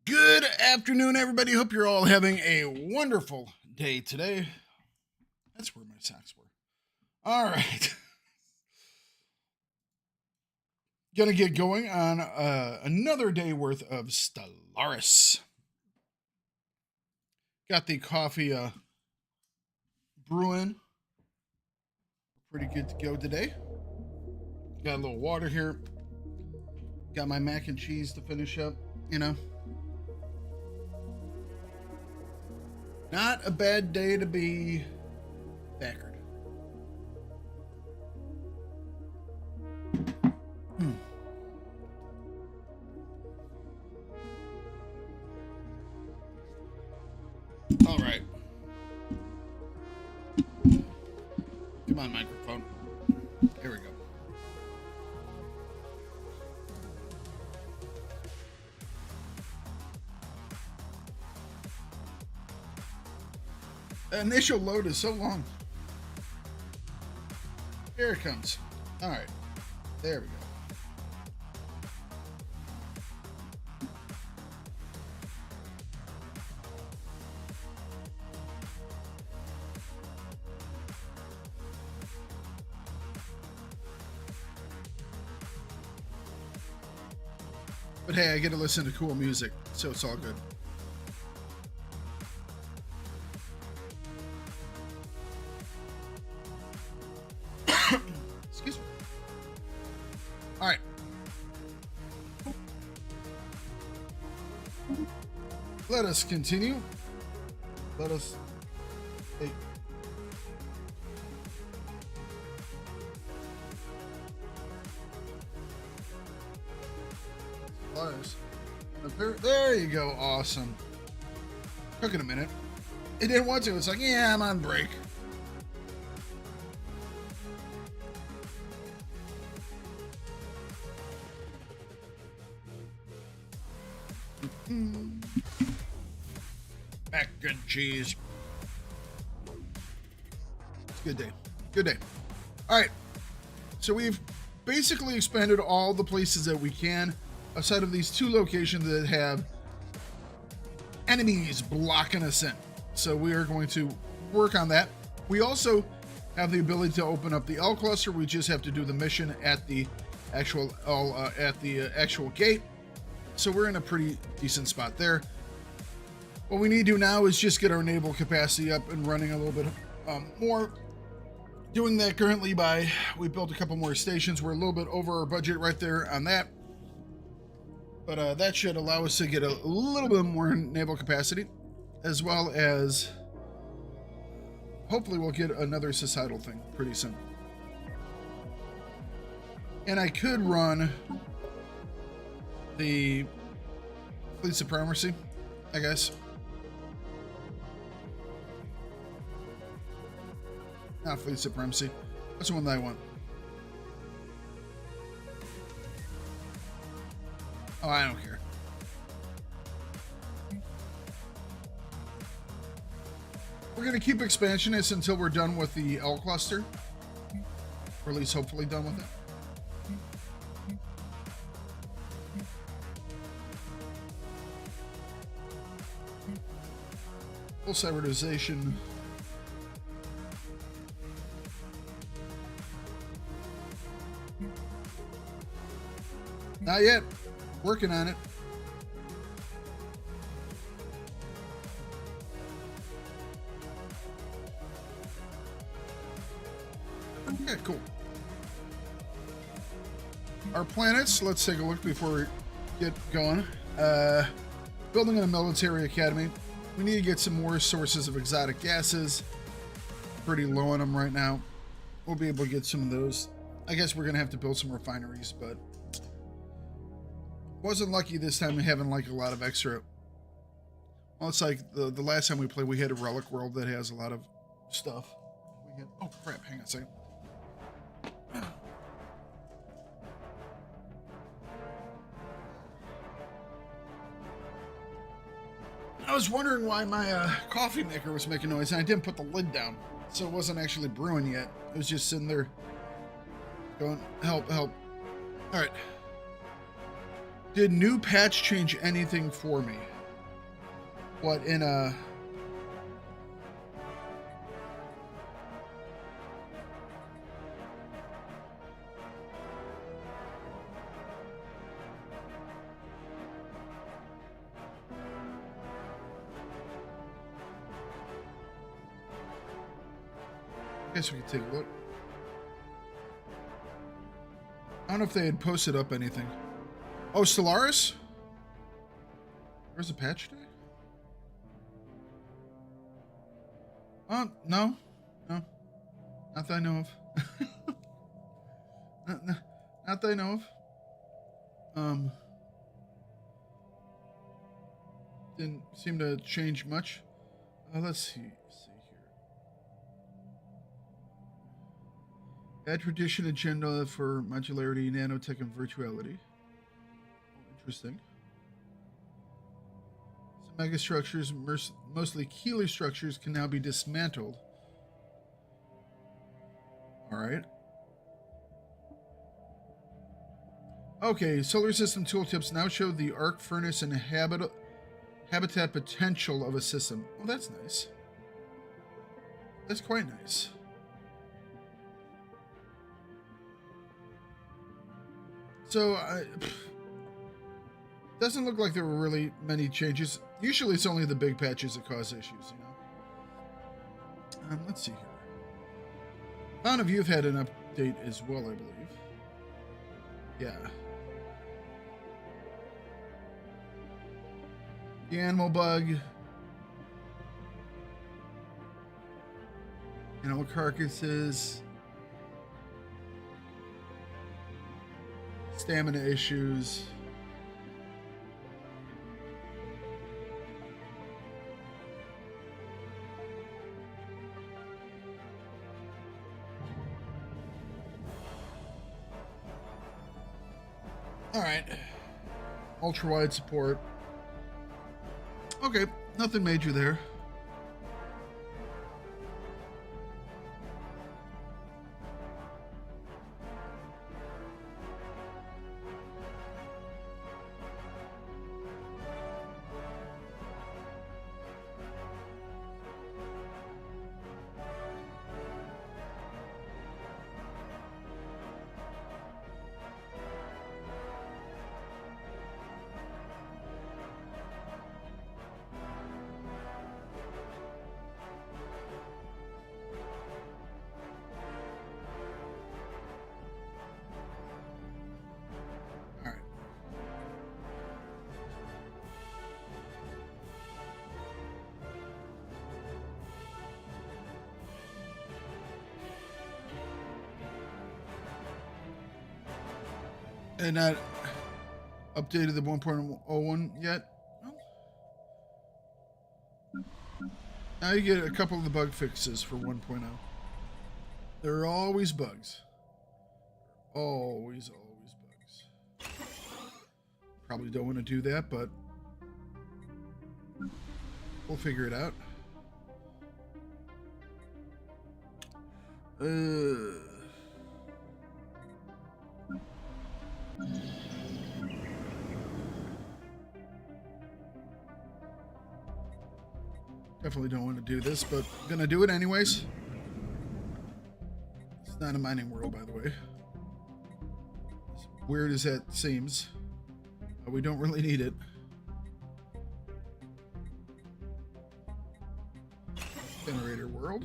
Good afternoon, everybody. Hope you're all having a wonderful day today. That's where my socks were. All right. Gonna get going on another day worth of Stellaris. Got the coffee brewing. Pretty good to go today. Got a little water here. Got my mac and cheese to finish up, you know. Not a bad day to be Thakard. All right. Come on, microphone. Here we go. The initial load is so long. Here it comes. All right. There we go. But hey, I get to listen to cool music, so it's all good. Excuse me. All right. Let us continue. Let us... Hey. There you go. Awesome. Took it a minute. It didn't want to. It's like, yeah, I'm on break. Mac and cheese. It's a good day. Good day. All right. So we've basically expanded all the places that we can outside of these two locations that have enemies blocking us in. So we are going to work on that. We also have the ability to open up the L cluster. We just have to do the mission at the actual actual gate. So we're in a pretty decent spot there. What we need to do now is just get our naval capacity up and running a little bit more. Doing that currently by, we built a couple more stations. We're a little bit over our budget right there on that. But that should allow us to get a little bit more naval capacity, as well as hopefully we'll get another societal thing pretty soon. And I could run the fleet supremacy, I guess. Not fleet supremacy. That's the one that I want. Oh, I don't care. We're going to keep expansionists until we're done with the L cluster. Or at least hopefully done with it. Full cyberization. Not yet. Working on it. Okay, cool. Our planets, let's take a look before we get going. Building a military academy. We need to get some more sources of exotic gases. Pretty low on them right now. We'll be able to get some of those. I guess we're going to have to build some refineries, but wasn't lucky this time having like a lot of extra. Well, it's like the last time we played, we had a relic world that has a lot of stuff. We had, oh crap, hang on a second. I was wondering why my coffee maker was making noise, and I didn't put the lid down, so it wasn't actually brewing yet. It was just sitting there going, help, help. All right. Did new patch change anything for me? What, in a... I guess we could take a look. I don't know if they had posted up anything. Oh, Stellaris? Where's the patch today? Oh, no. No. Not that I know of. Not that I know of. Didn't seem to change much. Let's see here. Add tradition agenda for modularity, nanotech, and virtuality. Oh, interesting. Some megastructures, mostly Keeler structures, can now be dismantled. All right. Okay, solar system tooltips now show the arc furnace and habitat potential of a system. Oh, that's nice. That's quite nice. So, doesn't look like there were really many changes. Usually it's only the big patches that cause issues, you know. Let's see here. Dawn of Youth had an update as well, I believe. Yeah. The animal bug. Animal carcasses. Stamina issues. All right. Ultra wide support. Okay, nothing major there. And not updated the 1.01 yet. Now you get a couple of the bug fixes for 1.0. There are always bugs. Always bugs. Probably don't want to do that, but we'll figure it out. Definitely don't want to do this, but I'm gonna do it anyways. It's not a mining world, by the way. As weird as that seems, we don't really need it. Generator world.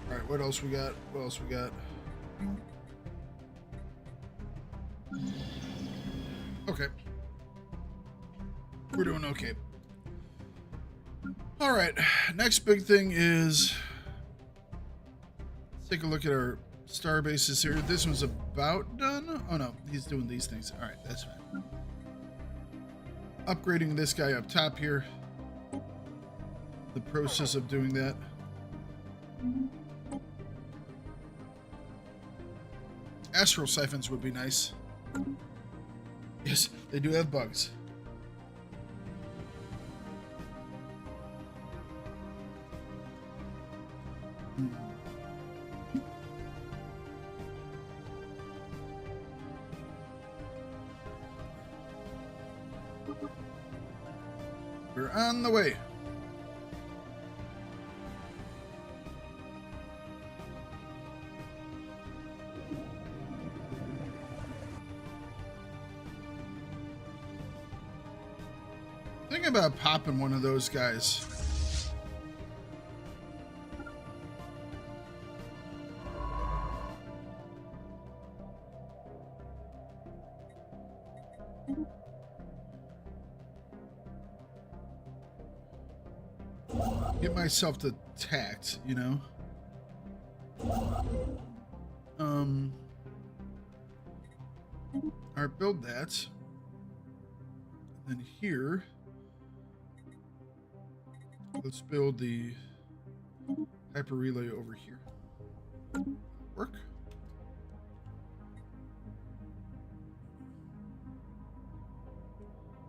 Alright, what else we got? What else we got? Okay. We're doing okay. Alright, next big thing is... Let's take a look at our star bases here. This one's about done. Oh no, he's doing these things. Alright, that's fine. Upgrading this guy up top here. The process of doing that. Astral siphons would be nice. Yes, they do have bugs. We're on the way. Think about popping one of those guys. Get myself to tact, you know. Alright, build that. And then here, let's build the hyper relay over here. Work.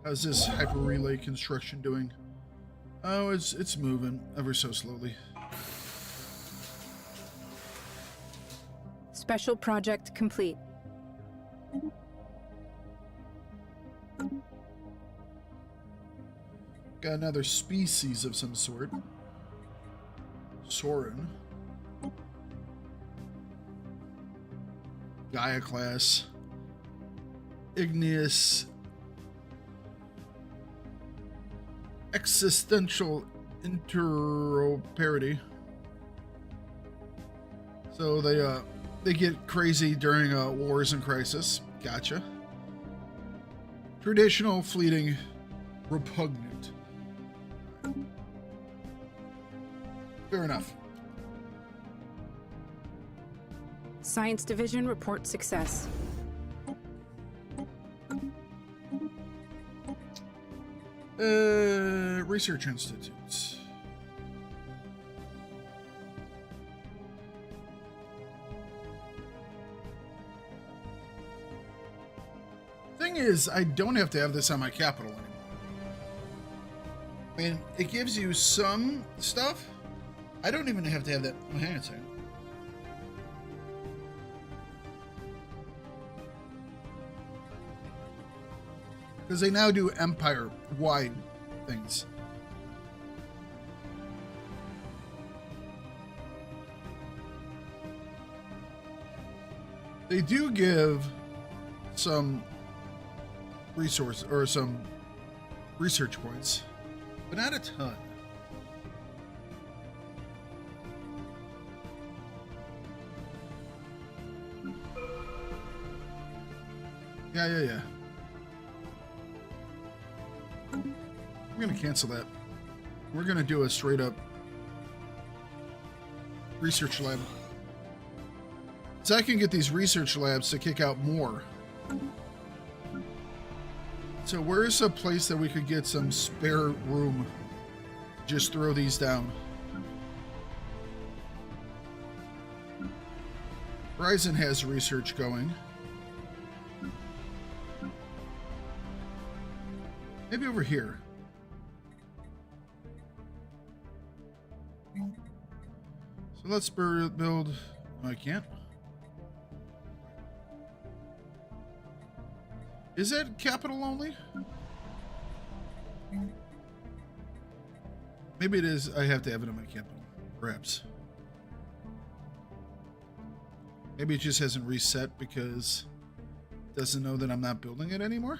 How's this hyper relay construction doing? Oh, it's moving ever so slowly. Special project complete. Got another species of some sort. Soren. Gaia class. Igneous. Existential interoperability. So they get crazy during wars and crisis. Gotcha. Traditional, fleeting, repugnant. Fair enough. Science Division reports success. Research institutes. Thing is, I don't have to have this on my capital anymore. I mean, it gives you some stuff. I don't even have to have that. Oh, hang on a second. Because they now do empire-wide things. They do give some resource or some research points, but not a ton. Yeah. I'm gonna cancel that. We're gonna do a straight up research lab. So I can get these research labs to kick out more. So where's a place that we could get some spare room? Just throw these down. Horizon has research going. Maybe over here. So let's build... No, I can't. Is that capital only? Maybe it is. I have to have it on my capital. Perhaps. Maybe it just hasn't reset because it doesn't know that I'm not building it anymore.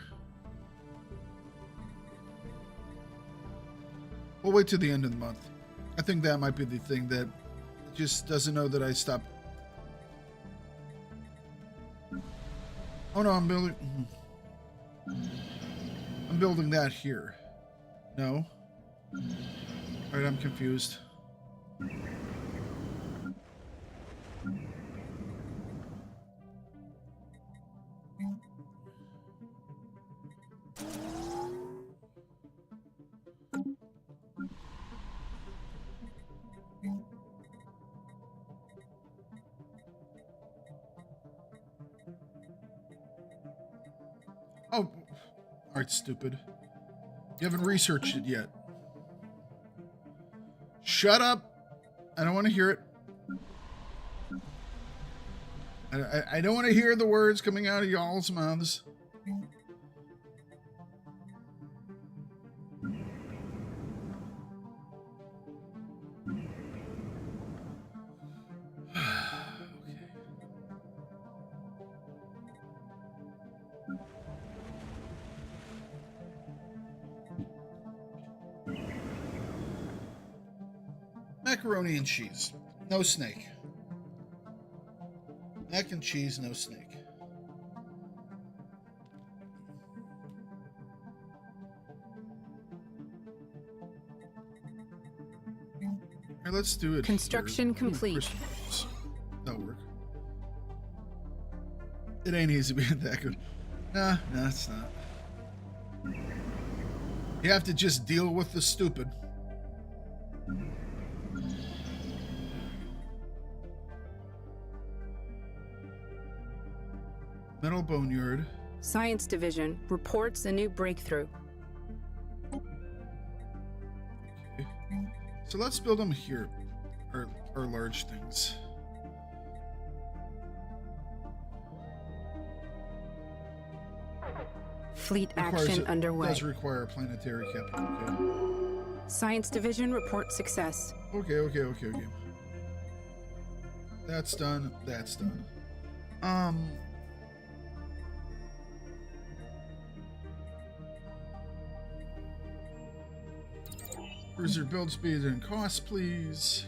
We'll wait till the end of the month. I think that might be the thing, that it just doesn't know that I stopped. Oh no, I'm building that here. No. Alright, I'm confused. Oh, Alright, stupid. You haven't researched it yet. Shut up! I don't want to hear it. I don't want to hear the words coming out of y'all's mouths. Macaroni and cheese. No snake. Mac and cheese, no snake. Alright, let's do it. Construction complete. That'll work. It ain't easy being Thakard. Nah, it's not. You have to just deal with the stupid. Metal Boneyard. Science Division reports a new breakthrough. Okay. So let's build them here. Our large things. Fleet action underway. Does require a planetary capital. Okay. Science Division reports success. Okay. That's done. Cruiser build speed and cost, please.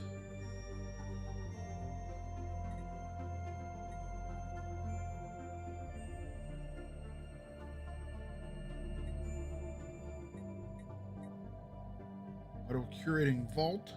Auto curating vault.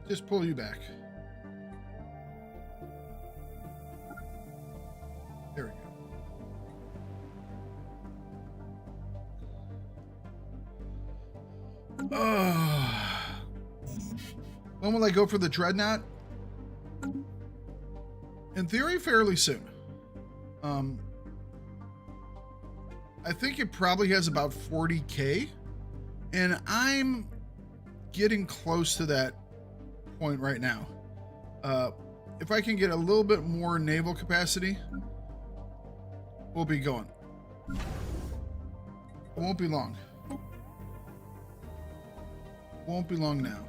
Just pull you back. There we go. When will I go for the Dreadnought? In theory, fairly soon. I think it probably has about 40k, and I'm getting close to that point right now. If I can get a little bit more naval capacity, we'll be going. It won't be long. Won't be long now.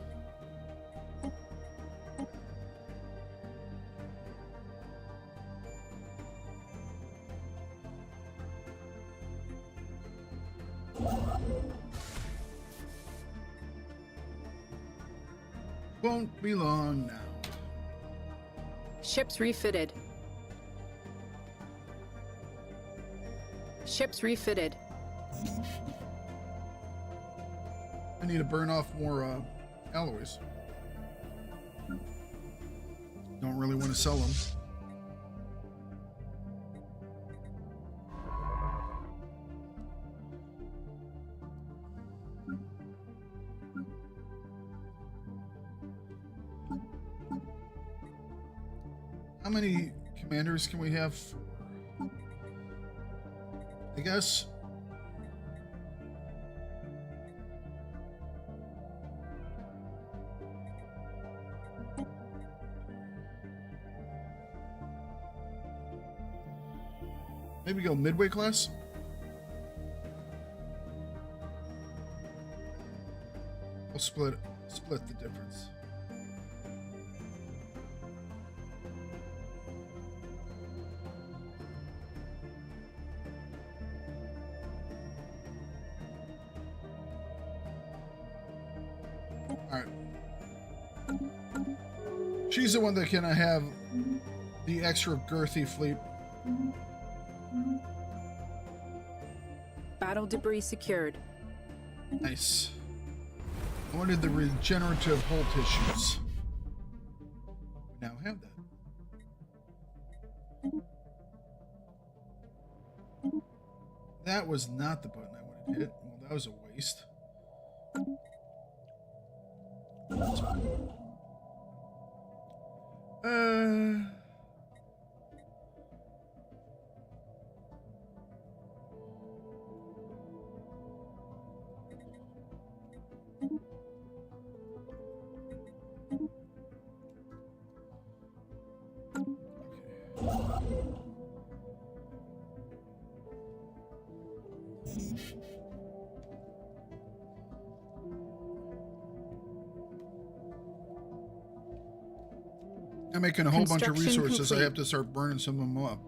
Won't be long now. Ships refitted. Ships refitted. I need to burn off more alloys. Don't really want to sell them. How many commanders can we have? I guess. Maybe go midway class? We'll split the difference. Alright. She's the one that can have the extra girthy fleet. Battle debris secured. Nice. I wanted the regenerative hull tissues. We now have that. That was not the button I wanted to hit. Well, that was a waste. I'm making a whole bunch of resources. Complete. I have to start burning some of them up.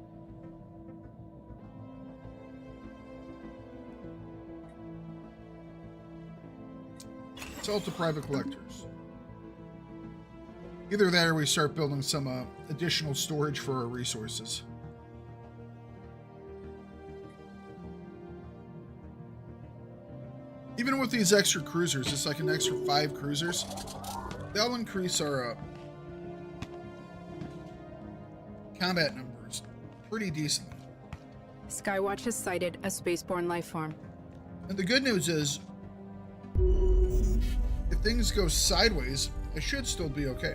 Sell to private collectors. Either that or we start building some additional storage for our resources. Even with these extra cruisers, it's like an extra 5 cruisers. They'll increase our combat numbers pretty decently. Skywatch has sighted a spaceborne life form. And the good news is, if things go sideways, it should still be okay.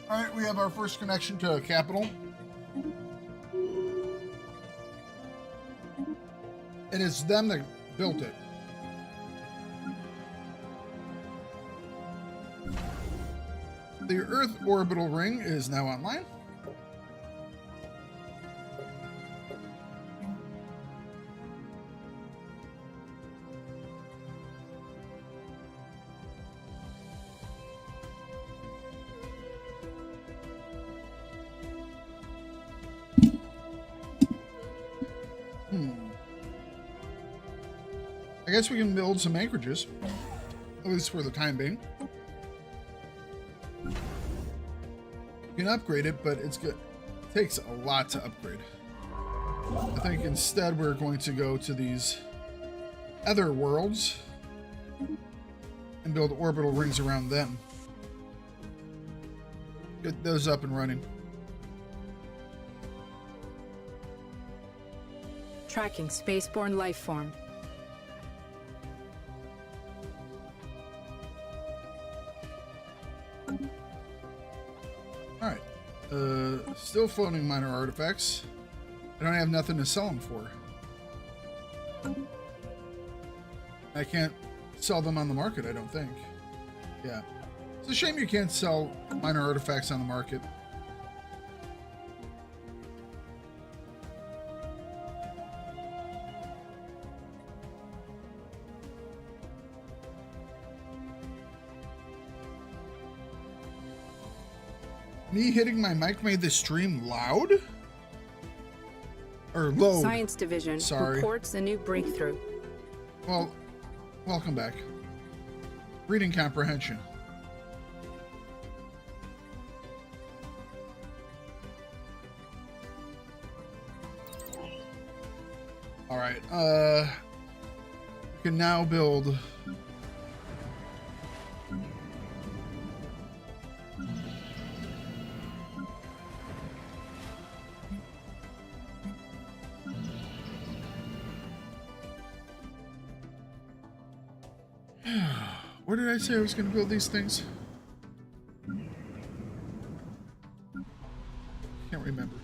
All right, we have our first connection to capital. It is them that built it. The Earth orbital ring is now online. I guess we can build some anchorages, at least for the time being. You can upgrade it, but it's good. It takes a lot to upgrade. I think instead we're going to go to these other worlds and build orbital rings around them. Get those up and running. Tracking spaceborne life form. Alright. Still floating minor artifacts. I don't have nothing to sell them for. I can't sell them on the market, I don't think. Yeah. It's a shame you can't sell minor artifacts on the market. Me hitting my mic made the stream loud? Or low? Science Division reports a new breakthrough. Well, welcome back. Reading comprehension. Alright, we can now build... Where did I say I was going to build these things? Can't remember.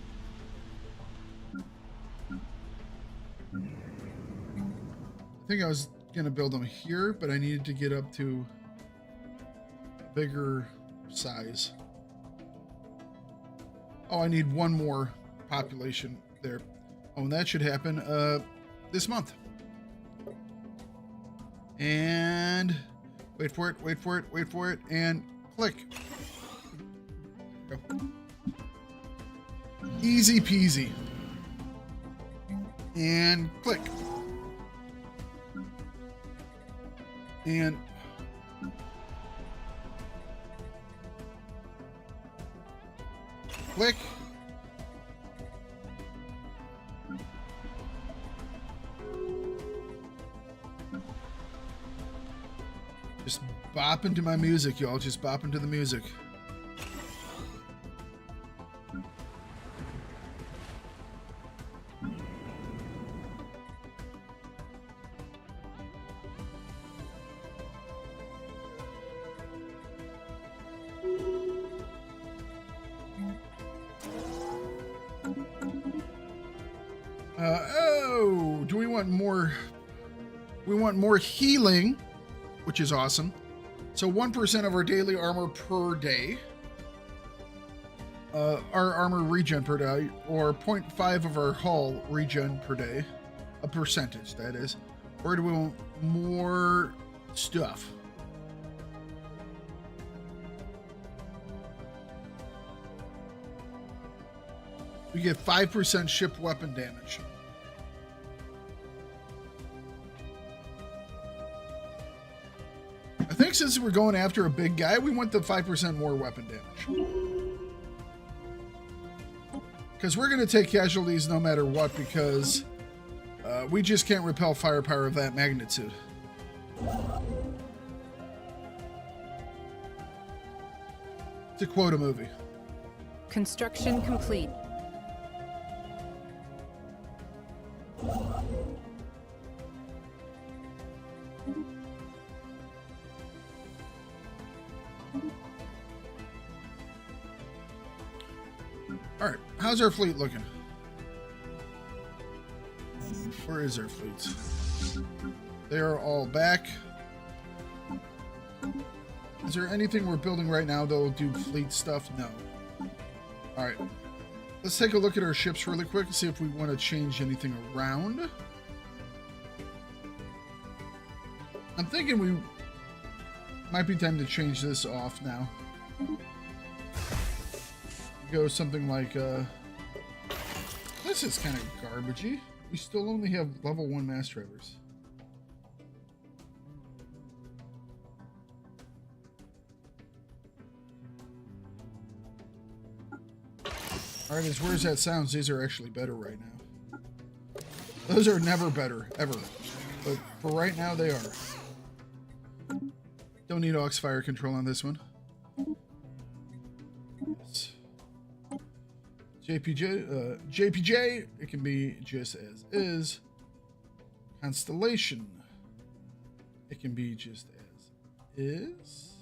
I think I was going to build them here, but I needed to get up to a bigger size. Oh, I need one more population there. Oh, and that should happen this month. And wait for it, wait for it, wait for it, and click. Go. Easy peasy. And click. And click. bop into my music, y'all. Just bop into the music. Oh, do we want more? We want more healing, which is awesome. So 1% of our daily armor per day. Our armor regen per day, or 0.5 of our hull regen per day. A percentage, that is. Or do we want more stuff? We get 5% ship weapon damage. I think since we're going after a big guy, we want the 5% more weapon damage. Because we're going to take casualties no matter what, because we just can't repel firepower of that magnitude. To quote a movie. Construction complete. All right, how's our fleet looking? Where is our fleet? They are all back. Is there anything we're building right now that will do fleet stuff? No. All right, let's take a look at our ships really quick and see if we want to change anything around. I'm thinking we might be time to change this off now. Go something like, this is kind of garbagey. We still only have level 1 mass drivers. Alright, as weird as that sounds, these are actually better right now. Those are never better, ever. But for right now, they are. Don't need aux fire control on this one. Yes. JPJ, it can be just as is. Constellation, it can be just as is.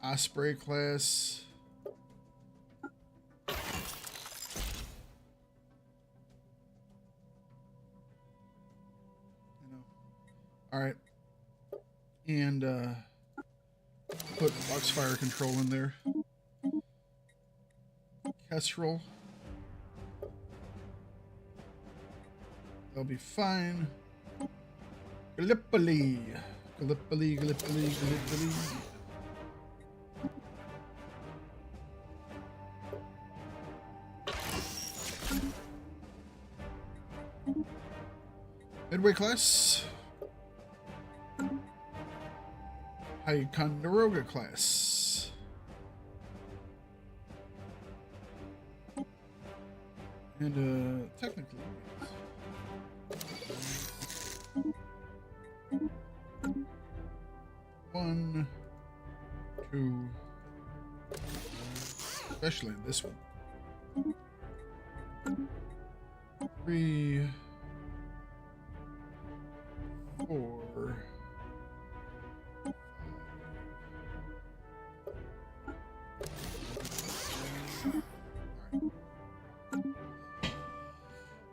Osprey class. All right, and put aux fire control in there. Kestrel. They'll be fine. Gallipoli. Gallipoli, Gallipoli, Gallipoli. Midway class. Ticonderoga class. And technically, one, two, especially in this one, 3, 4.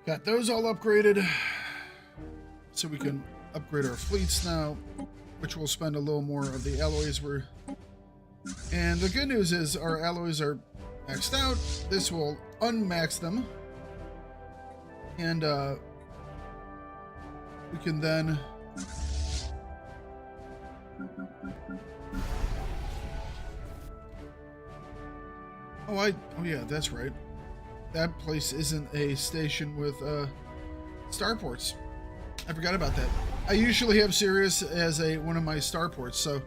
Got those all upgraded, so we can upgrade our fleets now, which will spend a little more of the alloys we're... And the good news is our alloys are maxed out. This will unmax them. And we can then... Oh yeah, that's right. That place isn't a station with starports. I forgot about that. I usually have Sirius as one of my starports, so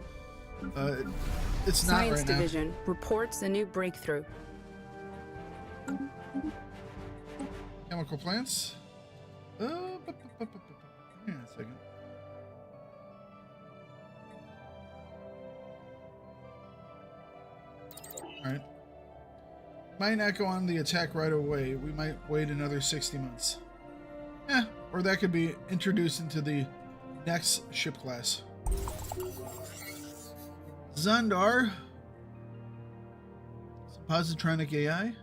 it's not Science right now. Division reports a new breakthrough. Chemical plants. Hang on a second. All right. Might not go on the attack right away. We might wait another 60 months. Or that could be introduced into the next ship class. Zundar. Positronic AI.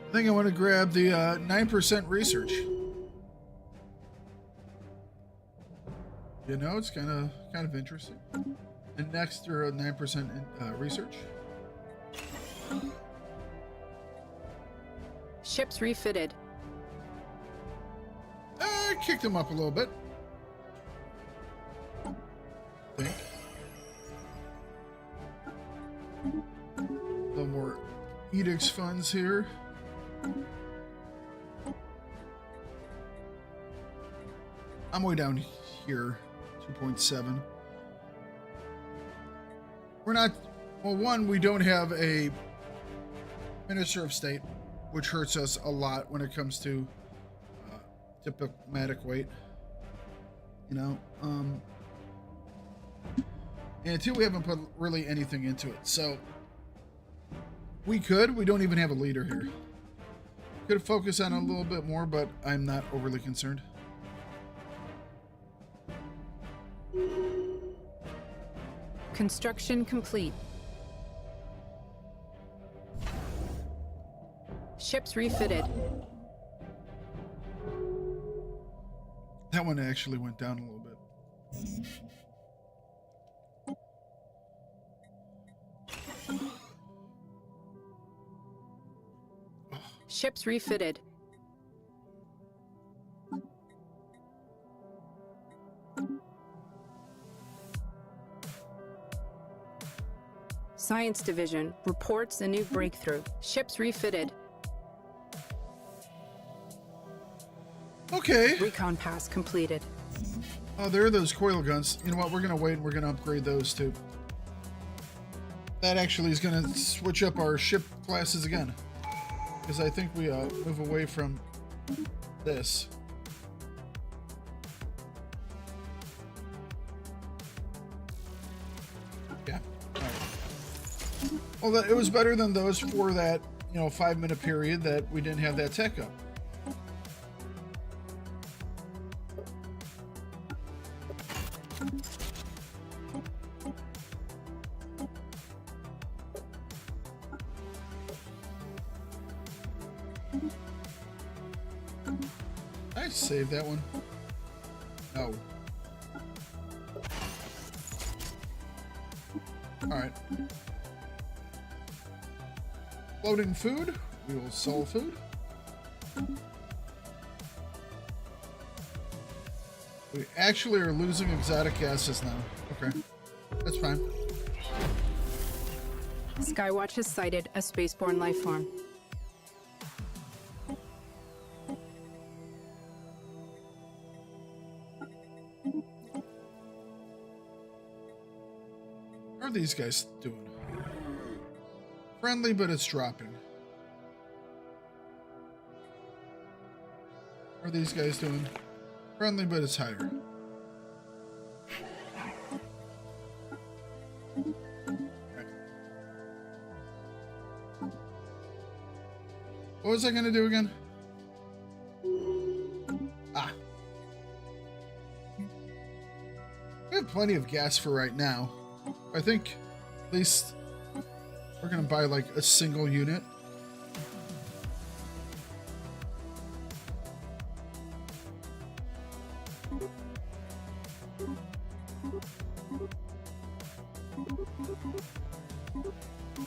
I think I want to grab the 9% research. You know, it's kind of interesting. And next, there are 9% research. Ships refitted. I kicked him up a little bit. I think. A little more edicts funds here. I'm way down here, 2.7. We're not, well, one, we don't have a Minister of State, which hurts us a lot when it comes to diplomatic weight, you know, and two, we haven't put really anything into it, so we don't even have a leader here. Could focus on a little bit more, but I'm not overly concerned. Construction complete. Ships refitted. That one actually went down a little bit. Ships refitted. Science Division reports a new breakthrough. Ships refitted. Okay. Recon pass completed. Oh, there are those coil guns. You know what? We're going to wait and we're going to upgrade those too. That actually is going to switch up our ship classes again. Because I think we move away from this. Yeah. All right. Well, it was better than those for that, 5-minute period that we didn't have that tech up. I saved that one. No. Alright. Loading food. We will sell food. We actually are losing exotic gases now. Okay. That's fine. Skywatch has sighted a spaceborne life form. How are these guys doing? Friendly, but it's dropping. How are these guys doing? Friendly, but it's higher. What was I going to do again? Ah. We have plenty of gas for right now. I think at least we're going to buy like a single unit.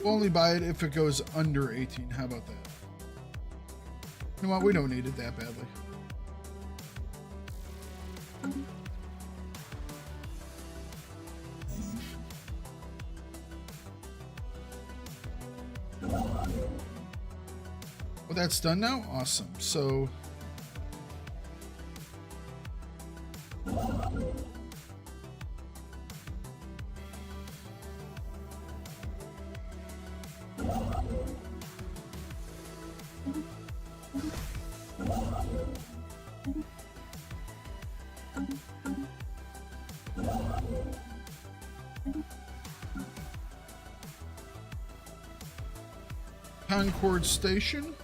We'll only buy it if it goes under 18. How about that? You know what? We don't need it that badly. Well, that's done now? Awesome. So... Concord Station.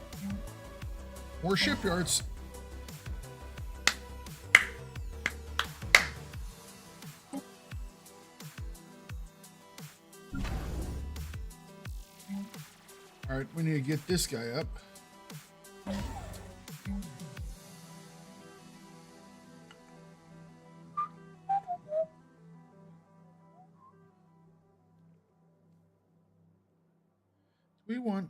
More shipyards. All right, we need to get this guy up. We want...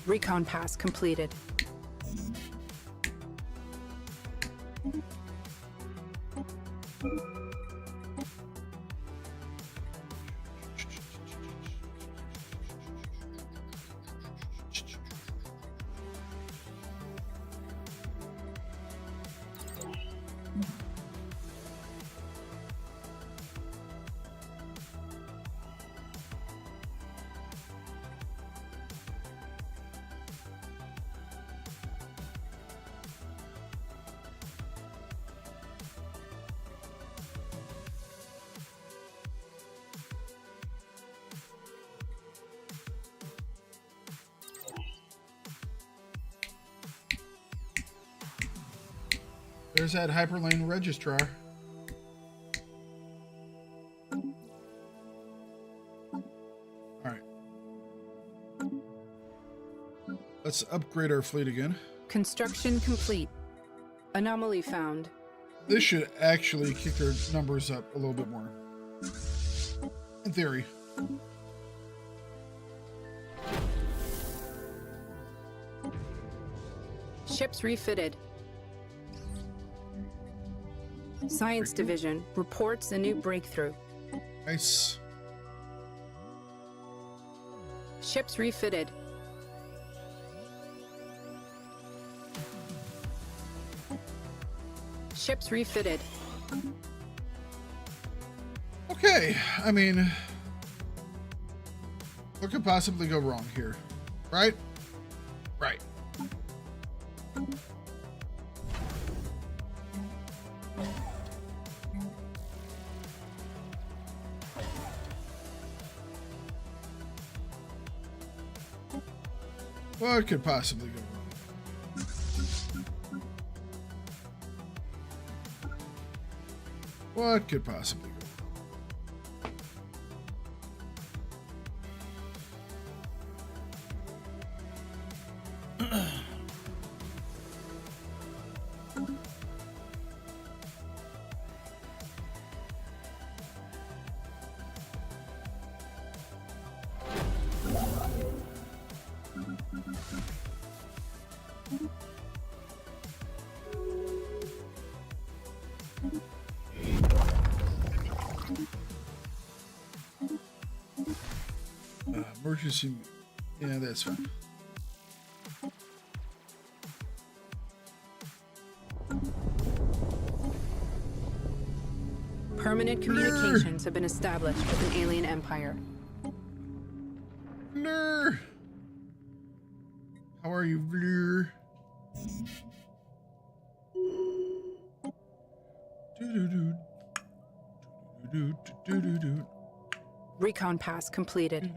Recon pass completed. There's that hyperlane registrar. All right. Let's upgrade our fleet again. Construction complete. Anomaly found. This should actually kick their numbers up a little bit more. In theory. Ships refitted. Science Division reports a new breakthrough. Nice. Ships refitted. Ships refitted. Okay, I mean, what could possibly go wrong here? Right? Right. What could possibly go wrong? What could possibly go wrong? Emergency. Yeah, that's fine. Permanent communications have been established with an alien empire. Blur. How are you, Blur? Recon pass completed.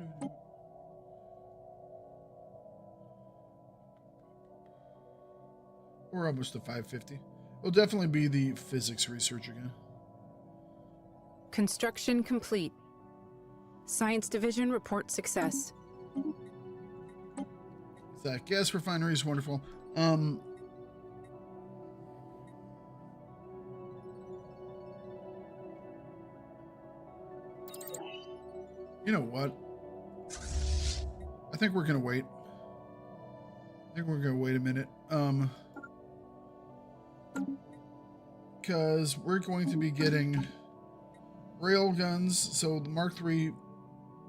We're almost to 550. It'll definitely be the physics research again. Construction complete. Science division report success. That gas refinery is wonderful. You know what? I think we're gonna wait. I think we're gonna wait a minute. Because we're going to be getting rail guns. So the Mark III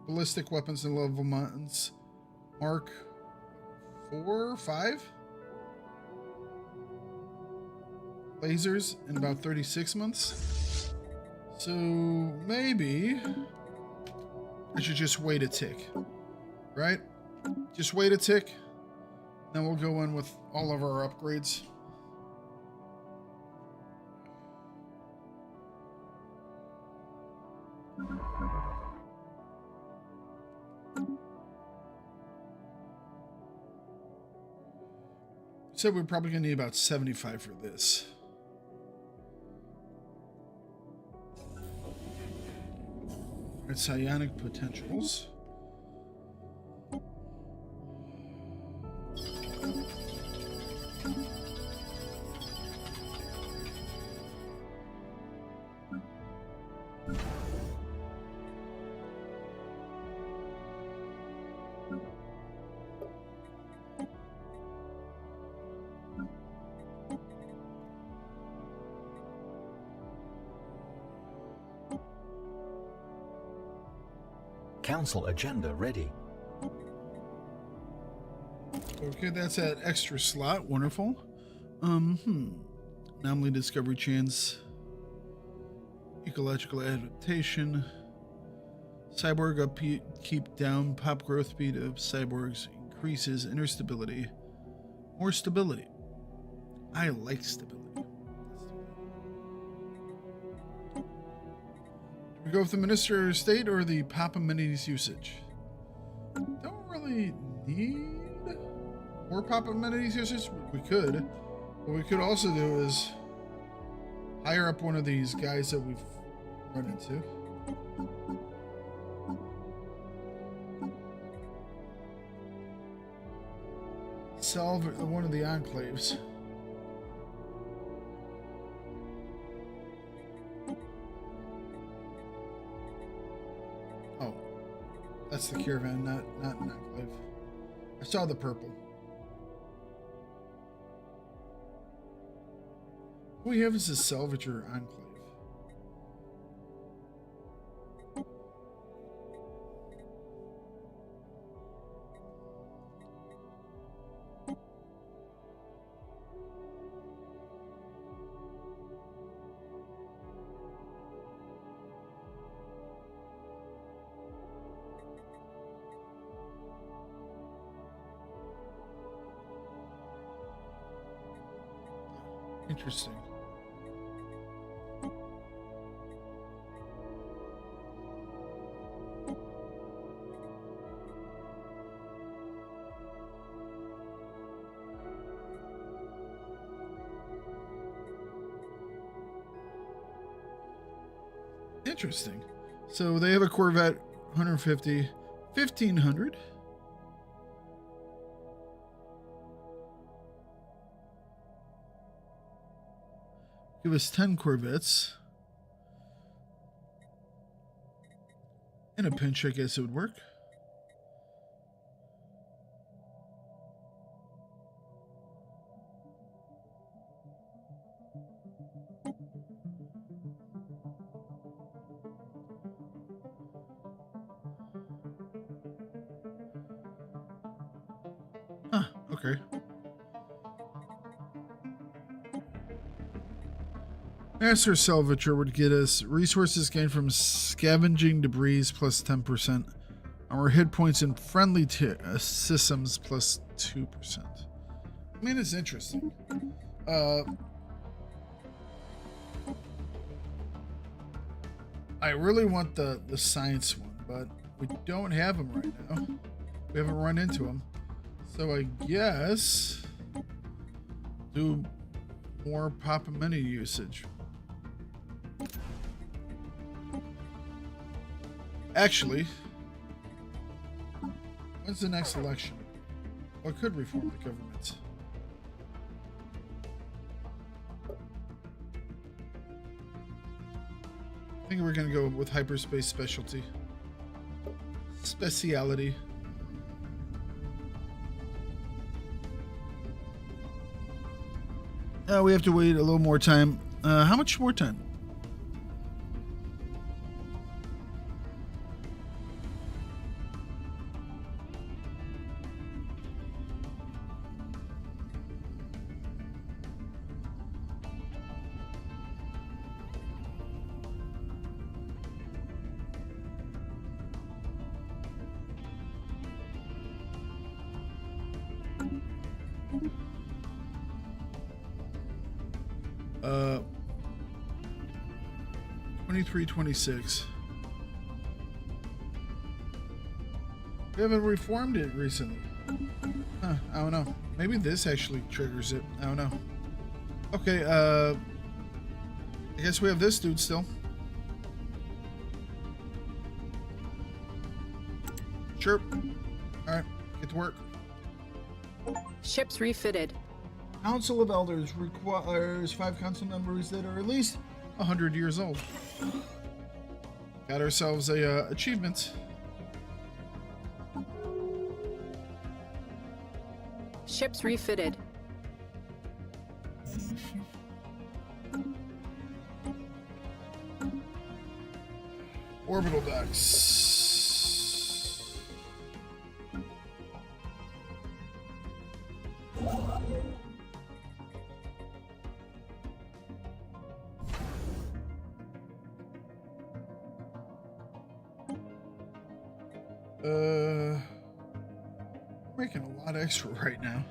ballistic weapons and level mounts. Mark 4, 5 lasers in about 36 months. So maybe I should just wait a tick, right? Just wait a tick, then we'll go in with all of our upgrades. So we're probably gonna need about 75 for this. Alright, psionic potentials. Council agenda ready. Okay, that's that extra slot. Wonderful. Anomaly discovery chance. Ecological adaptation. Cyborg keep down. Pop growth speed of cyborgs increases. Inner stability. More stability. I like stability. We go with the Minister of State or the pop amenities usage? Don't really need more pop amenities usage. We could. What we could also do is hire up one of these guys that we've run into. Solve one of the enclaves. That's the caravan, not an enclave. I saw the purple. What we have is a salvager enclave. Interesting. Interesting. So they have a Corvette 150, 1500. Give us 10 Corvettes. In a pinch, I guess it would work. Huh, okay. Master Salvager would get us resources gained from scavenging debris plus 10%. Our hit points in friendly systems plus 2%. I mean, it's interesting. I really want the science one, but we don't have them right now. We haven't run into them. So I guess do more Papa Mini usage. Actually, when's the next election? What could reform the government? I think we're gonna go with hyperspace specialty. Speciality. We have to wait a little more time. How much more time? Uh, 23, 26. We haven't reformed it recently. Huh, I don't know. Maybe this actually triggers it. I don't know. Okay, I guess we have this dude still. Sure. Alright, get to work. Ships refitted. Council of Elders requires 5 council members that are at least 100 years old. Got ourselves a achievement. Ships refitted. Orbital docks. Making a lot extra right now.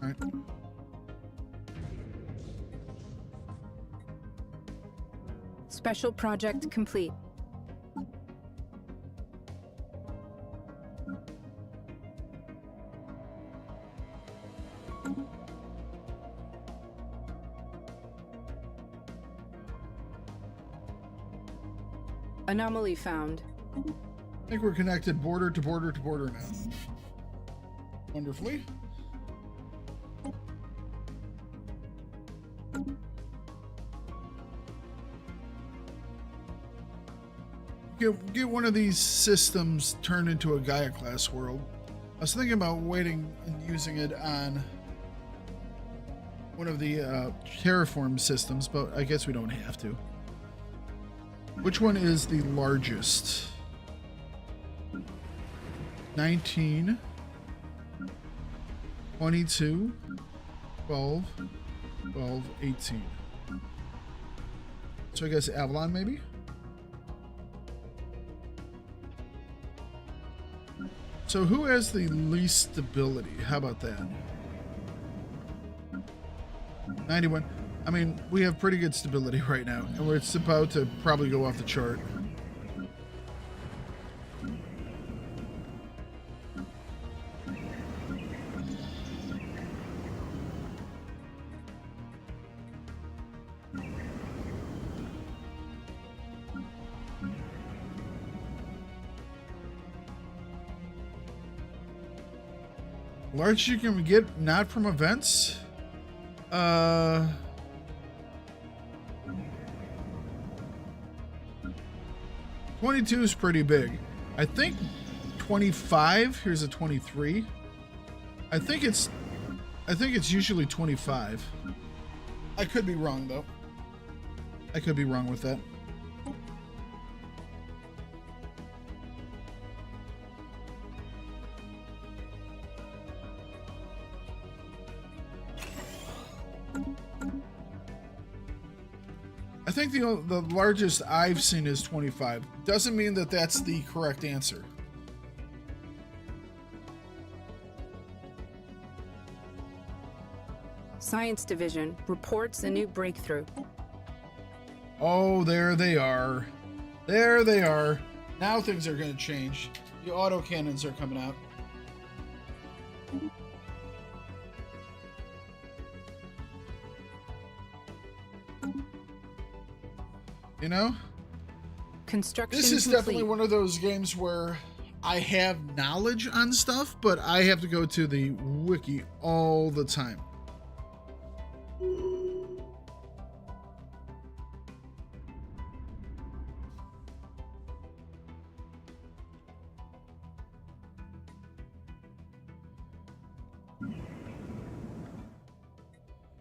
All right. Special project complete. Anomaly found. I think we're connected border to border to border now. Wonderfully. Get one of these systems turned into a Gaia class world. I was thinking about waiting and using it on one of the terraform systems, but I guess we don't have to. Which one is the largest? 19, 22, 12, 12, 18. So I guess Avalon maybe? So who has the least stability? How about that? 91. I mean, we have pretty good stability right now, and it's about to probably go off the chart. Largest you can get not from events? 22 is pretty big. I think 25. Here's a 23. I think it's usually 25. I could be wrong though. I could be wrong with that. I think the largest I've seen is 25. Doesn't mean that that's the correct answer. Science Division reports a new breakthrough. Oh, there they are. There they are. Now things are going to change. The autocannons are coming out. You know? Construction This is complete. definitely one of those games where I have knowledge on stuff, but I have to go to the wiki all the time.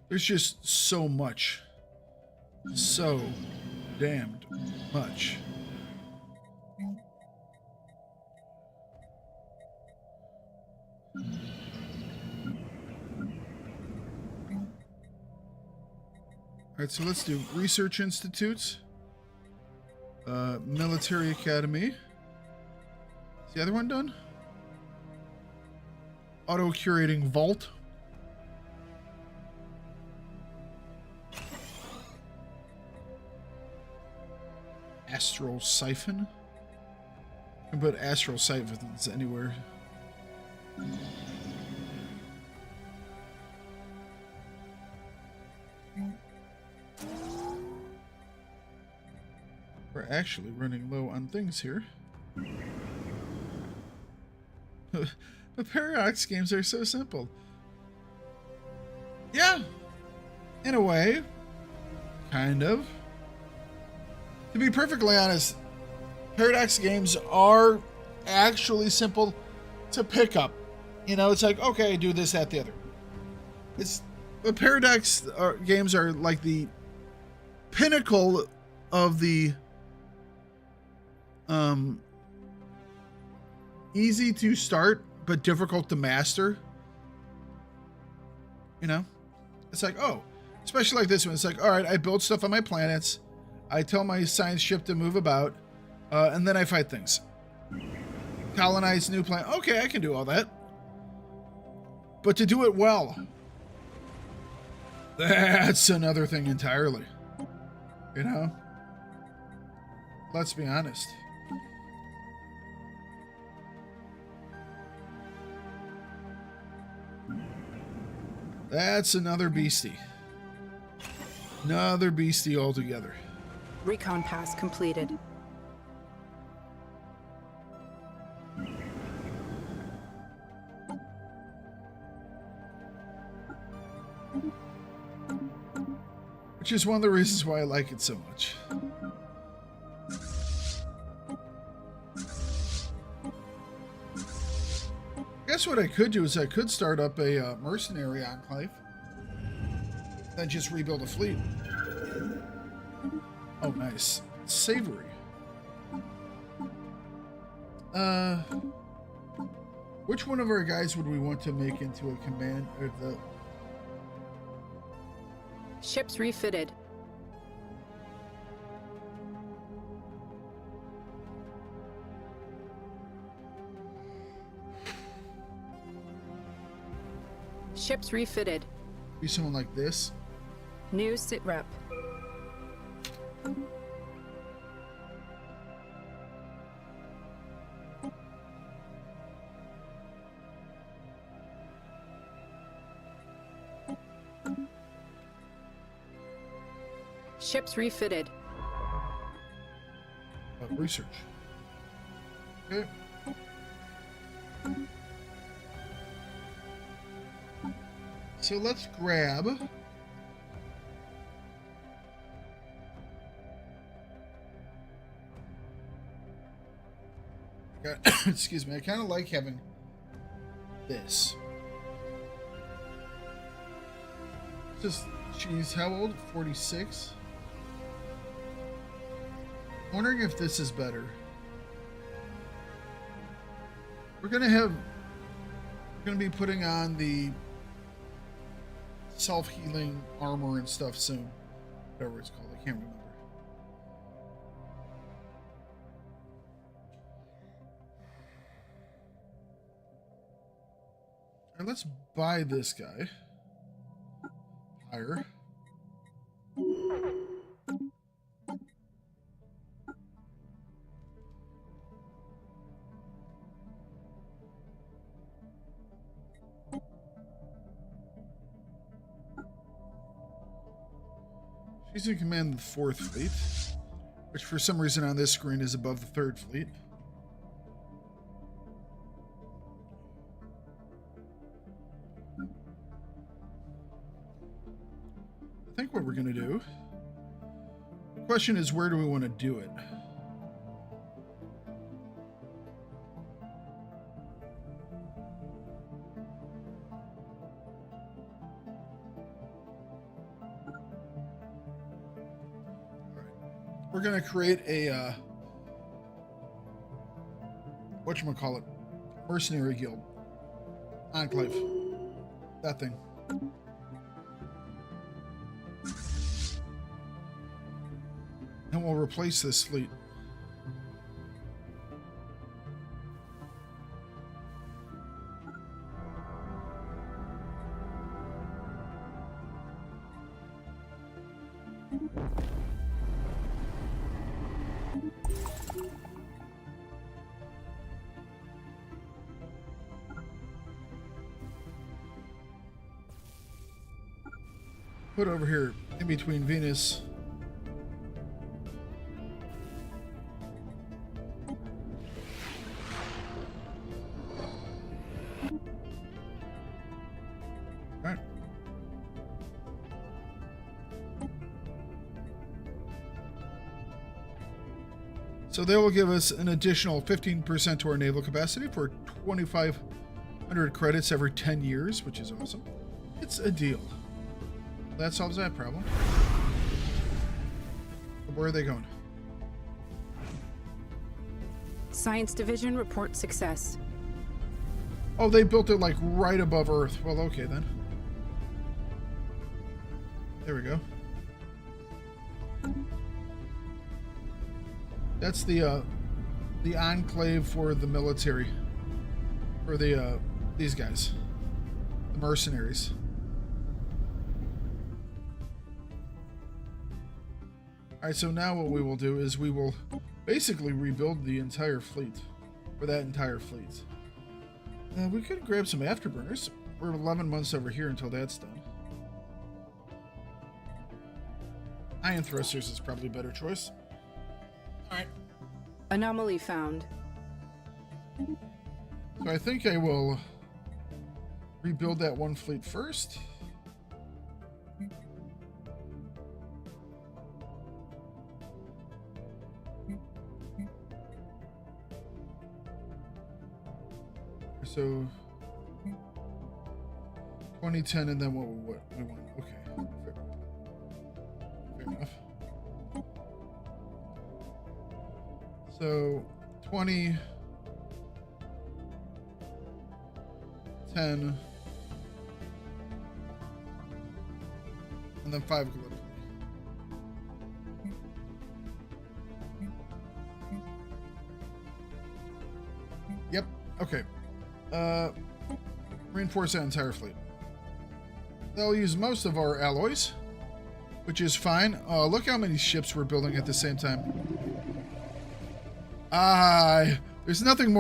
There's just so much. So damned much. Alright, so let's do research institutes. Military academy. Is the other one done? Auto curating vault. Astral siphon. You can put astral siphons anywhere. We're actually running low on things here. The Paradox games are so simple. Yeah, in a way, kind of. To be perfectly honest, Paradox games are actually simple to pick up. You know, it's like, okay, do this, that, the other. The Paradox games are like the pinnacle of the easy to start but difficult to master. You know, it's like, oh, especially like this one. It's like, all right, I build stuff on my planets. I tell my science ship to move about, and then I fight things. Colonize new planet. Okay, I can do all that. But to do it well, that's another thing entirely. You know? Let's be honest. That's another beastie. Another beastie altogether. Recon pass completed. Which is one of the reasons why I like it so much. I guess what I could do is I could start up a mercenary enclave. Then just rebuild a fleet. Oh, nice. Savory. Which one of our guys would we want to make into a command or the... Ships refitted. Ships refitted. Be someone like this. New sitrep. Ships refitted. Research. Okay. So let's grab... Excuse me, I kind of like having this. Just, she's how old? 46? Wondering if this is better. We're gonna be putting on the self-healing armor and stuff soon. Whatever it's called, I can't remember. right, let's buy this guy. Hire. She's in command of the 4th Fleet, which for some reason on this screen is above the 3rd Fleet. I think what we're going to do, the question is, where do we want to do it? We're going to create a, whatchamacallit, mercenary guild. Enclave. That thing. And we'll replace this fleet. Put over here in between Venus. All right. So they will give us an additional 15% to our naval capacity for 2,500 credits every 10 years, which is awesome. It's a deal. That solves that problem. Where are they going? Science Division reports success. Oh, they built it like right above Earth. Well, okay then. There we go. That's the enclave for the military. For the these guys. The mercenaries. Alright, so now what we will do is we will basically rebuild the entire fleet. For that entire fleet. We could grab some afterburners. We're 11 months over here until that's done. Ion thrusters is probably a better choice. Alright. Anomaly found. So I think I will rebuild that one fleet first. So 2010 and then what we want. Okay. Fair enough. So 20 10 and then 5 Gallipoli. Yep, okay. Reinforce that entire fleet. They'll use most of our alloys, which is fine. Look how many ships we're building at the same time. There's nothing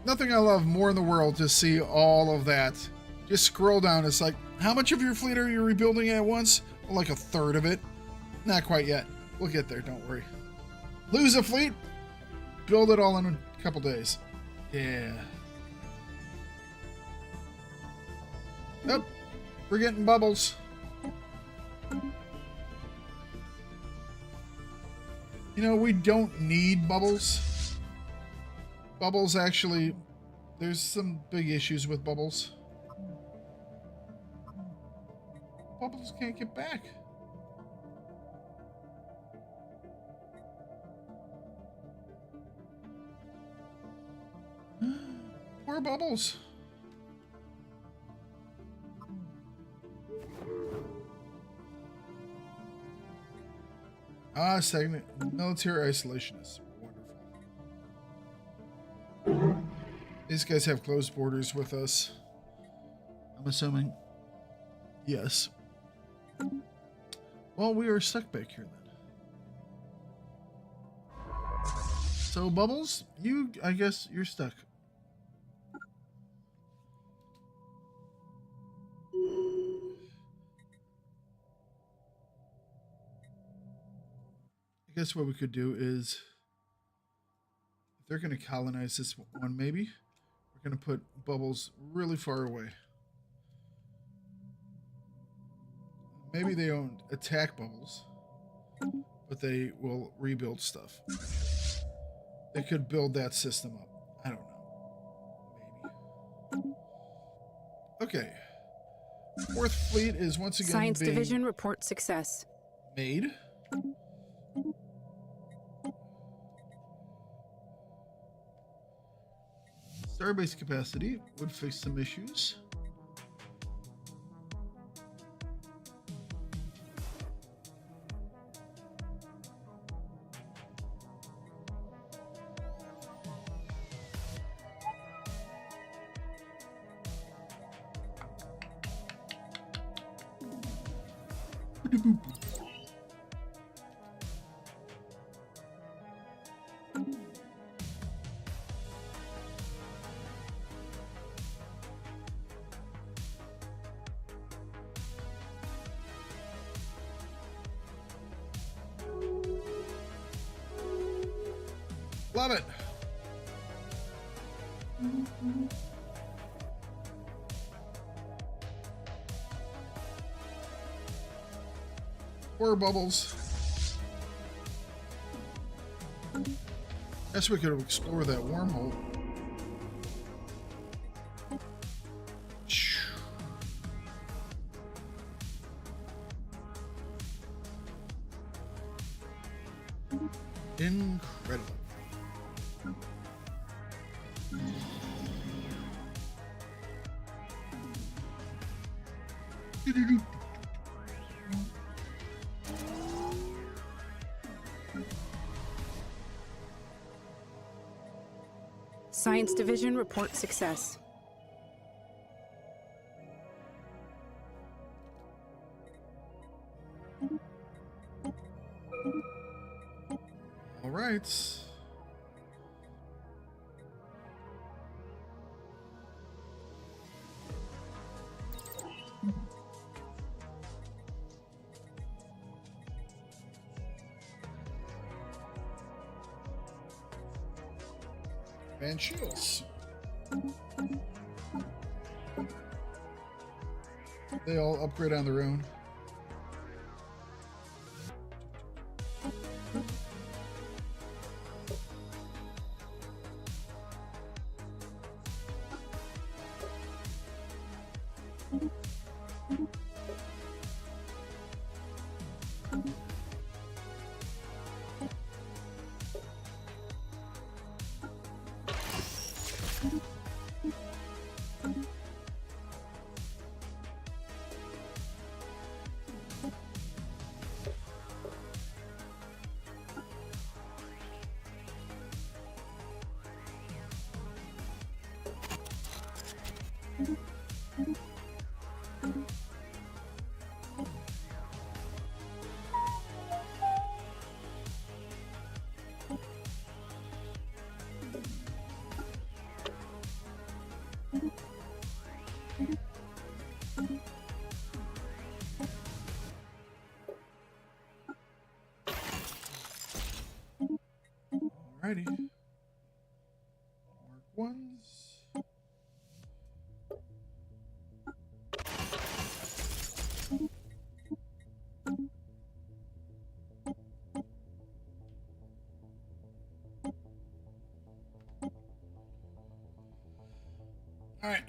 nothing I love more in the world to see all of that. Just scroll down. It's like, how much of your fleet are you rebuilding at once? Well, like a third of it. Not quite yet. We'll get there. Don't worry. Lose a fleet. Build it all in a couple days. Yeah. Nope. We're getting bubbles. You know, we don't need bubbles. Bubbles actually, there's some big issues with bubbles. Bubbles can't get back. Poor Bubbles. Stagnant military isolationists. Wonderful. These guys have close borders with us. I'm assuming. Yes. Well, we are stuck back here then. So, Bubbles, I guess you're stuck. I guess what we could do is, if they're going to colonize this one, maybe we're going to put Bubbles really far away. Maybe they don't attack Bubbles, but they will rebuild stuff. They could build that system up. I don't know. Maybe. Okay. Fourth Fleet is once again Science being Division report success. made. Starbase capacity would fix some issues. Love it. Poor Bubbles. Guess we could explore that wormhole. Incredible. Science Division report success. All right. And shields. They all upgrade on their own. Alrighty. Mark ones. All right.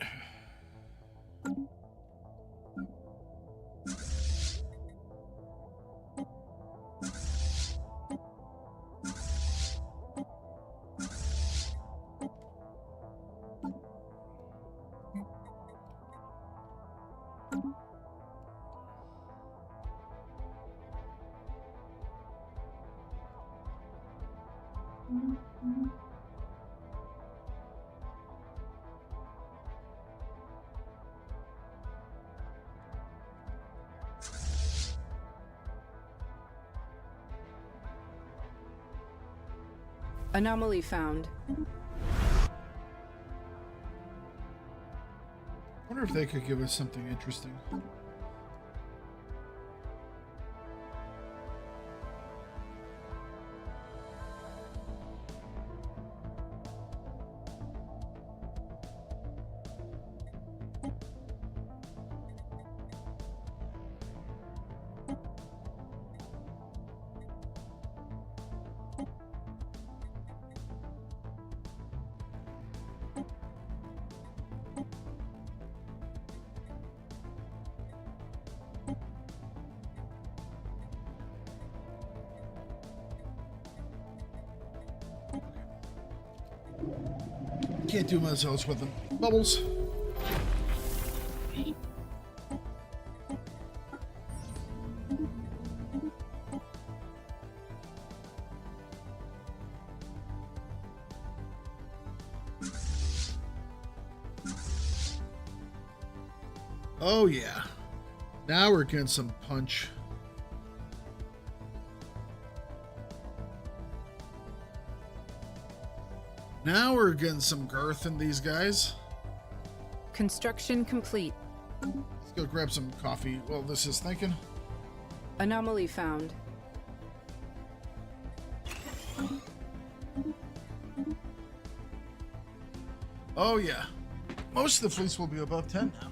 Anomaly found. I wonder if they could give us something interesting. Can't do much else with them. Bubbles. Oh yeah. Now we're getting some punch. Now we're getting some girth in these guys. Construction complete. Let's go grab some coffee while this is thinking. Anomaly found. Oh yeah. Most of the fleets will be above 10 now.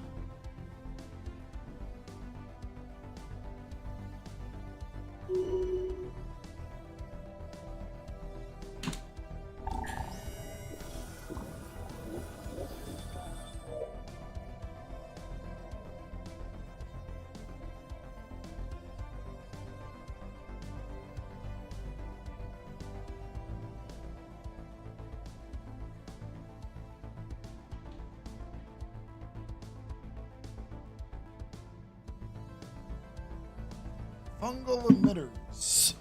Fungal emitters.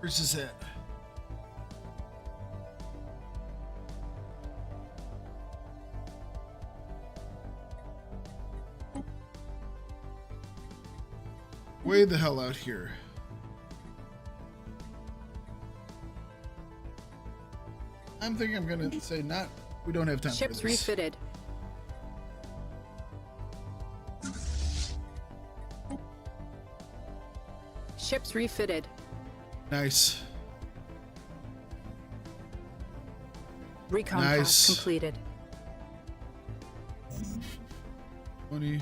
Where's this at? Way the hell out here. I'm thinking I'm gonna say not. We don't have time Ships for this. refitted. Ships refitted. Nice. Recon Nice. pass completed. 20,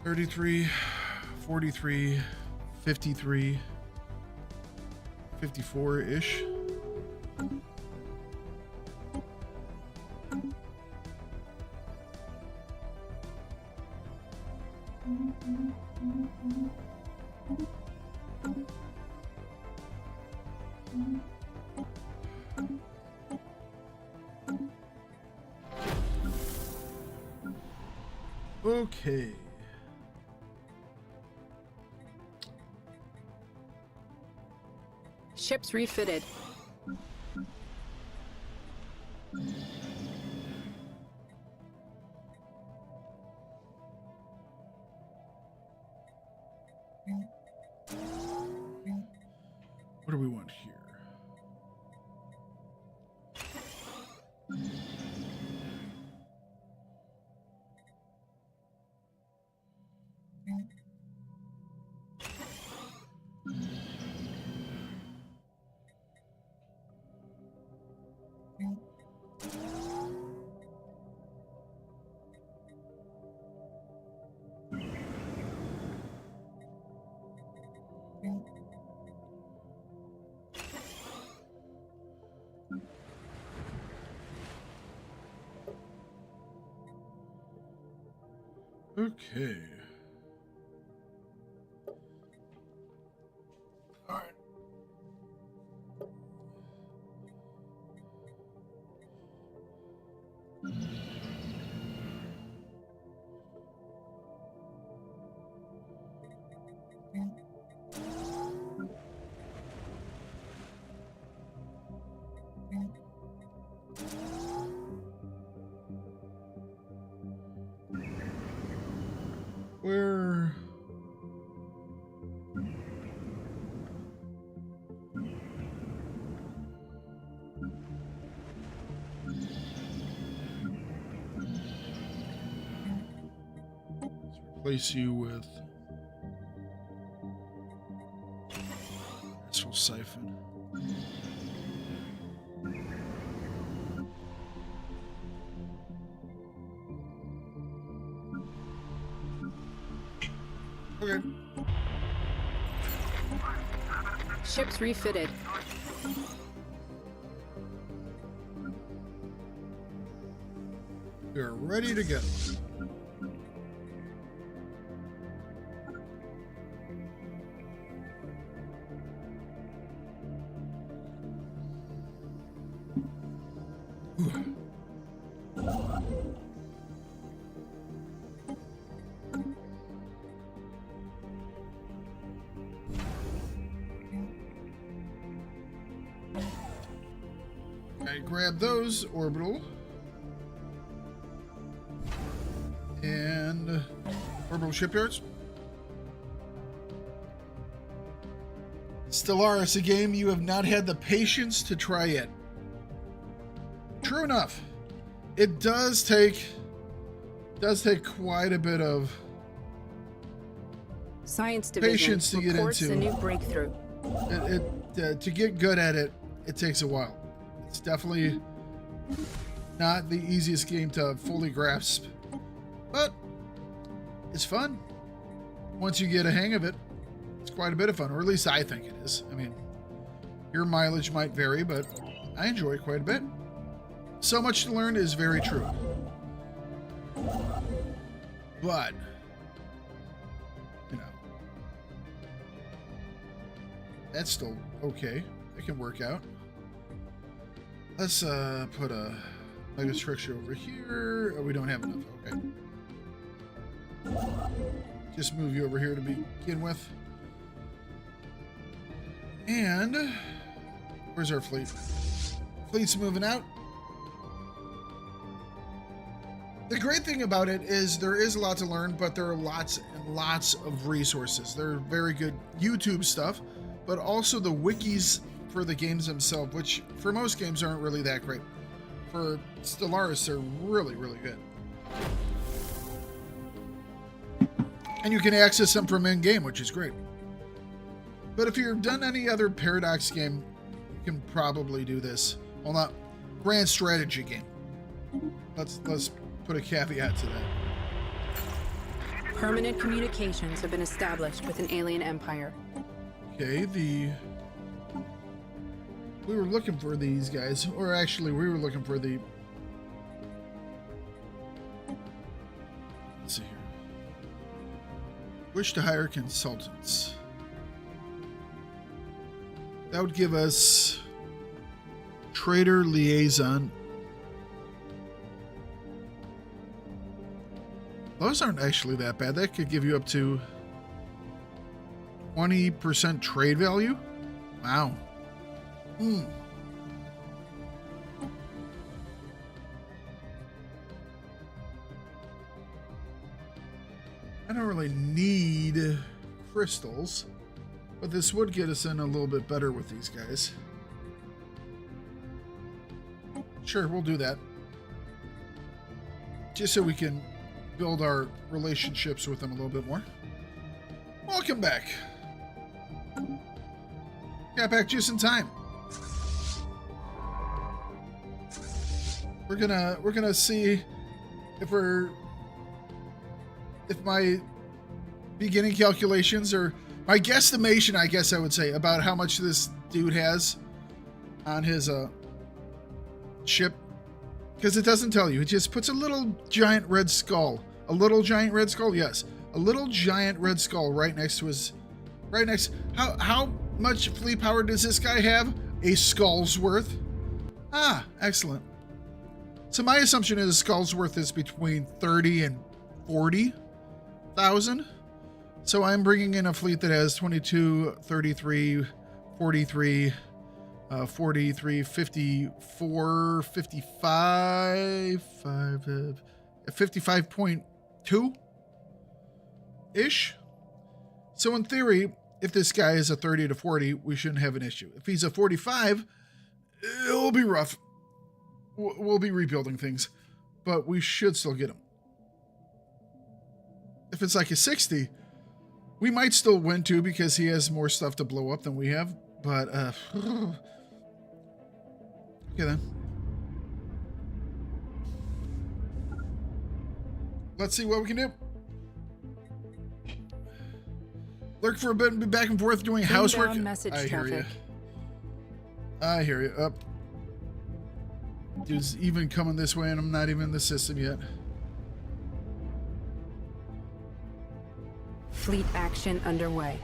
33, 43, 53, 54-ish. Okay. Ships refitted. What do we want here? Okay. All right. Where? replace you with Astral Siphon. Okay. Ships refitted. We are ready to go. I grab those orbital and orbital shipyards. Stellaris, a game you have not had the patience to try yet. True enough, it does take quite a bit of Science Division patience to get reports into. a new breakthrough. To get good at it, it takes a while. It's definitely not the easiest game to fully grasp, but it's fun. Once you get a hang of it, it's quite a bit of fun, or at least I think it is. I mean, your mileage might vary, but I enjoy it quite a bit. So much to learn is very true. But, you know, that's still okay. It can work out. Let's put a mega structure over here. Oh, we don't have enough. Okay. Just move you over here to begin with. And where's our fleet? Fleet's moving out. The great thing about it is there is a lot to learn, but there are lots and lots of resources. There are very good YouTube stuff, but also the wikis for the games themselves, which for most games aren't really that great. For Stellaris, they're really, really good. And you can access them from in-game, which is great. But if you've done any other Paradox game, you can probably do this. Well, not grand strategy game. Let's put a caveat to that. Permanent communications have been established with an alien empire. Okay, we were looking for these guys, or actually we were looking for the... Let's see here. Wish to hire consultants. That would give us trader liaison. Those aren't actually that bad. That could give you up to 20% trade value. Wow. I don't really need crystals, but this would get us in a little bit better with these guys. Sure, we'll do that. Just so we can build our relationships with them a little bit more. Welcome back. Got back just in time. We're gonna see if my beginning calculations, or my guesstimation, I guess I would say, about how much this dude has on his ship, because it doesn't tell you. It just puts a little giant red skull. A little giant red skull, yes. A little giant red skull right next to his... How much fleet power does this guy have? A skull's worth. Ah, excellent. So my assumption is a skull's worth is between 30 and 40,000. So I'm bringing in a fleet that has 22, 33, 43, 43, 54, 55, 55.2-ish. So in theory, if this guy is a 30 to 40, we shouldn't have an issue. If he's a 45, it'll be rough. We'll be rebuilding things, but we should still get him. if it's like a 60, we might still win too because he has more stuff to blow up than we have. But, okay then. Let's see what we can do. Lurk for a bit and be back and forth doing housework. Message I hear you. traffic. I hear you. Up. Dude's even coming this way and I'm not even in the system yet. Fleet action underway.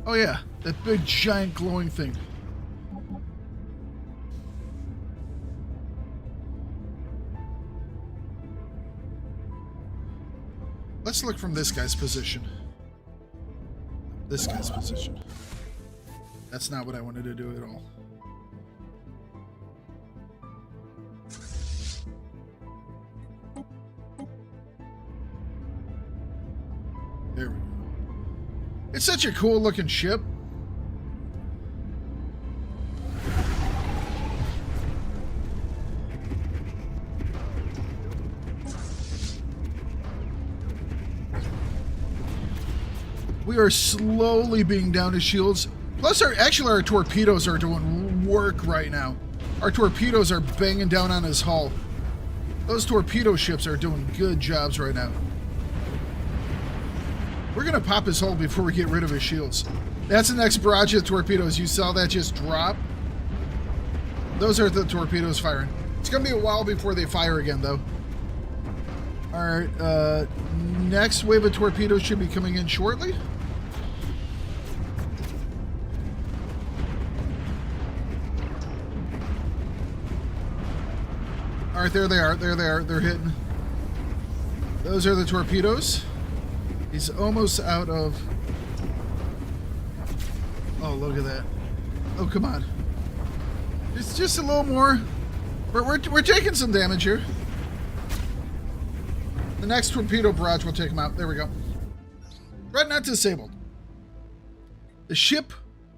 Oh yeah, that big giant glowing thing. Let's look from this guy's position. This guy's position. That's not what I wanted to do at all. There we go. It's such a cool looking ship. We are slowly being down to shields. Plus, our torpedoes are doing work right now. Our torpedoes are banging down on his hull. Those torpedo ships are doing good jobs right now. We're going to pop his hull before we get rid of his shields. That's the next barrage of torpedoes. You saw that just drop? Those are the torpedoes firing. It's going to be a while before they fire again, though. Alright, next wave of torpedoes should be coming in shortly. Alright, there they are. There they are. They're hitting. Those are the torpedoes. He's almost out of... Oh, look at that. Oh, come on. It's just a little more. We're taking some damage here. The next torpedo barrage will take him out. There we go. Dreadnought disabled. The ship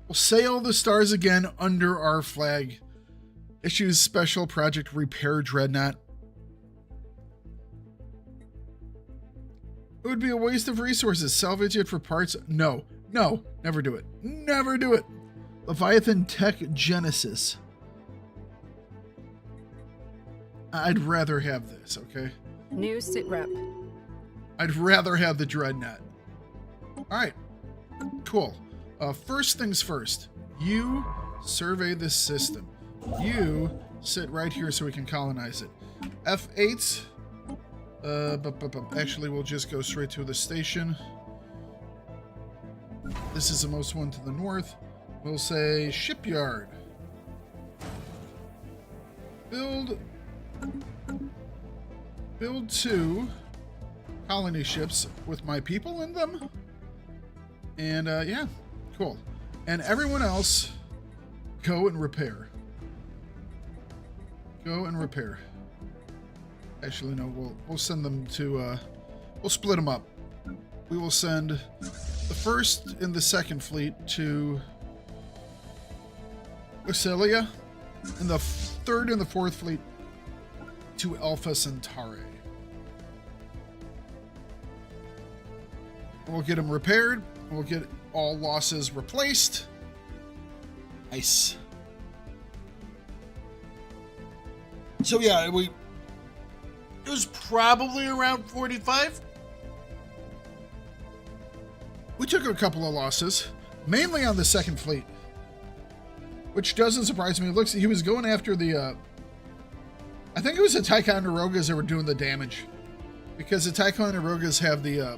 will sail the stars again under our flag. Issues special project repair Dreadnought. It would be a waste of resources. Salvage it for parts. No. No. Never do it. Never do it. Leviathan Tech Genesis. I'd rather have this, okay? New sitrep. I'd rather have the Dreadnought. Alright. Cool. First things first. You survey this system. You sit right here so we can colonize it. F8. Actually, we'll just go straight to the station. This is the most one to the north. We'll say shipyard. Build 2 colony ships with my people in them. And yeah, cool. And everyone else, go and repair. Go and repair. Actually, no, we'll send them to, we'll split them up. We will send the first and the second fleet to Ocelia, and the third and the fourth fleet to Alpha Centauri. We'll get them repaired. We'll get all losses replaced. Nice. So yeah, it was probably around 45. We took a couple of losses, mainly on the second fleet, which doesn't surprise me. It looks he was going after the I think it was the Ticonderogas that were doing the damage, because the Ticonderogas have the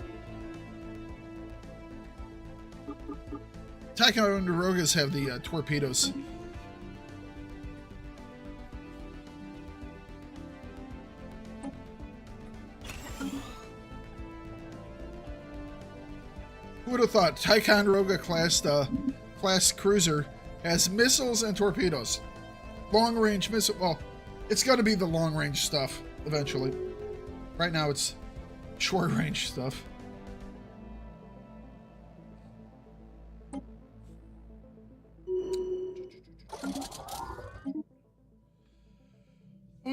torpedoes. Who would have thought Ticonderoga class cruiser has missiles and torpedoes? Long range missile. Well, it's got to be the long range stuff eventually. Right now it's short range stuff.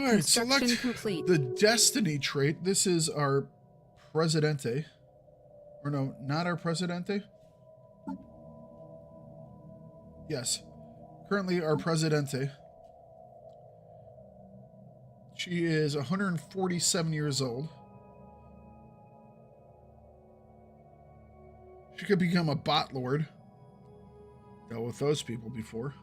right, Construction select complete. the Destiny trait. This is our Presidente. Or no, not our Presidente. Yes. Currently our Presidente. She is 147 years old. She could become a bot lord. Dealt with those people before.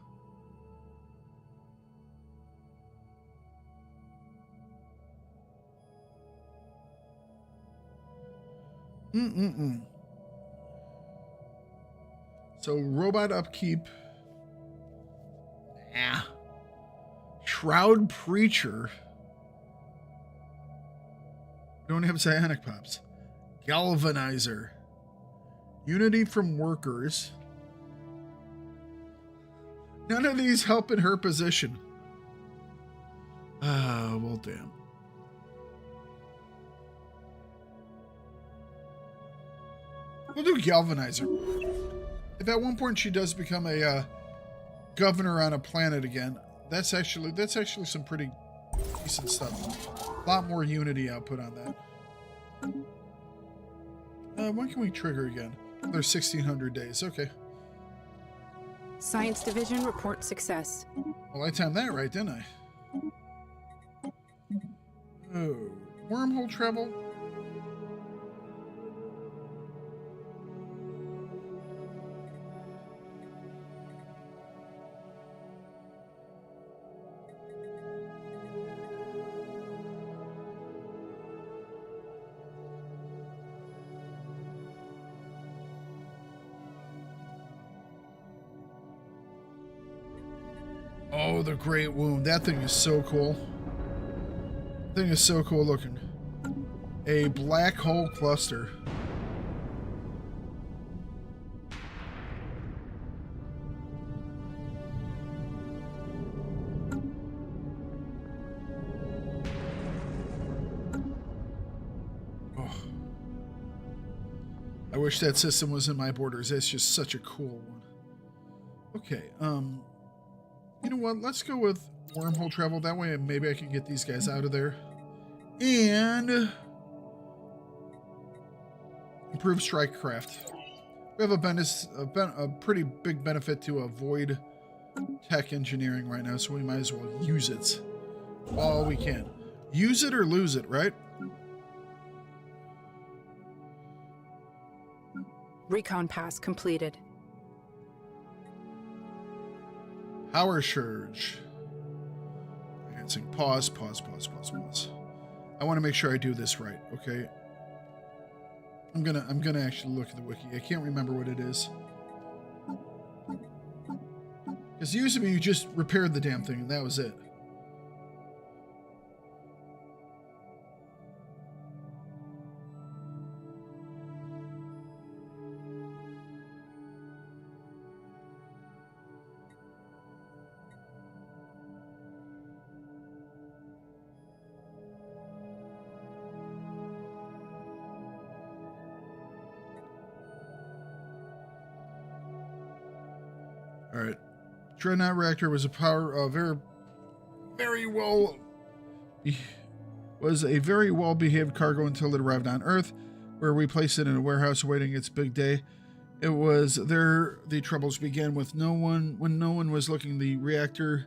So robot upkeep. Nah. Shroud Preacher. We don't have psionic pops. Galvanizer. Unity from workers. None of these help in her position. Ah, well, damn. We'll do Galvanizer. If at one point she does become a governor on a planet again, that's actually some pretty decent stuff. A lot more Unity output on that. When can we trigger again? There's 1600 days. Okay. Science Division report success. Well, I timed that right, didn't I? Oh, wormhole travel. Oh, the Great Wound. That thing is so cool. That thing is so cool looking. A black hole cluster. Oh. I wish that system was in my borders. That's just such a cool one. Okay, you know what? Let's go with wormhole travel. That way maybe I can get these guys out of there. And improve strike craft. We have a pretty big benefit to avoid tech engineering right now, so we might as well use it while we can. Use it or lose it, right? Recon pass completed. Power surge. Enhancing. Pause. I want to make sure I do this right, okay? I'm gonna actually look at the wiki. I can't remember what it is. Because usually you just repaired the damn thing and that was it. All right, Dreadnought reactor was a very well behaved cargo until it arrived on Earth, where we placed it in a warehouse awaiting its big day. It was there the troubles began when no one was looking. The reactor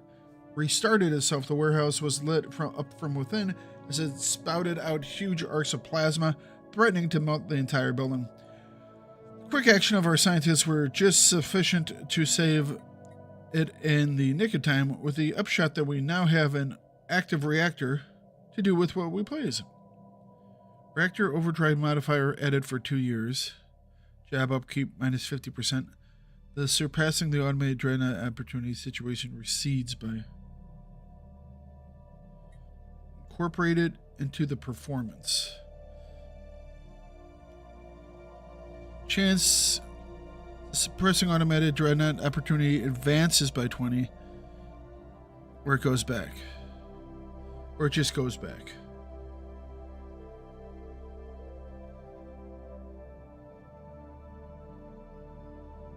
restarted itself. The warehouse was lit up from within as it spouted out huge arcs of plasma, threatening to melt the entire building. Quick action of our scientists were just sufficient to save it in the nick of time, with the upshot that we now have an active reactor to do with what we please. Reactor overdrive modifier added for 2 years. Job upkeep minus 50%. The surpassing the automated Dreadnought opportunity situation recedes by incorporated into the performance. Chance suppressing automated Dreadnought opportunity advances by 20, or it goes back, or it just goes back.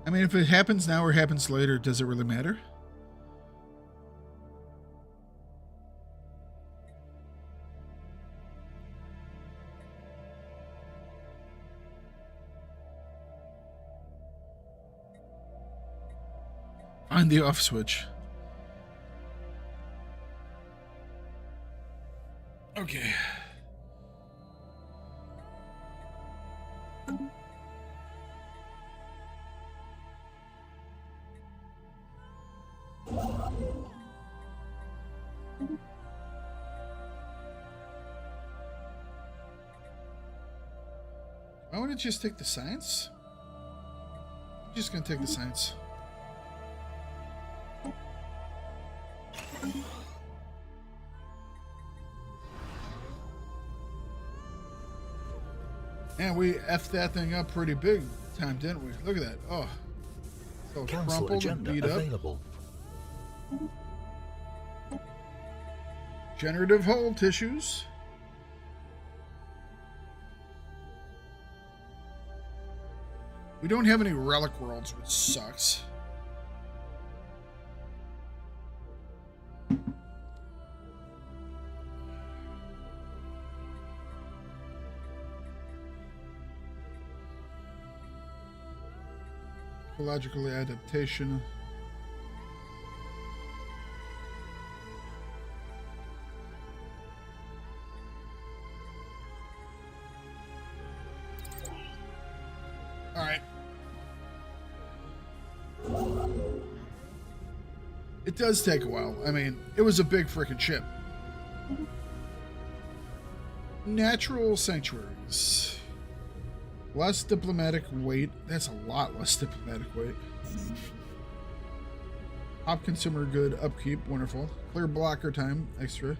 I mean, if it happens now or happens later, does it really matter? On the off switch. Okay. I want to just take the science. I'm just gonna take the science. And we effed that thing up pretty big time, didn't we? Look at that. Oh. So Council crumpled and agenda beat up. available. Generative hull tissues. We don't have any relic worlds, which sucks. Ecological adaptation. All right. It does take a while. I mean, it was a big freaking ship. Natural sanctuaries. Less diplomatic weight. That's a lot less diplomatic weight. Top consumer good upkeep. Wonderful. Clear blocker time. Extra.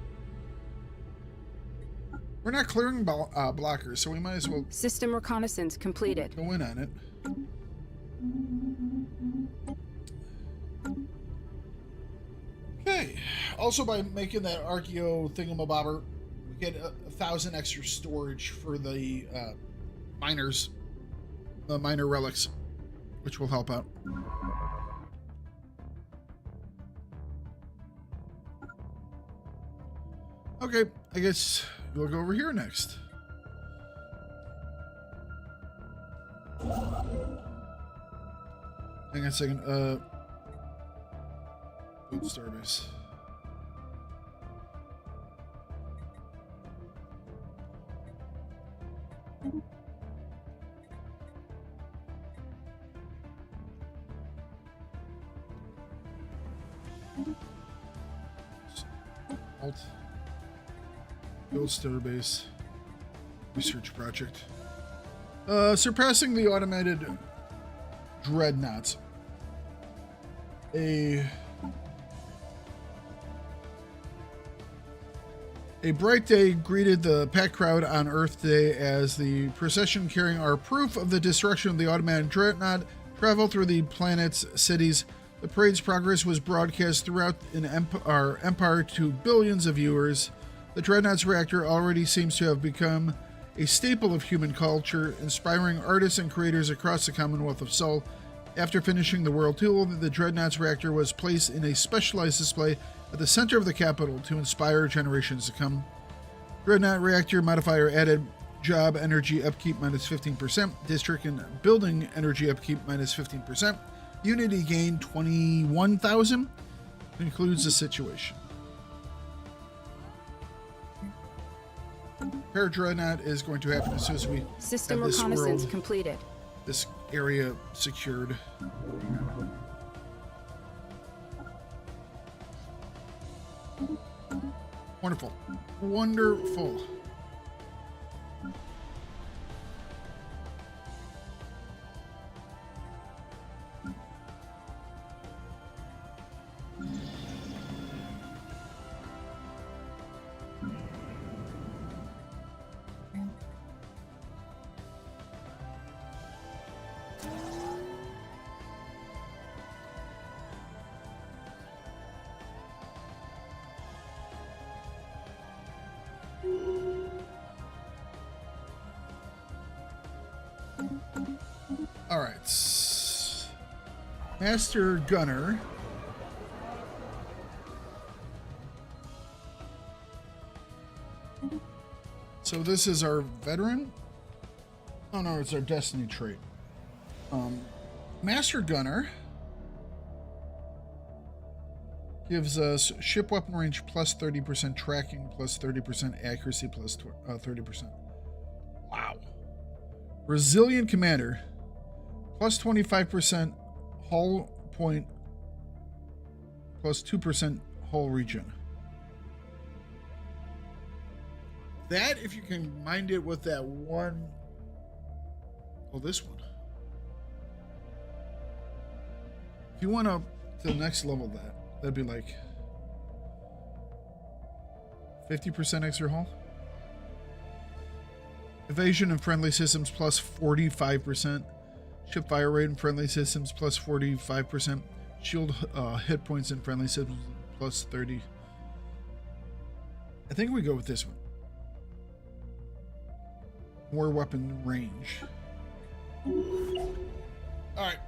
We're not clearing blockers, so we might as well System reconnaissance completed. go in on it. Okay. Also, by making that Archeo thingamabobber, we get 1,000 extra storage for the miners, the miner relics, which will help out. Okay, I guess we'll go over here next. Hang on a second. Food starbase. Alt. Build starbase. Research project. Surpassing the automated Dreadnaughts. A bright day greeted the packed crowd on Earth Day as the procession carrying our proof of the destruction of the automated Dreadnaught traveled through the planet's cities. The parade's progress was broadcast throughout our empire to billions of viewers. The Dreadnaught's reactor already seems to have become a staple of human culture, inspiring artists and creators across the Commonwealth of Sol. After finishing the World Tour, the Dreadnaught's reactor was placed in a specialized display at the center of the capital to inspire generations to come. Dreadnought reactor modifier added job energy upkeep minus 15%, district and building energy upkeep minus 15%, unity gain 21,000, concludes the situation. Repair Dreadnought is going to happen as soon as we System have this reconnaissance world, completed. this area secured. Wonderful. Wonderful. All right. Master Gunner. So this is our veteran? Oh no, it's our destiny trait. Master Gunner Gives us ship weapon range plus 30%, tracking plus 30%, accuracy plus 30%. Wow. Resilient commander plus 25% hull point plus 2% hull regen. That, if you can combine it with that one, well, this one. If you want to the next level, that'd be like 50% extra hull. Evasion in friendly systems plus 45%. Ship fire rate in friendly systems plus 45%. Shield hit points in friendly systems plus 30. I think we go with this one. More weapon range. All right.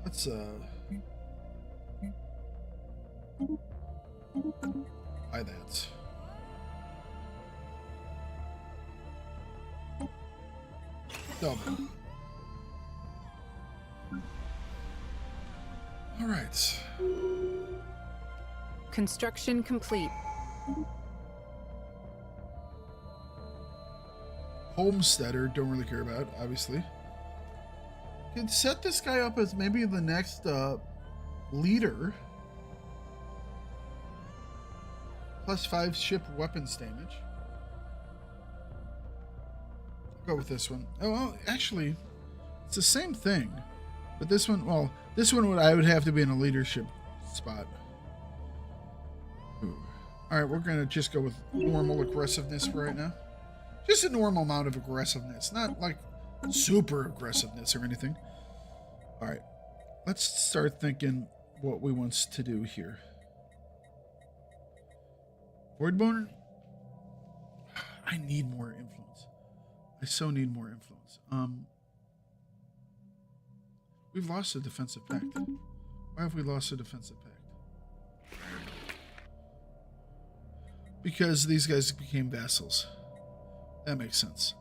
Let's buy that. Double. All right. Construction complete. Homesteader, don't really care about, obviously. Could set this guy up as maybe the next leader. Plus 5 ship weapons damage. I'll go with this one. Oh, well, actually, it's the same thing. But this one, well, this one I would have to be in a leadership spot. Ooh. All right, we're going to just go with normal aggressiveness for right now. Just a normal amount of aggressiveness, not like super aggressiveness or anything. All right, let's start thinking what we want to do here. Voidboner? I need more influence. I so need more influence. We've lost a defensive pact. Why have we lost a defensive pact? Because these guys became vassals. That makes sense.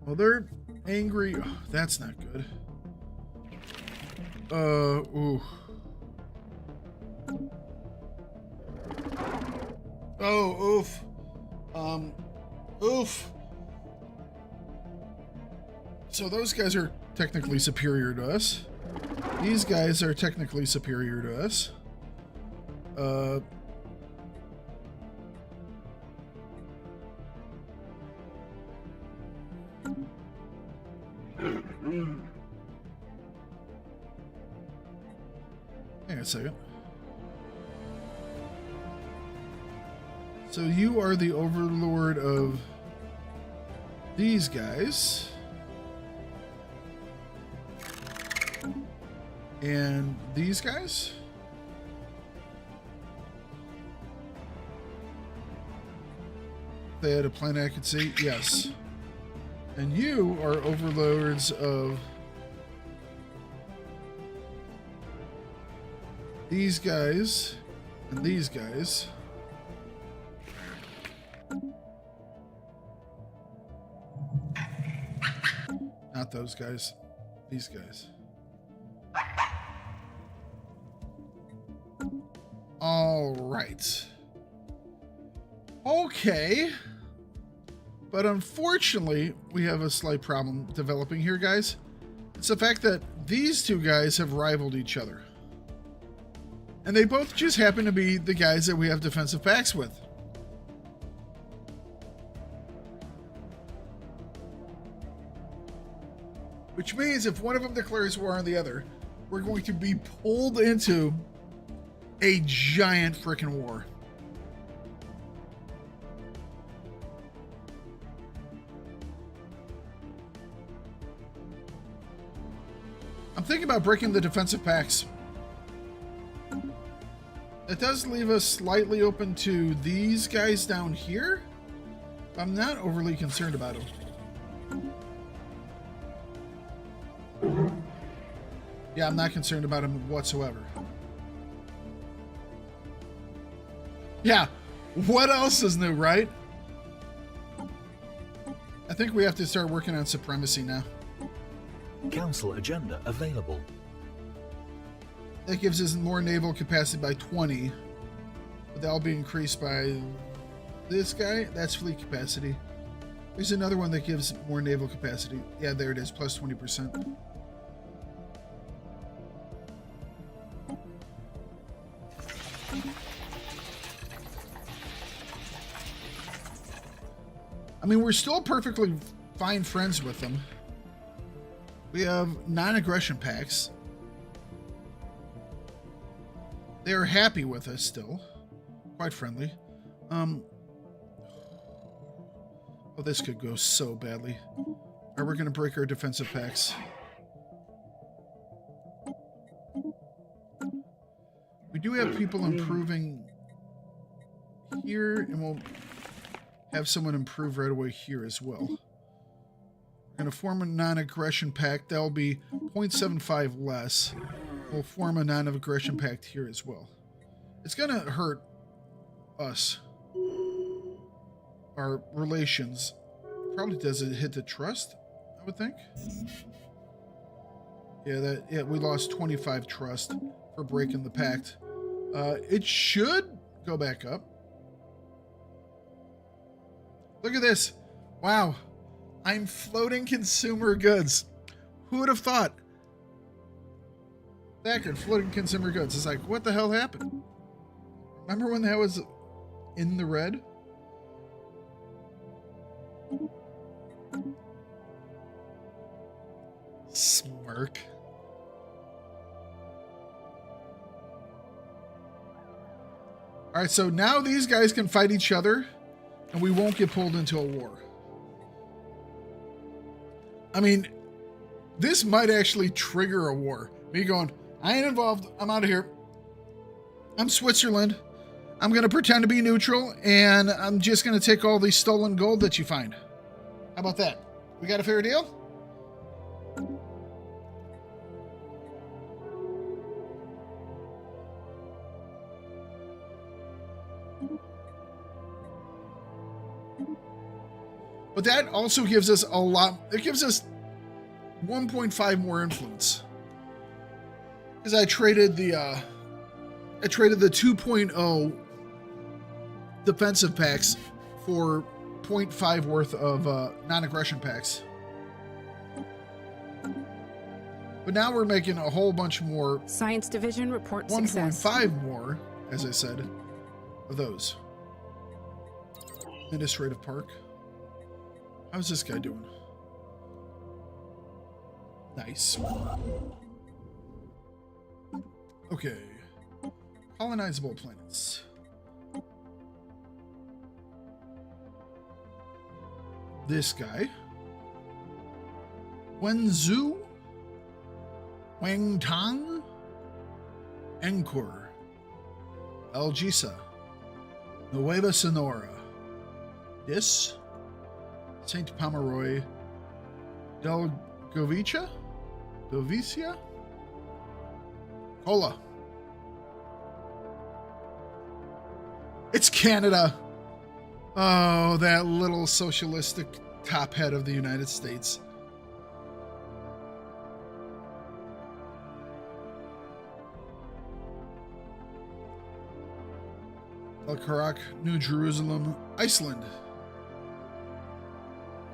Well, they're angry. Oh, that's not good. Ooh. Oh, oof. Oof. So those guys are technically superior to us. These guys are technically superior to us. Hang on a second. So you are the overlord of these guys. And these guys? They had a planet I could see? Yes. And you are overlords of these guys and these guys. Not those guys. These guys. All right. Okay. But unfortunately, we have a slight problem developing here, guys. It's the fact that these two guys have rivaled each other. And they both just happen to be the guys that we have defensive pacts with. Which means if one of them declares war on the other, we're going to be pulled into a giant frickin' war. I'm thinking about breaking the defensive pacts. That does leave us slightly open to these guys down here. I'm not overly concerned about them. Yeah, I'm not concerned about them whatsoever. Yeah, what else is new, right? I think we have to start working on supremacy now. Council agenda available. That gives us more naval capacity by 20. But that'll be increased by this guy. That's fleet capacity. There's another one that gives more naval capacity. Yeah, there it is, plus 20%. I mean, we're still perfectly fine friends with them. We have non-aggression pacts. They're happy with us still. Quite friendly. Oh, this could go so badly. Alright, we're going to break our defensive pacts. We do have people improving here, and we'll have someone improve right away here as well. We're going to form a non-aggression pact. That'll be 0.75 less. We'll form a non-aggression pact here as well. It's going to hurt us. Our relations. Probably doesn't hit the trust, I would think. Yeah, we lost 25 trust for breaking the pact. It should go back up. Look at this. Wow. I'm floating consumer goods. Who would have thought? Thakard, floating consumer goods. It's like, what the hell happened? Remember when that was in the red? Smirk. Alright, so now these guys can fight each other, and we won't get pulled into a war. I mean, this might actually trigger a war. Me going, I ain't involved. I'm out of here. I'm Switzerland. I'm going to pretend to be neutral, and I'm just going to take all the stolen gold that you find. How about that? We got a fair deal? But that also gives us a lot. It gives us 1.5 more influence. Because I traded the 2.0 defensive packs for 0.5 worth of non-aggression packs. But now we're making a whole bunch more. Science Division reports success. 1.5 more, as I said, of those. Administrative Park. How's this guy doing? Nice. Okay. Colonizable planets. This guy. Wenzhou. Wangtang. Angkor. Algisa. Nueva Sonora. This. Saint Pomeroy, Delgovicia, Kola. It's Canada. Oh, that little socialistic top head of the United States. Thakard, New Jerusalem, Iceland.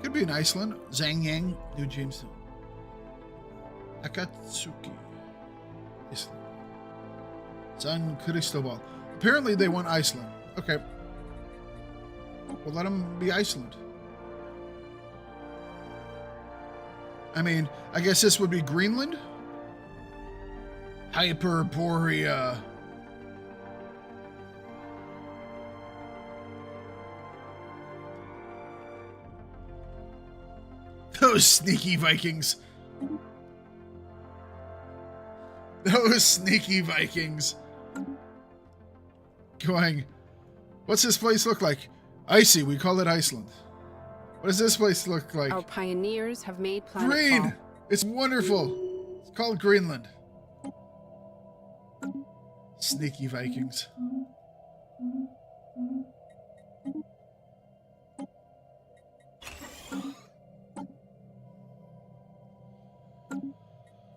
Could be in Iceland. Zhangyang, New Jamestown. Akatsuki, Iceland. San Cristobal. Apparently they want Iceland. Okay. We'll let them be Iceland. I mean, I guess this would be Greenland. Hyperborea. Those sneaky Vikings. Those sneaky Vikings. going, what's this place look like? Icy, we call it Iceland. What does this place look like? Our pioneers have made planetfall. Green! It's wonderful. It's called Greenland. Sneaky Vikings.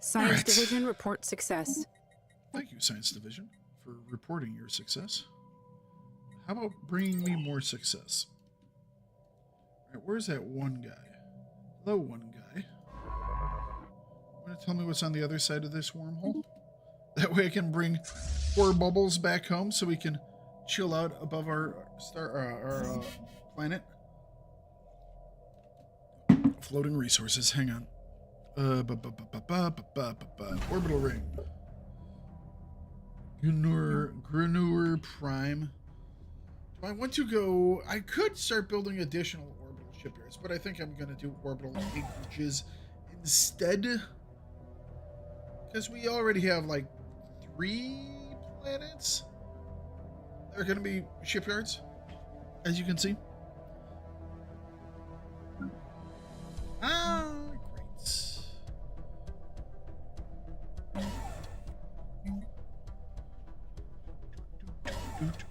Science Division report success. Thank you, Science Division, for reporting your success. How about bringing me more success? All right, where's that one guy? Hello, one guy. Want to tell me what's on the other side of this wormhole? That way I can bring 4 bubbles back home so we can chill out above our planet. Floating resources. Hang on. Orbital ring. Granure Prime. Do I want to go? I could start building additional orbital shipyards, but I think I'm going to do orbital acreages instead. Because we already have like 3 planets that are going to be shipyards, as you can see. Ah, great.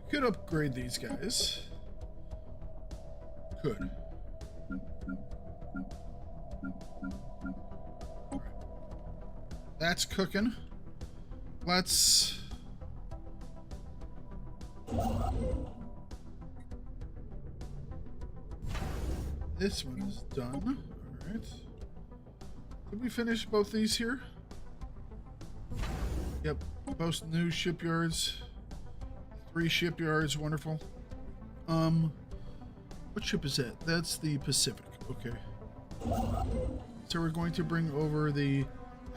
Could upgrade these guys. Could. That's cooking. Let's... This one is done. Alright. Did we finish both these here? Yep. Both new shipyards. 3 shipyards. Wonderful. What ship is that? That's the Pacific. Okay. So we're going to bring over the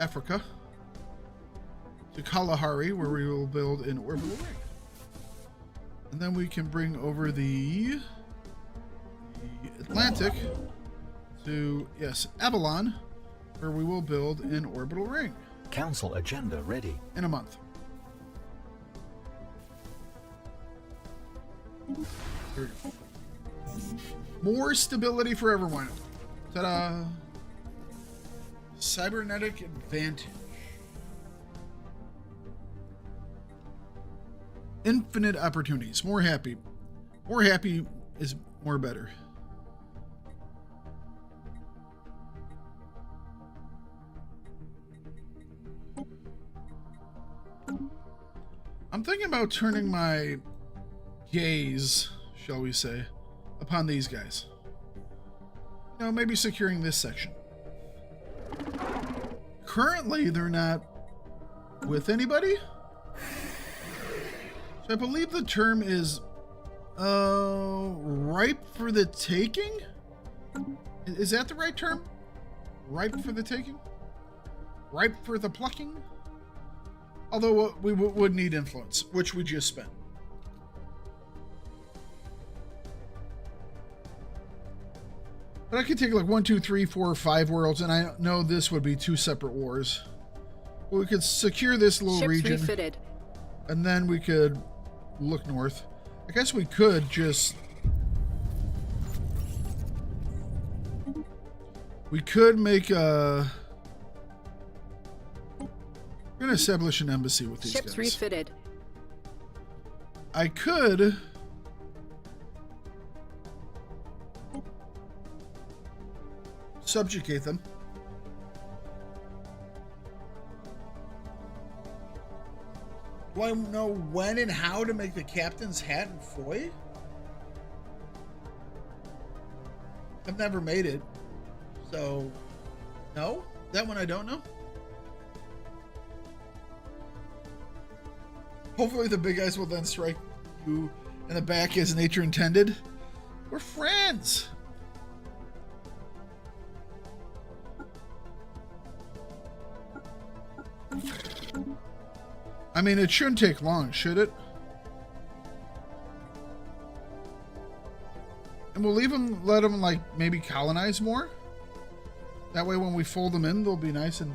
Africa to Kalahari, where we will build an orbital ring. And then we can bring over the Atlantic to, yes, Avalon, where we will build an orbital ring. Council agenda ready. In a month. There we go. More stability for everyone. Ta-da! Cybernetic advantage. Infinite opportunities. More happy. More happy is more better. I'm thinking about turning my gaze, shall we say, upon these guys. You know, maybe securing this section. Currently, they're not with anybody. So I believe the term is ripe for the taking? Is that the right term? Ripe for the taking? Ripe for the plucking? Although we would need influence, which we just spent. But I could take like 1, 2, 3, 4, 5 worlds, and I know this would be 2 separate wars. But we could secure this little region, refitted. And then we could look north. I guess we could just... We could make a... We're going to establish an embassy with these guys. Ships refitted. I could... subjugate them. Do I know when and how to make the captain's hat and foy? I've never made it. So, no? That one I don't know? Hopefully the big guys will then strike you in the back as nature intended. We're friends! I mean, it shouldn't take long, should it? And we'll leave them, let them like maybe colonize more. That way when we fold them in, they'll be nice and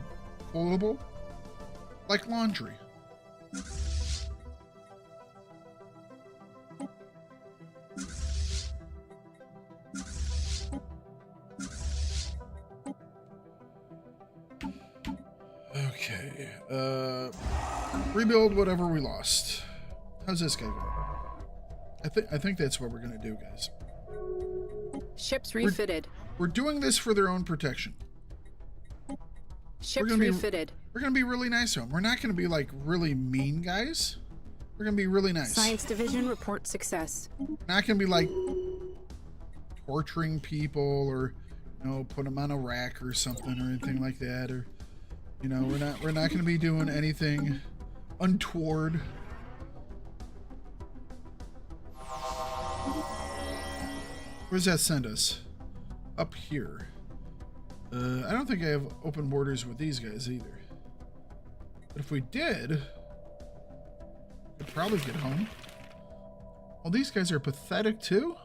foldable. Like laundry. Okay. Rebuild whatever we lost. How's this guy going? I think that's what we're gonna do, guys. Ships refitted. We're doing this for their own protection. Ships refitted. We're gonna be really nice to them. We're not gonna be like really mean guys. We're gonna be really nice. Science Division report success. Not gonna be like torturing people or, you know, put them on a rack or something or anything like that. Or, you know, we're not gonna be doing anything untoward. Where does that send us? Up here. I don't think I have open borders with these guys either. But if we did, we'd probably get home. Well, these guys are pathetic too.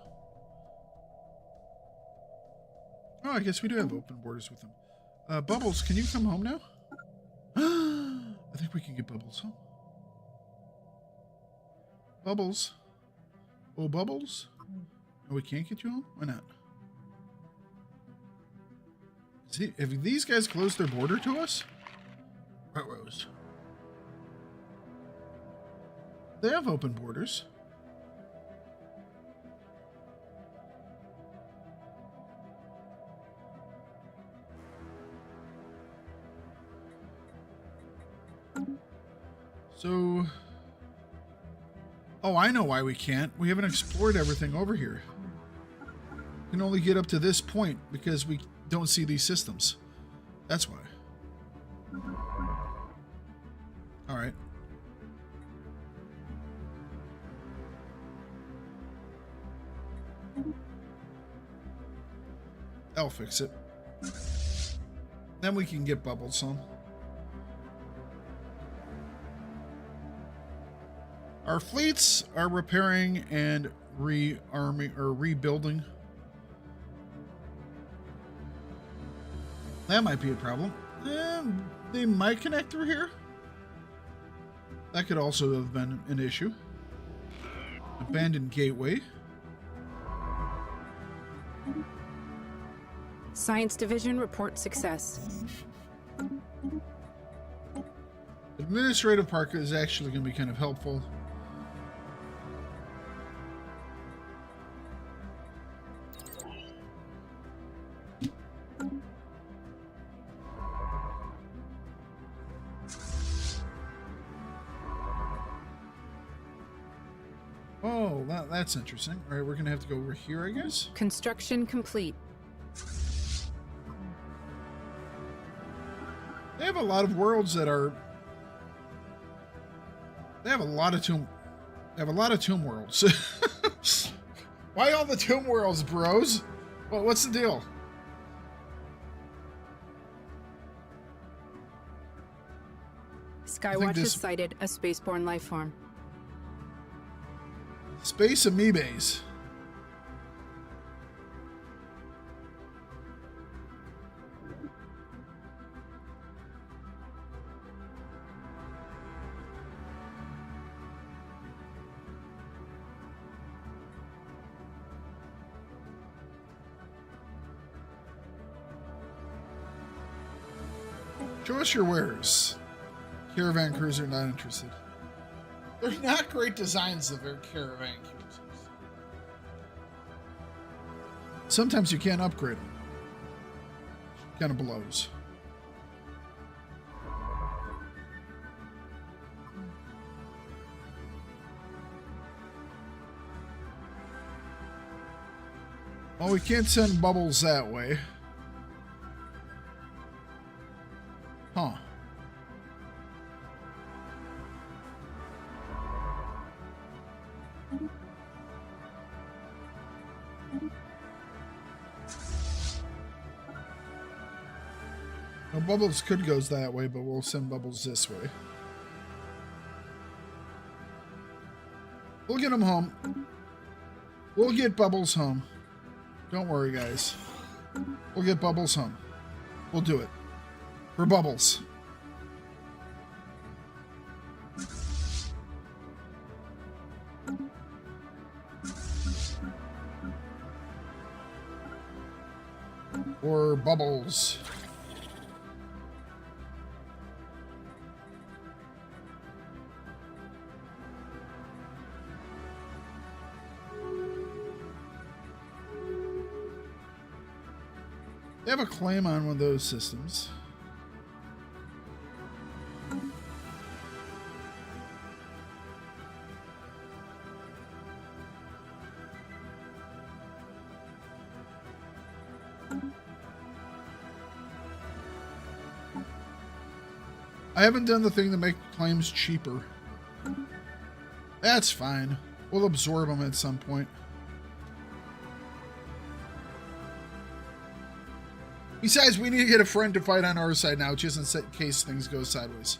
Oh, I guess we do have open borders with them. Bubbles, can you come home now? I think we can get Bubbles home. Bubbles. Oh, Bubbles. Oh, we can't get you home? Why not? See, have these guys closed their border to us? Rose. They have open borders. So... Oh, I know why we can't. We haven't explored everything over here. We can only get up to this point because we don't see these systems. That's why. All right. I'll fix it. Then we can get Bubbles home. Our fleets are repairing and rearming or rebuilding. That might be a problem. They might connect through here. That could also have been an issue. Abandoned gateway. Science Division report success. Administrative park is actually going to be kind of helpful. Oh, that's interesting. All right, we're going to have to go over here, I guess. Construction complete. They have a lot of worlds that are... They have a lot of tomb... They have a lot of tomb worlds. Why all the tomb worlds, bros? Well, what's the deal? Skywatch has sighted a spaceborne life form. Space amoebas. Show us your wares. Caravan cruiser not interested. They're not great designs of their caravan cruisers. Sometimes you can't upgrade them. Kind of blows. Well, we can't send Bubbles that way. Huh. Well, Bubbles could go that way, but we'll send Bubbles this way. We'll get him home. We'll get Bubbles home. Don't worry, guys. We'll get Bubbles home. We'll do it. For Bubbles. Or Bubbles. They have a claim on one of those systems. I haven't done the thing to make claims cheaper. That's fine. We'll absorb them at some point. Besides, we need to get a friend to fight on our side now, just in case things go sideways.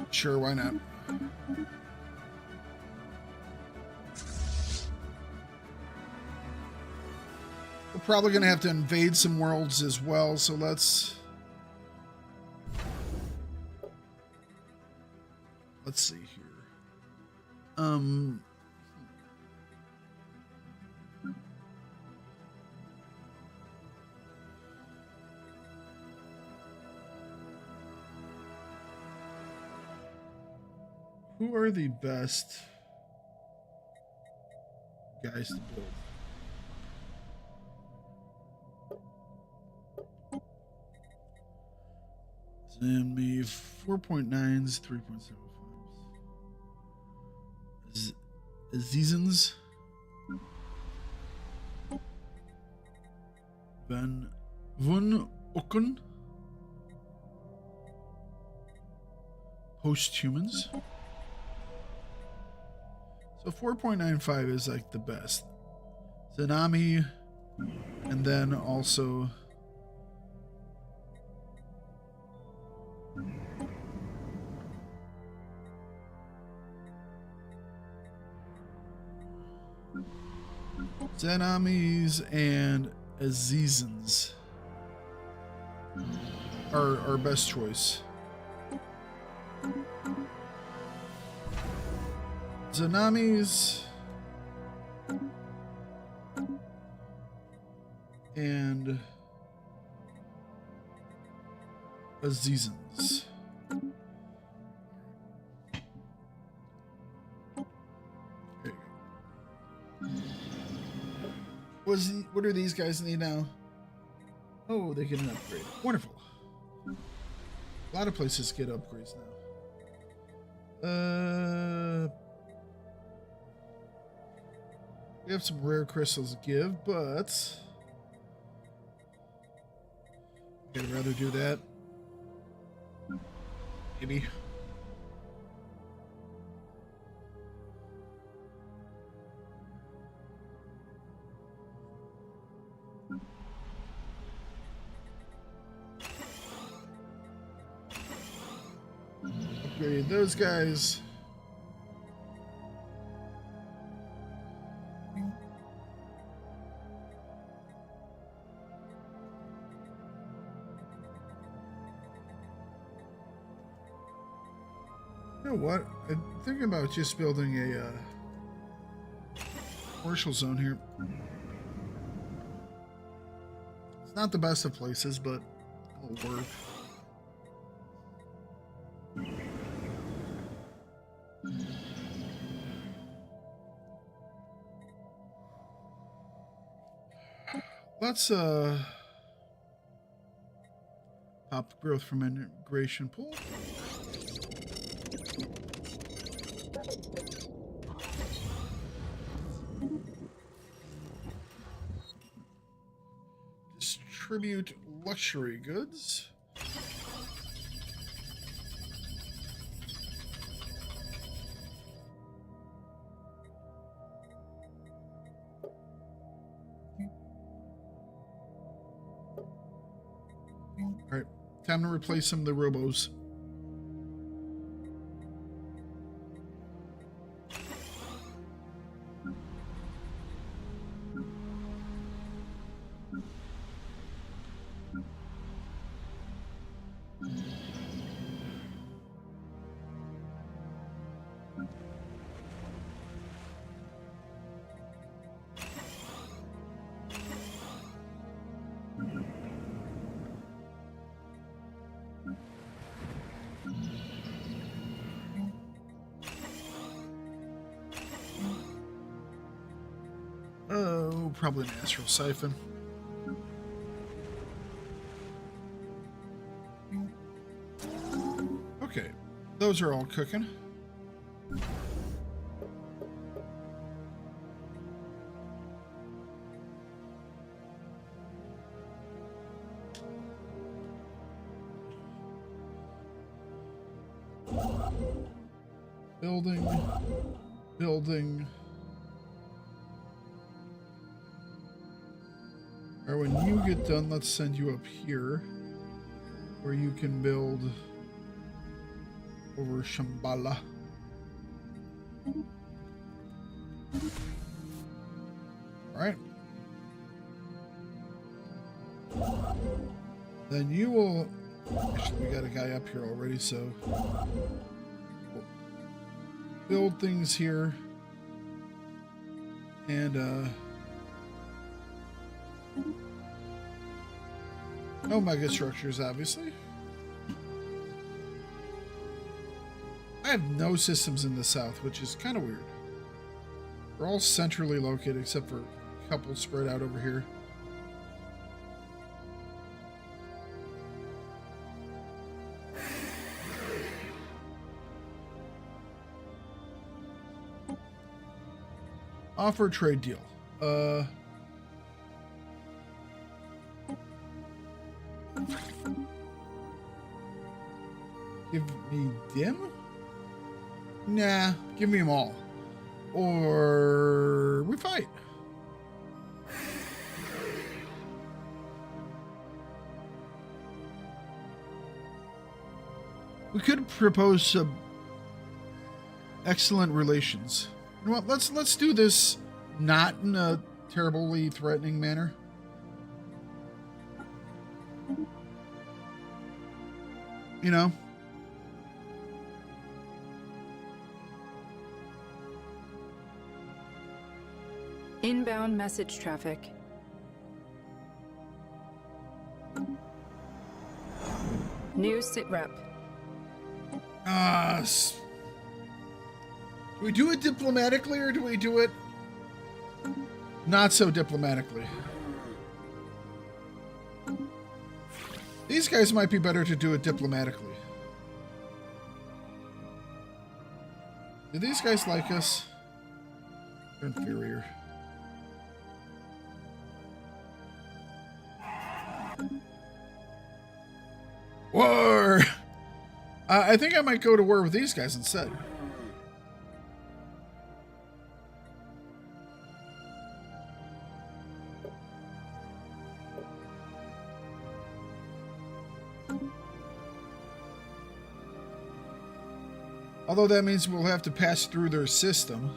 Sure, why not? We're probably going to have to invade some worlds as well, so let's see here. Who are the best guys to build? Send me 4.9s, 3.75s. Seasons. Van Okken. Post-humans. So 4.95 is like the best. Tsunami, and then also Zenamis and Azizans are our best choice. Zenamis and Azizans. There you go. What do these guys need now? Oh, they get an upgrade. Wonderful. A lot of places get upgrades now. We have some rare crystals to give, but I'd rather do that. Maybe. Upgrade those guys. You know what? I'm thinking about just building a commercial zone here. It's not the best of places, but it'll work. Let's pop growth from integration pool. Distribute luxury goods. All right, time to replace some of the robos. probably an astral siphon. Okay, those are all cooking. Building. All right, when you get done, let's send you up here where you can build over Shambhala. All right. Then you will... Actually, we got a guy up here already, so... We'll build things here. And, no mega structures, obviously. I have no systems in the south, which is kind of weird. We're all centrally located, except for a couple spread out over here. Offer a trade deal. Give me dim? Nah, give me them all. Or we fight. We could propose some excellent relations. You know what? Let's do this not in a terribly threatening manner. You know? Inbound message traffic. New sitrep. Do we do it diplomatically or do we do it not so diplomatically? These guys might be better to do it diplomatically. Do these guys like us? They're inferior. War! I think I might go to war with these guys instead. Although that means we'll have to pass through their system.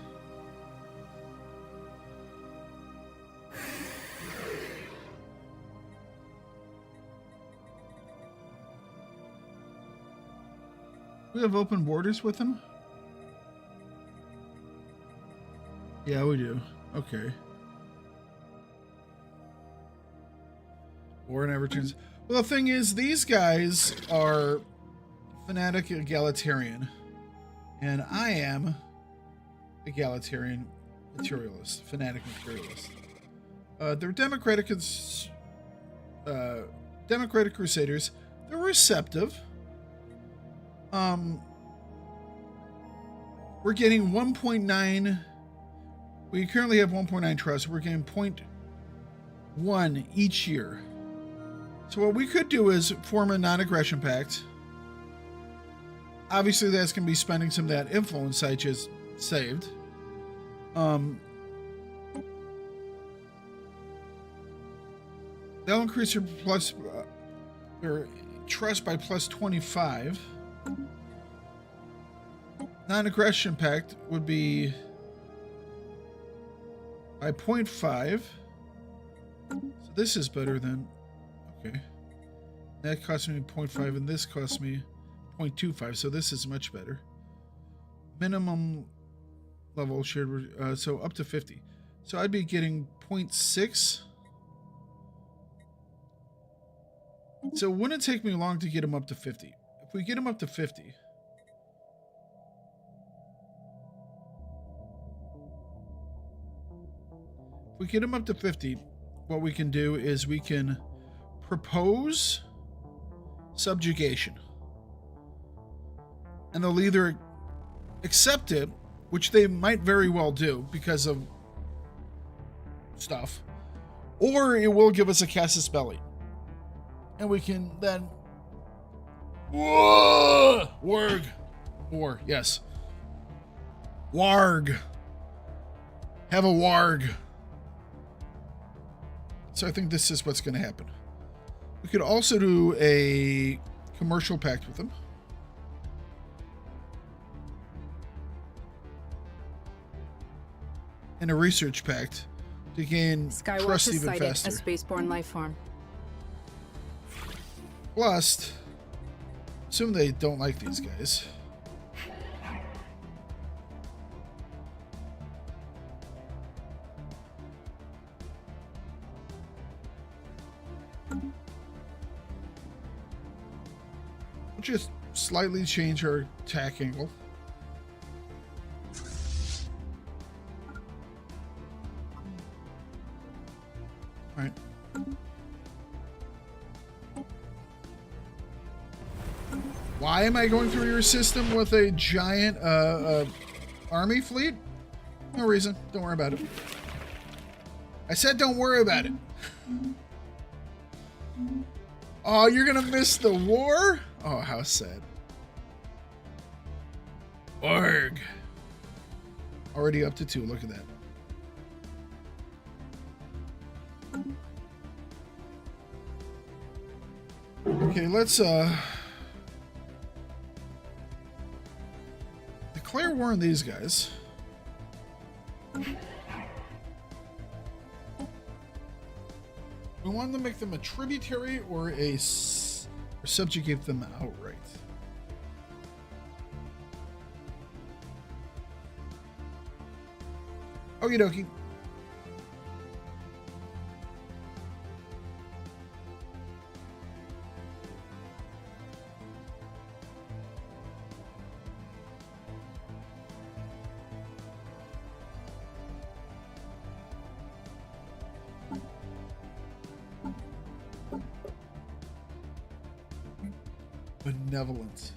We have open borders with them? Yeah, we do. Okay. War never turns... Well, the thing is, these guys are fanatic egalitarian. And I am egalitarian materialist, fanatic materialist. They're democratic crusaders. They're receptive. We're getting 1.9. We currently have 1.9 trust. We're getting 0.1 each year. So what we could do is form a non-aggression pact. Obviously, that's going to be spending some of that influence I just saved. They'll increase your their trust by plus 25. Non-aggression pact would be by 0.5. So this is better than... Okay. That cost me 0.5 and this cost me 0.25, so this is much better. Minimum level shared, so up to 50. So I'd be getting 0.6. So it wouldn't take me long to get them up to 50. If we get them up to 50... If we get them up to 50, what we can do is we can propose subjugation. And they'll either accept it, which they might very well do because of stuff, or it will give us a casus belli. And we can then... Whoa! Warg. War, yes. Warg. Have a warg. So I think this is what's going to happen. We could also do a commercial pact with them. And a research pact to gain Skywatch trust has even sighted faster. a spaceborne life form. Plus, assume they don't like these guys. We'll just slightly change our attack angle. All right. Why am I going through your system with a giant army fleet? No reason. Don't worry about it. I said don't worry about it. Oh, you're gonna miss the war? Oh, how sad. Org. Already up to 2. Look at that. Okay, let's declare war on these guys. We want to make them a tributary or or subjugate them outright. Okie dokie. Benevolent.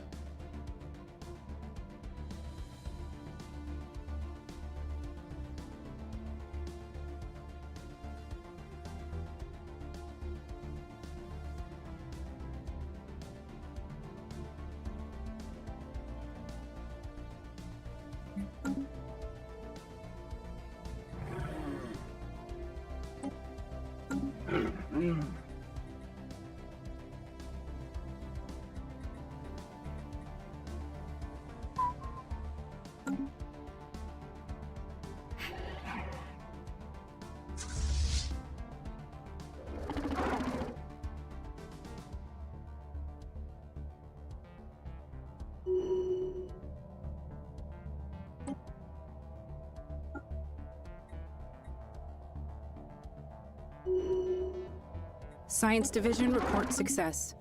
Science Division report success.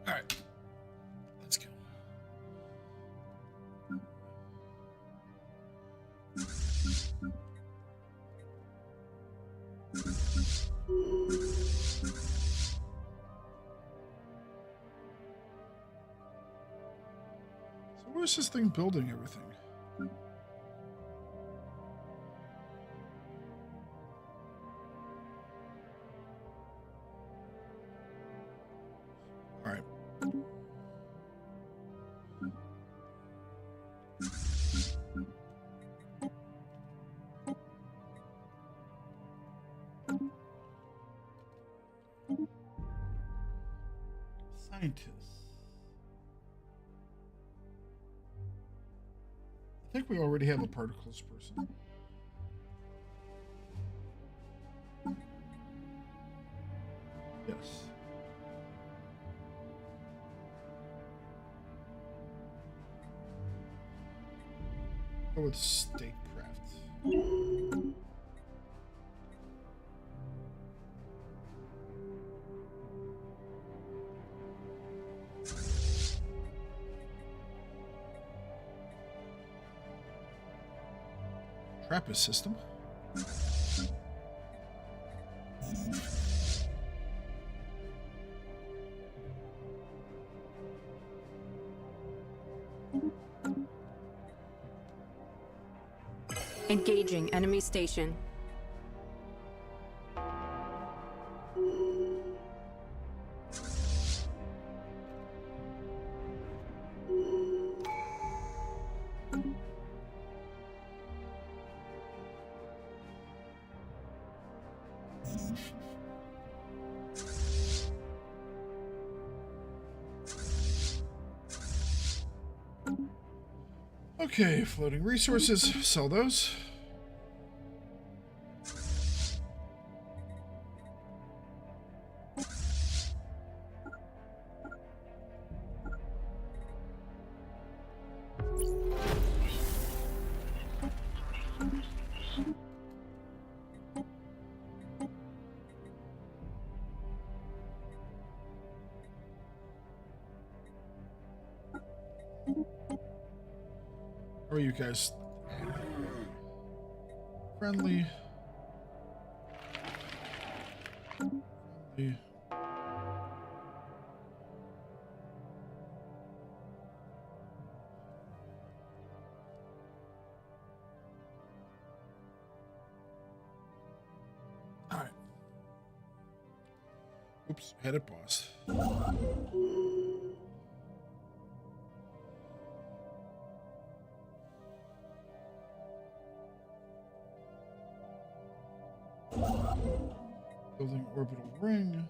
All right, let's go. So where's this thing building everything? All right. Scientists. think we already have a particles person. Yes. Go with statecraft. Trappist system. Engaging enemy station. Okay, floating resources, sell those. How are you guys? Friendly. Friendly. All right. Oops, had it paused. Building orbital ring.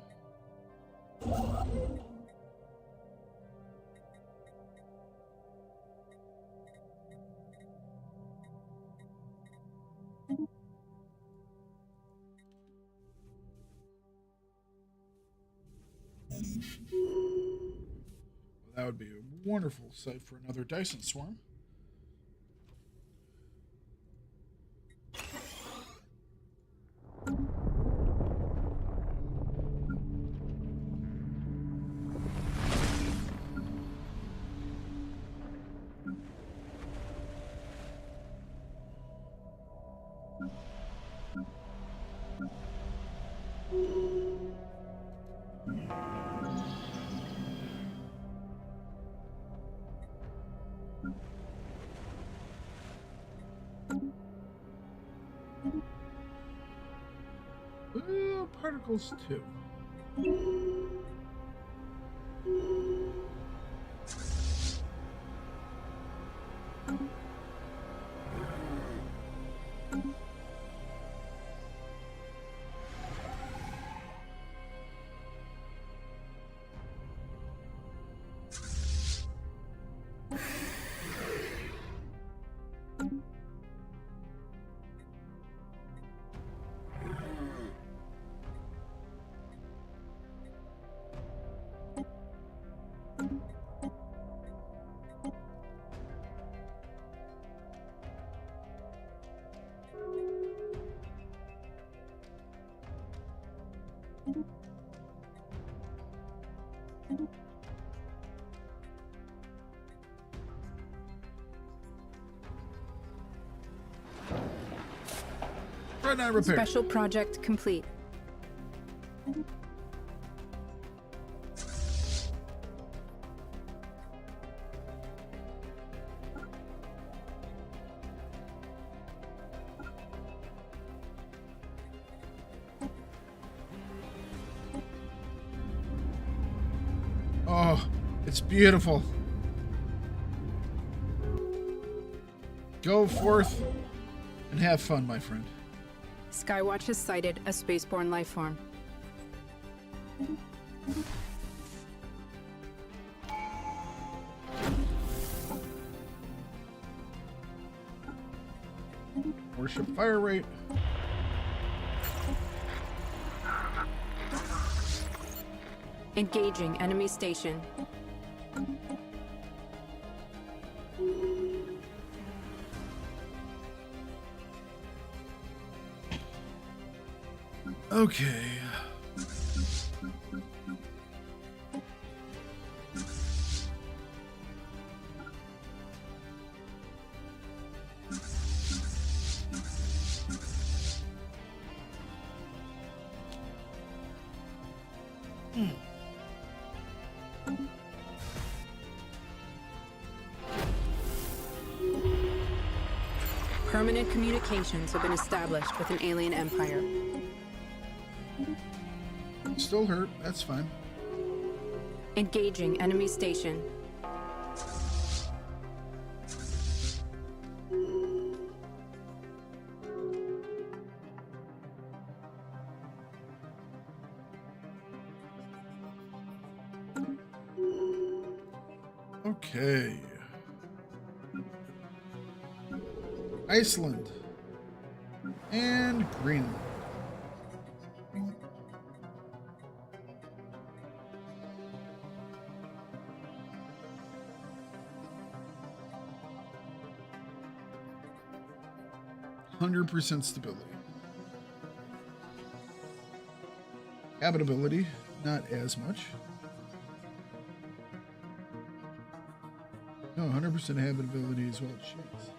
That would be a wonderful site for another Dyson swarm. Particles too. Dreadnought repair. Special project complete. Oh, it's beautiful. Go forth and have fun, my friend. Skywatch has sighted a spaceborne life form. Warship fire rate. Engaging enemy station. Okay. Permanent communications have been established with an alien empire. Still hurt. That's fine. Engaging enemy station. Okay. Iceland and Greenland. %100% stability. Habitability, not as much. No, 100% habitability as well. Jeez.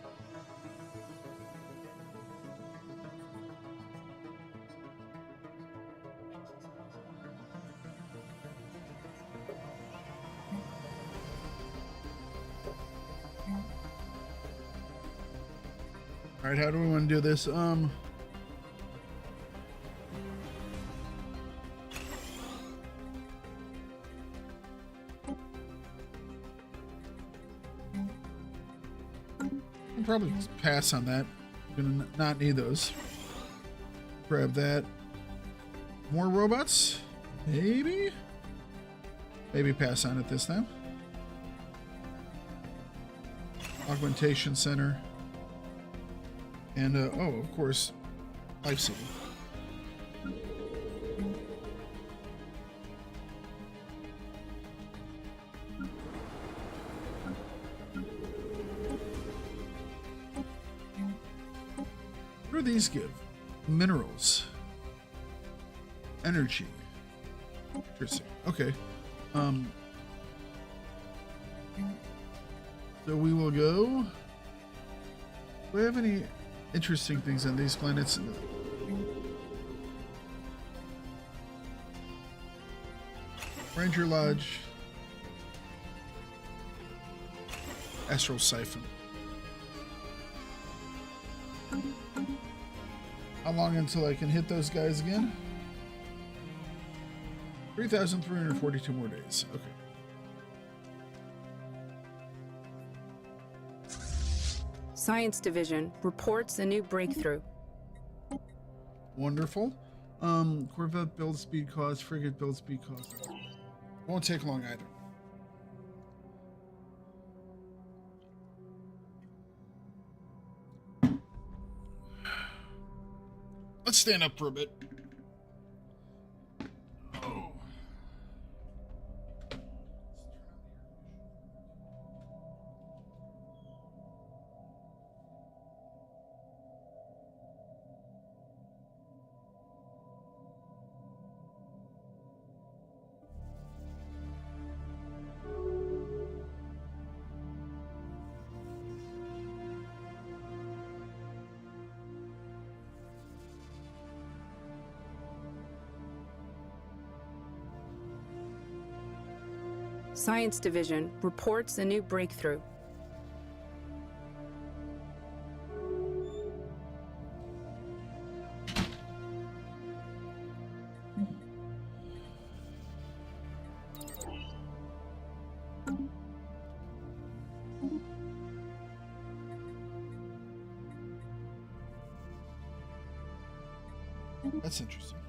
All right, how do we want to do this? I'll probably pass on that. I'm gonna not need those. Grab that. More robots? Maybe? Maybe pass on it this time. Augmentation center. And, oh, of course, life saving. What do these give? Minerals. Energy. Interesting. Okay. So we will go. Do we have any interesting things on these planets? Ranger Lodge. Astral Siphon. How long until I can hit those guys again? 3,342 more days. Okay. Science Division reports a new breakthrough. Wonderful. Corvette build speed cost, frigate build speed cost. Won't take long either. Let's stand up for a bit. Oh. Science Division reports a new breakthrough. That's interesting.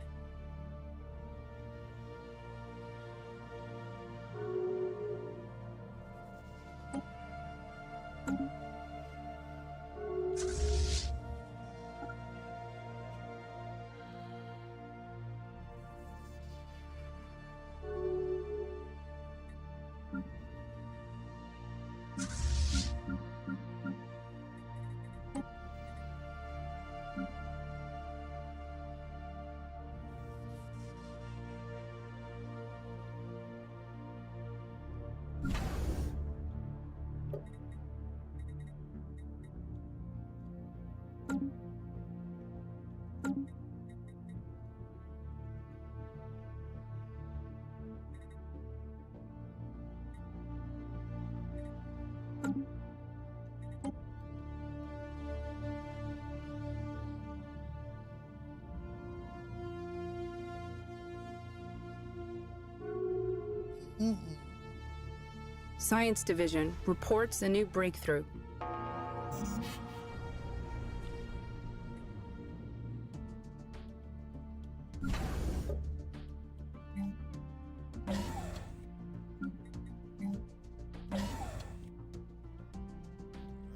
Science Division reports a new breakthrough.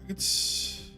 It's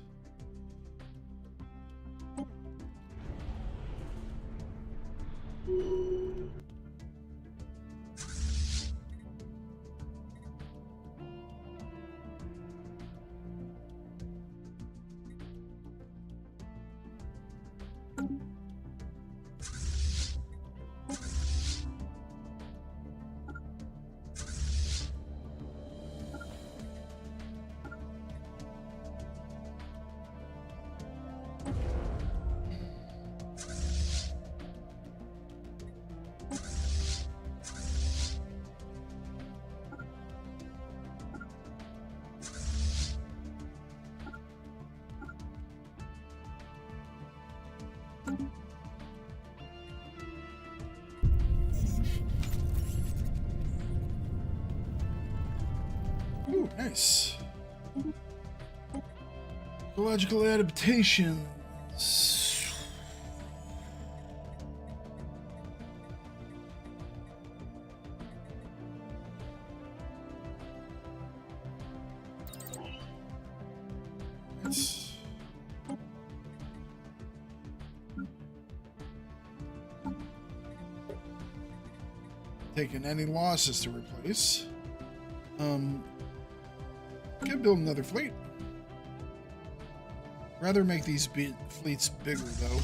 ooh, nice. Ecological adaptations. Nice. Taking any losses to replace. Could build another fleet. Rather make these fleets bigger though,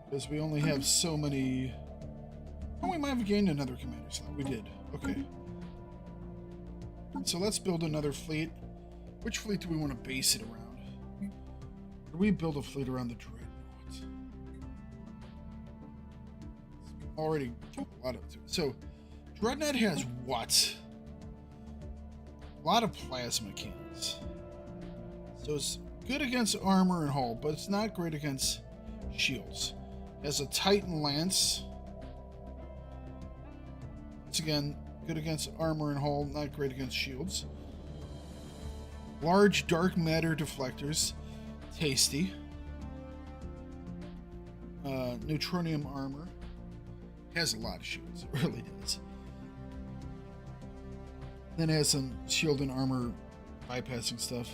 because we only have so many. Oh, we might have gained another commander slot. We did. Okay. So let's build another fleet. Which fleet do we want to base it around? Or we build a fleet around the Dreadnaughts? Already got a lot of it. So Dreadnought has what? A lot of plasma cannons. So it's good against armor and hull, but it's not great against shields. It has a Titan Lance. Once again, good against armor and hull, not great against shields. Large dark matter deflectors. Tasty. Neutronium armor. Has a lot of shields. It really does. Then it has some shield and armor bypassing stuff.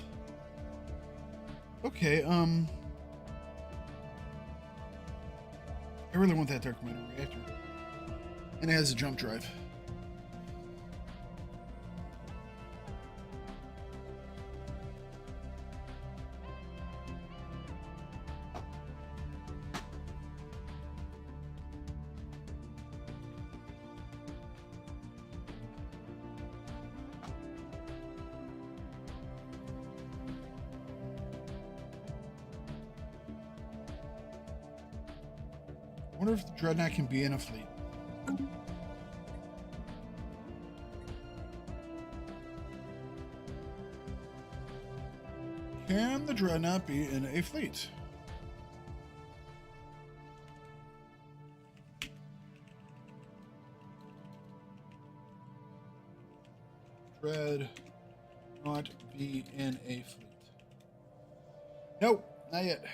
Okay, I really want that dark matter reactor. And it has a jump drive. I wonder if the Dreadnought can be in a fleet. Can the Dreadnought be in a fleet? Dreadnought be in a fleet? Nope, not yet.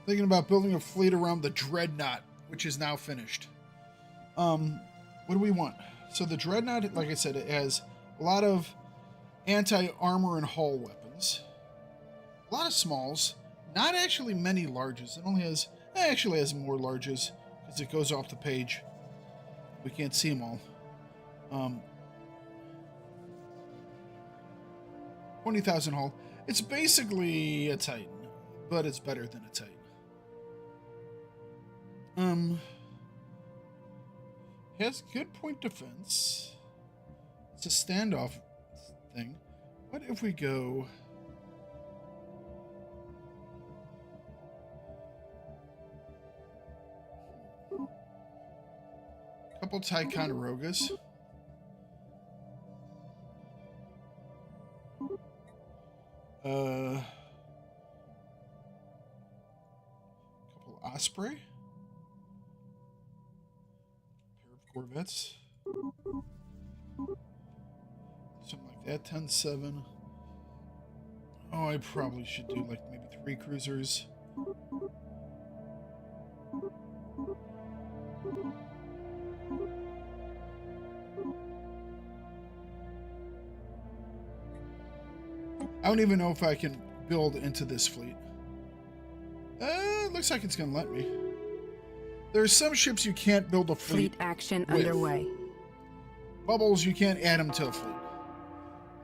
Thinking about building a fleet around the Dreadnought, which is now finished. What do we want? So the Dreadnought, like I said, it has a lot of anti-armor and hull weapons. A lot of smalls. Not actually many larges. It only has... It actually has more larges because it goes off the page. We can't see them all. 20,000 hull. It's basically a Titan. but it's better than a Titan. Has good point defense. It's a standoff thing. What if we go... Couple Ticonderogas. Couple Osprey. Pair of Corvettes. Something like that. 10-7. Oh, I probably should do like maybe 3 cruisers. I don't even know if I can build into this fleet. Looks like it's going to let me. There are some ships you can't build a fleet. Fleet action with. underway. Bubbles, you can't add them to a fleet.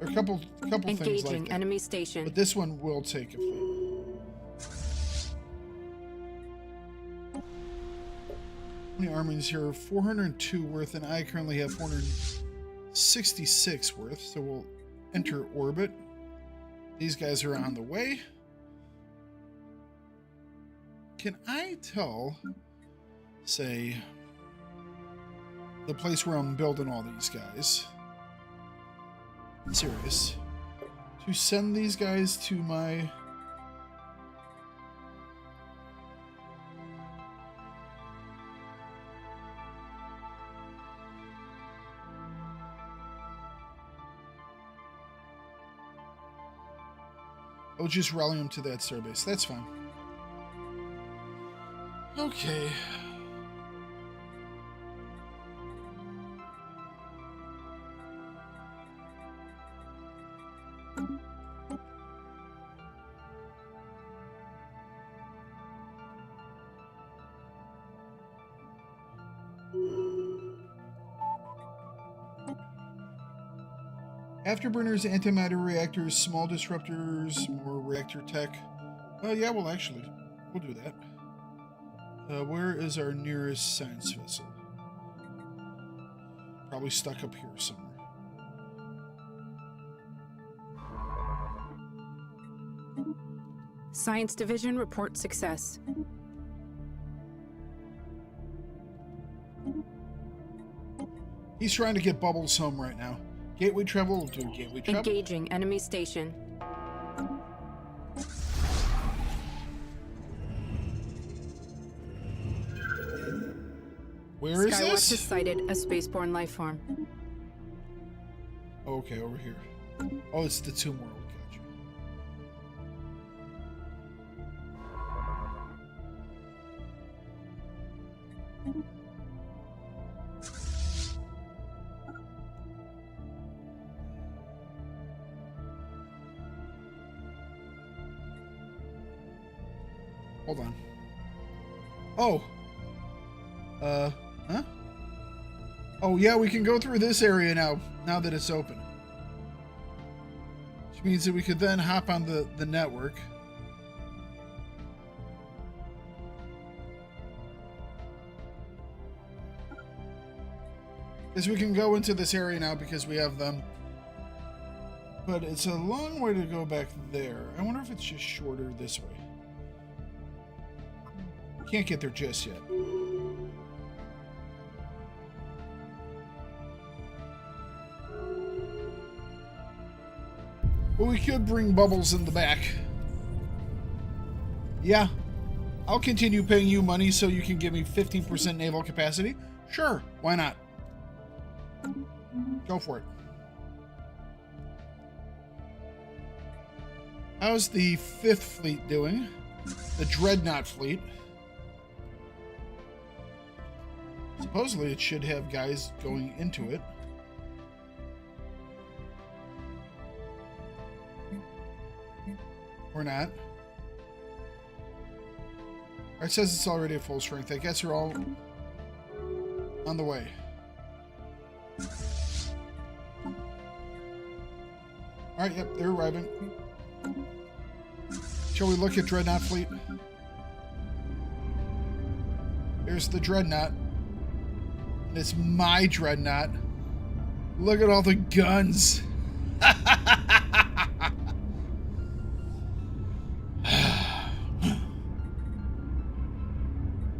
There are a couple things like Engaging that. enemy station. But this one will take a fleet. How many armies here? 402 worth, and I currently have 466 worth. So we'll enter orbit. These guys are on the way. Can I tell, say, the place where I'm building all these guys, serious, to send these guys to my... I'll just rally them to that starbase. That's fine. Okay. Afterburners, antimatter reactors, small disruptors, more reactor tech. Yeah, well, actually, we'll do that. Where is our nearest science vessel? Probably stuck up here somewhere. Science Division report success. He's trying to get Bubbles home right now. Gateway travel, we'll do gateway travel. Engaging enemy station. Where is Skywatch this? has sighted a spaceborne life form. Okay, over here. Oh, it's the two more. We got you. Hold on. Oh. Huh? Oh, yeah, we can go through this area now that it's open. Which means that we could then hop on the network. Because we can go into this area now because we have them. But it's a long way to go back there. I wonder if it's just shorter this way. Can't get there just yet. But we could bring Bubbles in the back. Yeah. I'll continue paying you money so you can give me 15% naval capacity. Sure, why not? Go for it. How's the 5th fleet doing? The Dreadnought fleet. Supposedly it should have guys going into it. Or not. It says it's already at full strength. I guess they're all on the way. Alright, yep, they're arriving. Shall we look at Dreadnought fleet? Here's the Dreadnought. And it's my Dreadnought. Look at all the guns.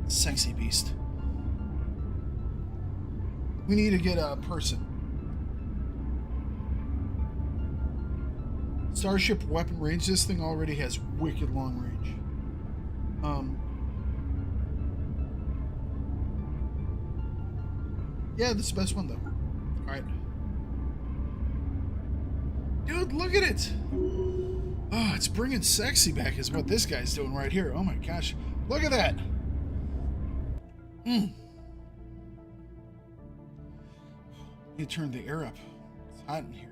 Sexy beast. We need to get a person. Starship weapon range. This thing already has wicked long range. Yeah, this is the best one though. Alright. Dude, look at it! Oh, it's bringing sexy back is what this guy's doing right here. Oh my gosh. Look at that! Need to turn the air up. It's hot in here.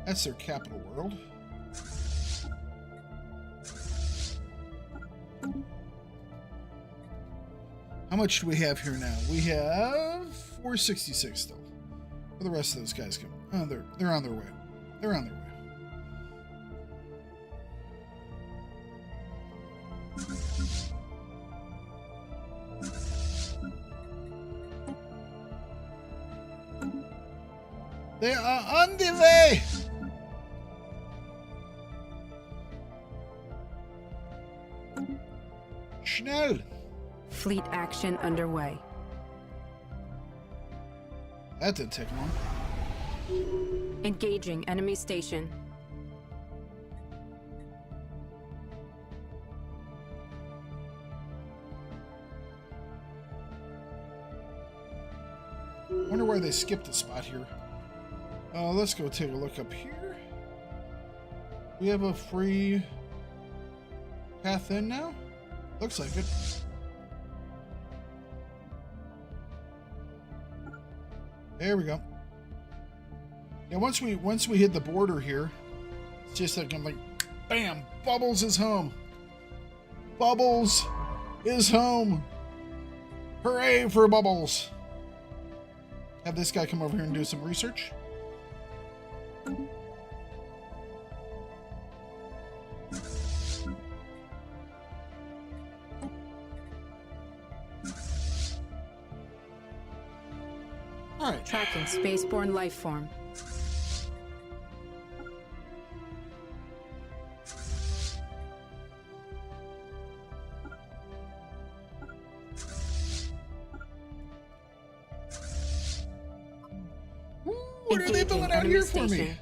That's their capital world. How much do we have here now? We have 466 still. Where the rest of those guys come? Oh, they're on their way. They're on their way. They are on the way! Schnell! Fleet action underway. That didn't take long. Engaging enemy station. Wonder why they skipped a spot here. Let's go take a look up here. We have a free path in now? Looks like it. There we go. Yeah, once we hit the border here, it's just like I'm like, bam! Bubbles is home. Bubbles is home. Hooray for Bubbles! Have this guy come over here and do some research. All right. Tracking spaceborne life form. What are they building out here for me?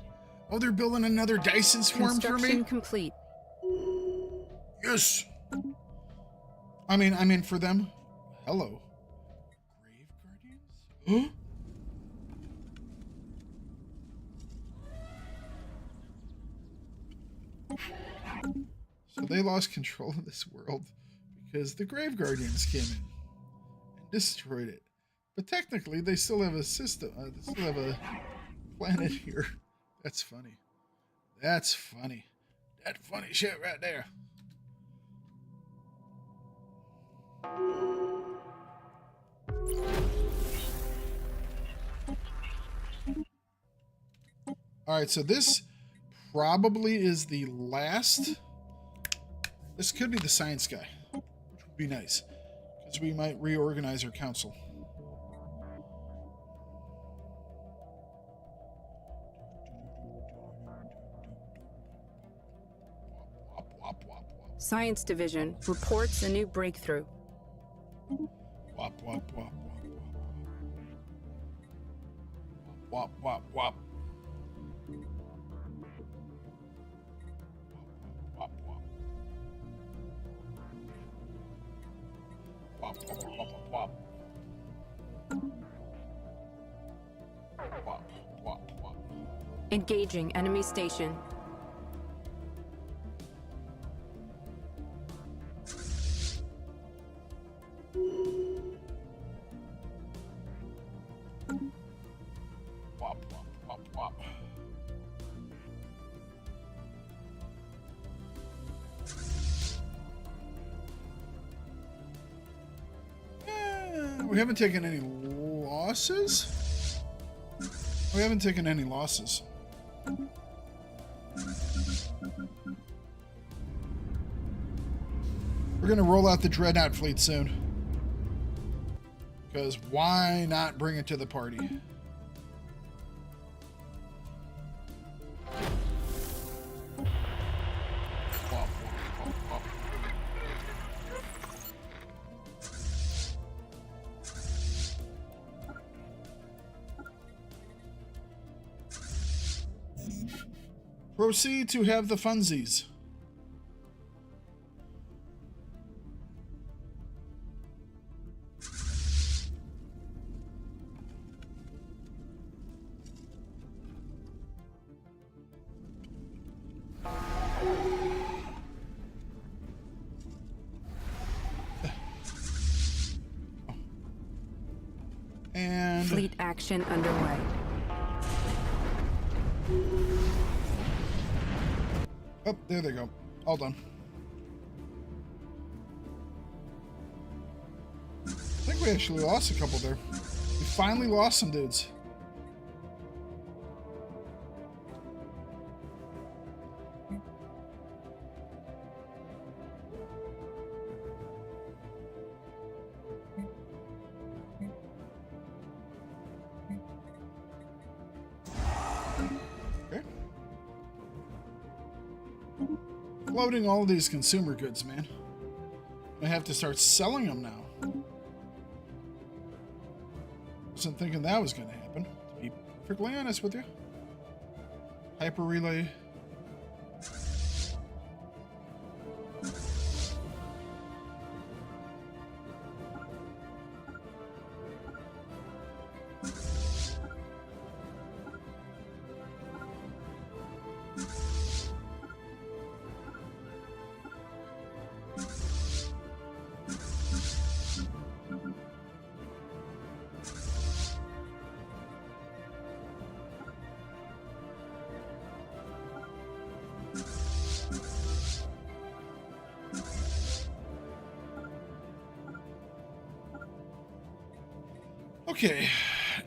Oh, they're building another Dyson swarm for me? Construction complete. Yes! I mean for them. Hello. Grave Guardians? Huh? So they lost control of this world because the Grave Guardians came in and destroyed it. But technically, they still have a system. They still have a planet here. That's funny. That's funny. That funny shit right there. All right, so this probably is the last. This could be the science guy, which would be nice, because we might reorganize our council. Science Division reports a new breakthrough. Wop, wop, wop, wop, wop, wop, wop. Wop, wop. Wop, wop, wop, wop, wop. Wop, wop, wop. Engaging enemy station. Wop, wop, wop, wop. We haven't taken any losses? We haven't taken any losses. We're going to roll out the Dreadnought fleet soon. Because why not bring it to the party? Proceed to have the funsies. And Fleet action underway. oh, there they go. All done. I think we actually lost a couple there. We finally lost some dudes. Okay. Loading all these consumer goods, man. I have to start selling them now. Wasn't thinking that was going to happen, to be perfectly honest with you. Hyper relay. Okay,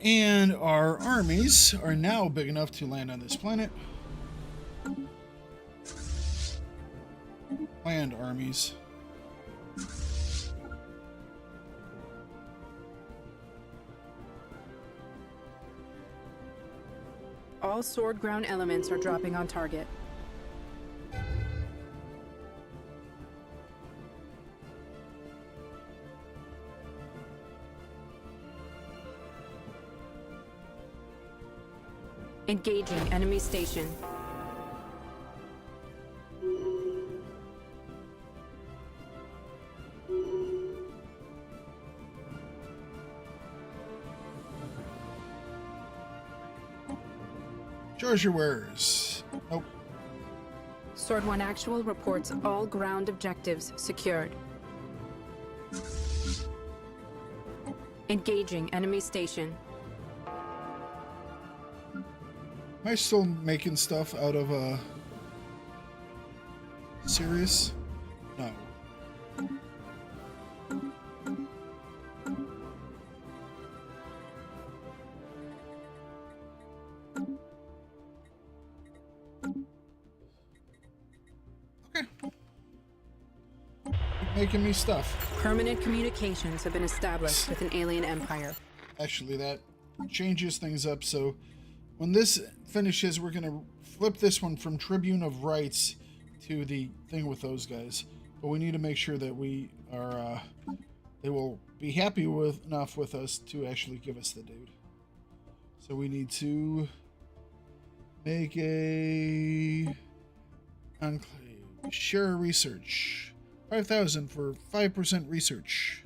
and our armies are now big enough to land on this planet. Land armies. All sword ground elements are dropping on target. Engaging enemy station. Charge your wares. Nope. Sword 1 Actual reports all ground objectives secured. Engaging enemy station. Am I still making stuff out of Sirius? No. Okay. Keep making me stuff. Permanent communications have been established with an alien empire. Actually, that changes things up, so when this finishes, we're going to flip this one from Tribune of Rights to the thing with those guys. But we need to make sure that we are, they will be happy with enough with us to actually give us the dude. So we need to make a enclave. Share research. 5,000 for 5% research.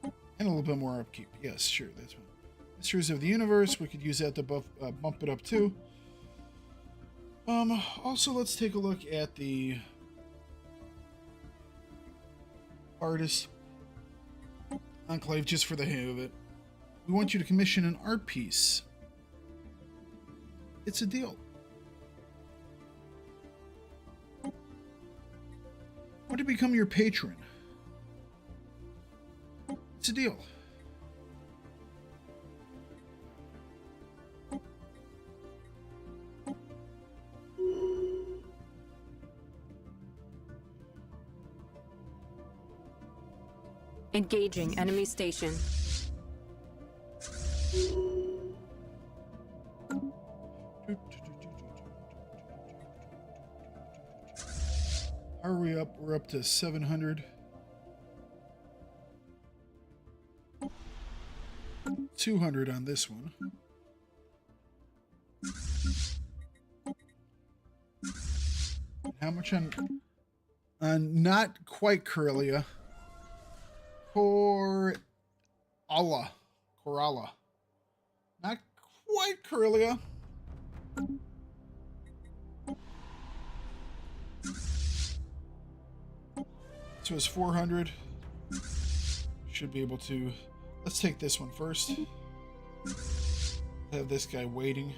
And a little bit more upkeep. Yes, sure, that's fine. Mysteries of the Universe, we could use that to bump it up too. Also, let's take a look at the artist enclave just for the hang of it. We want you to commission an art piece. It's a deal. I want to become your patron. It's a deal. Engaging enemy station. How are we up? We're up to 700. 200 on this one. How much on not quite Corellia. Coralla. Not quite Corellia. So it's 400. Should be able to. Let's take this one first. Have this guy waiting.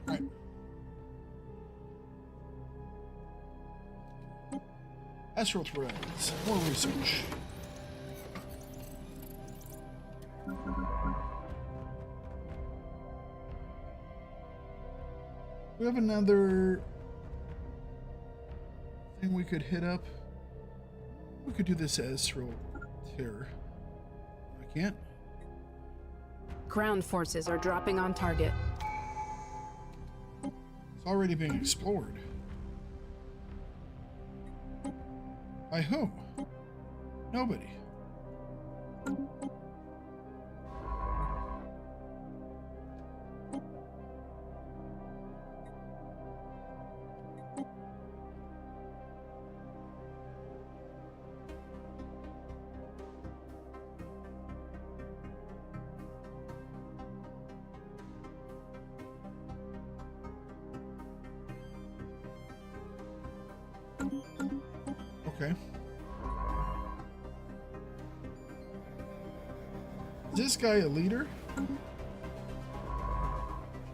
Alright. Astral threads. More research. We have another thing we could hit up. We could do this astral terror. I can't. Ground forces are dropping on target. It's already being explored. By whom? Nobody. Okay. Is this guy a leader?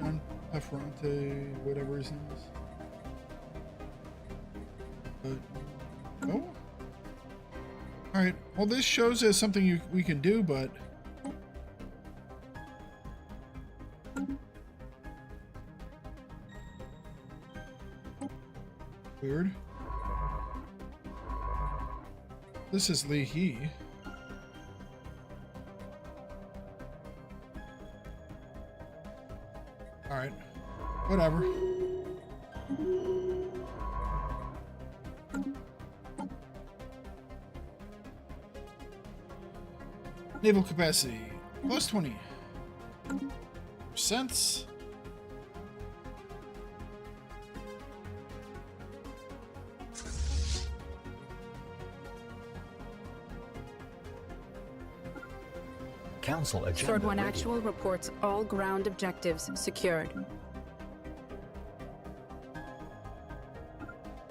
John Paferrante, whatever his name is. No? Alright, well this shows us something we can do, but... Weird. This is Lee He. Alright. Whatever. Naval capacity. Plus 20%. Council agenda Sword 1 ready. Actual reports all ground objectives secured.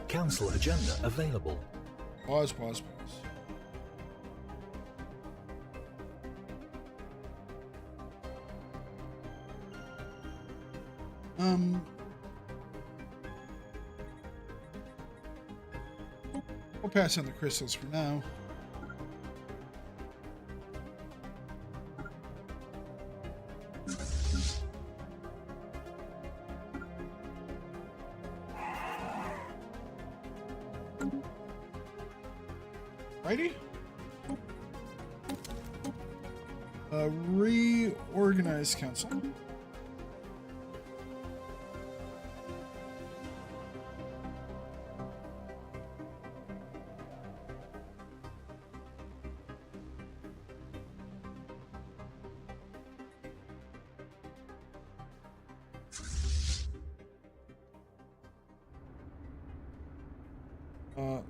Council agenda available. Pause. We'll pass on the crystals for now. Righty? Reorganize council.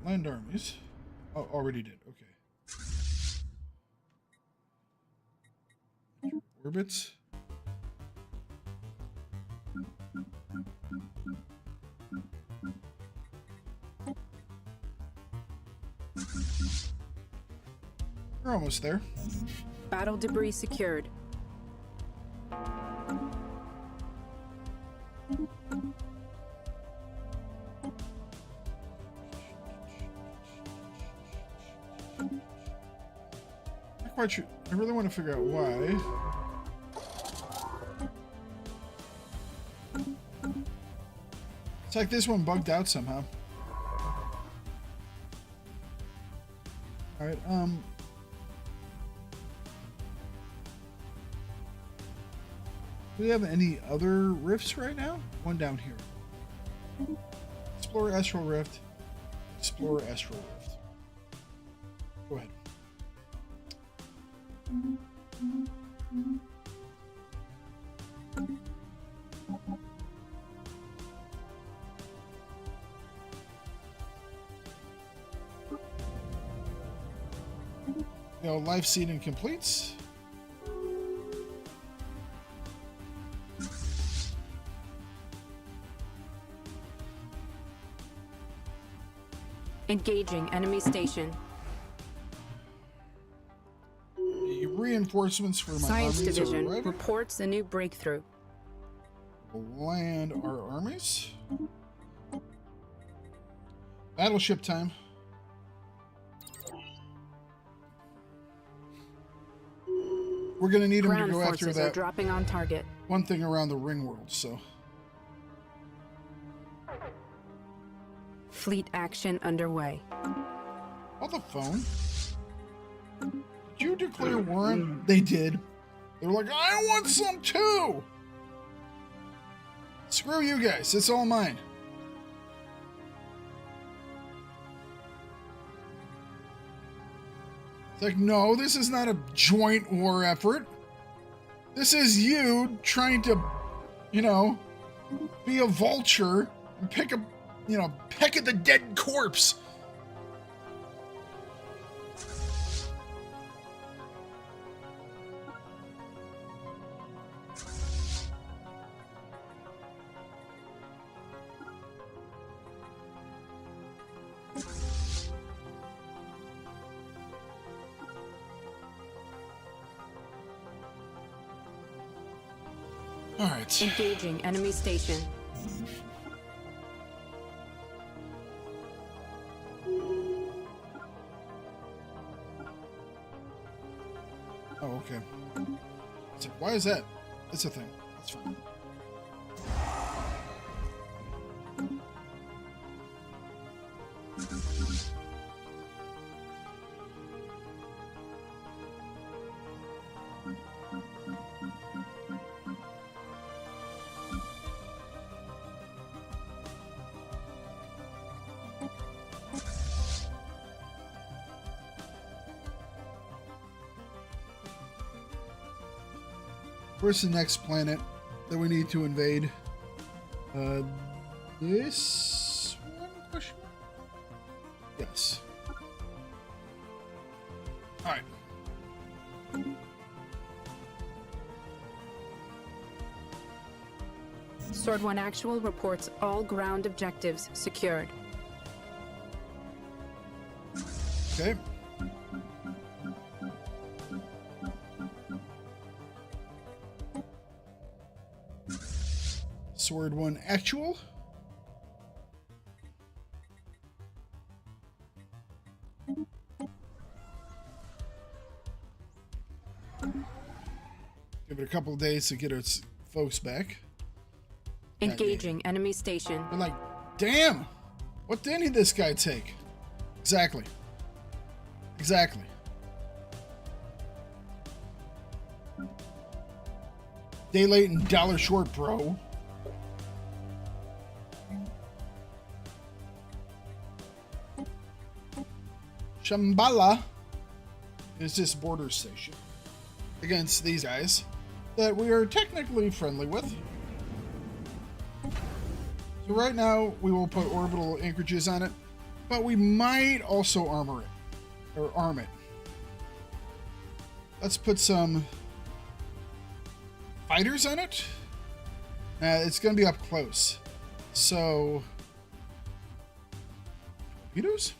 Land armies. Oh, already did. Okay. Orbits. We're almost there. Battle debris secured. Not quite sure. I really want to figure out why. It's like this one bugged out somehow. All right. Do we have any other rifts right now? One down here. Explore Astral Rift. Explore Astral Rift. Go ahead. Life seeding completes. Engaging enemy station. The reinforcements for my Science armies Division are arriving. reports a new breakthrough. We'll land our armies. Battleship time. We're going to need them to Ground go after forces are that dropping on target. one thing around the ring world, so. Fleet action underway. On the phone. Did you declare war? They did. They were like, I want some too! Screw you guys, it's all mine. It's like, no, this is not a joint war effort. This is you trying to, be a vulture and peck at the dead corpse. All right. Engaging enemy station. Oh, okay. So why is that? That's a thing. That's fine. Where's the next planet that we need to invade? This one? Question? Yes. All right. Sword 1 Actual reports all ground objectives secured. Okay. Sword 1 Actual. Give it a couple of days to get its folks back. Engaging enemy station. They're like, damn! What did this guy take? Exactly. Exactly. Day late and dollar short, bro. Shambhala is this border station against these guys that we are technically friendly with. So right now we will put orbital anchorages on it, but we might also armor it or arm it. Let's put some fighters on it. It's going to be up close. So torpedoes?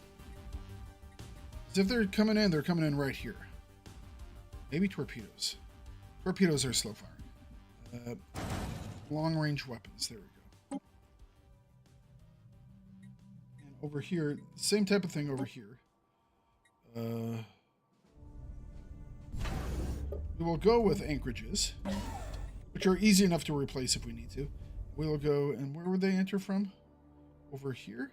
If they're coming in, they're coming in right here. Maybe torpedoes. Torpedoes are slow firing. Long-range weapons. There we go. And over here, same type of thing over here. We will go with anchorages, which are easy enough to replace if we need to. We will go, and where would they enter from? Over here?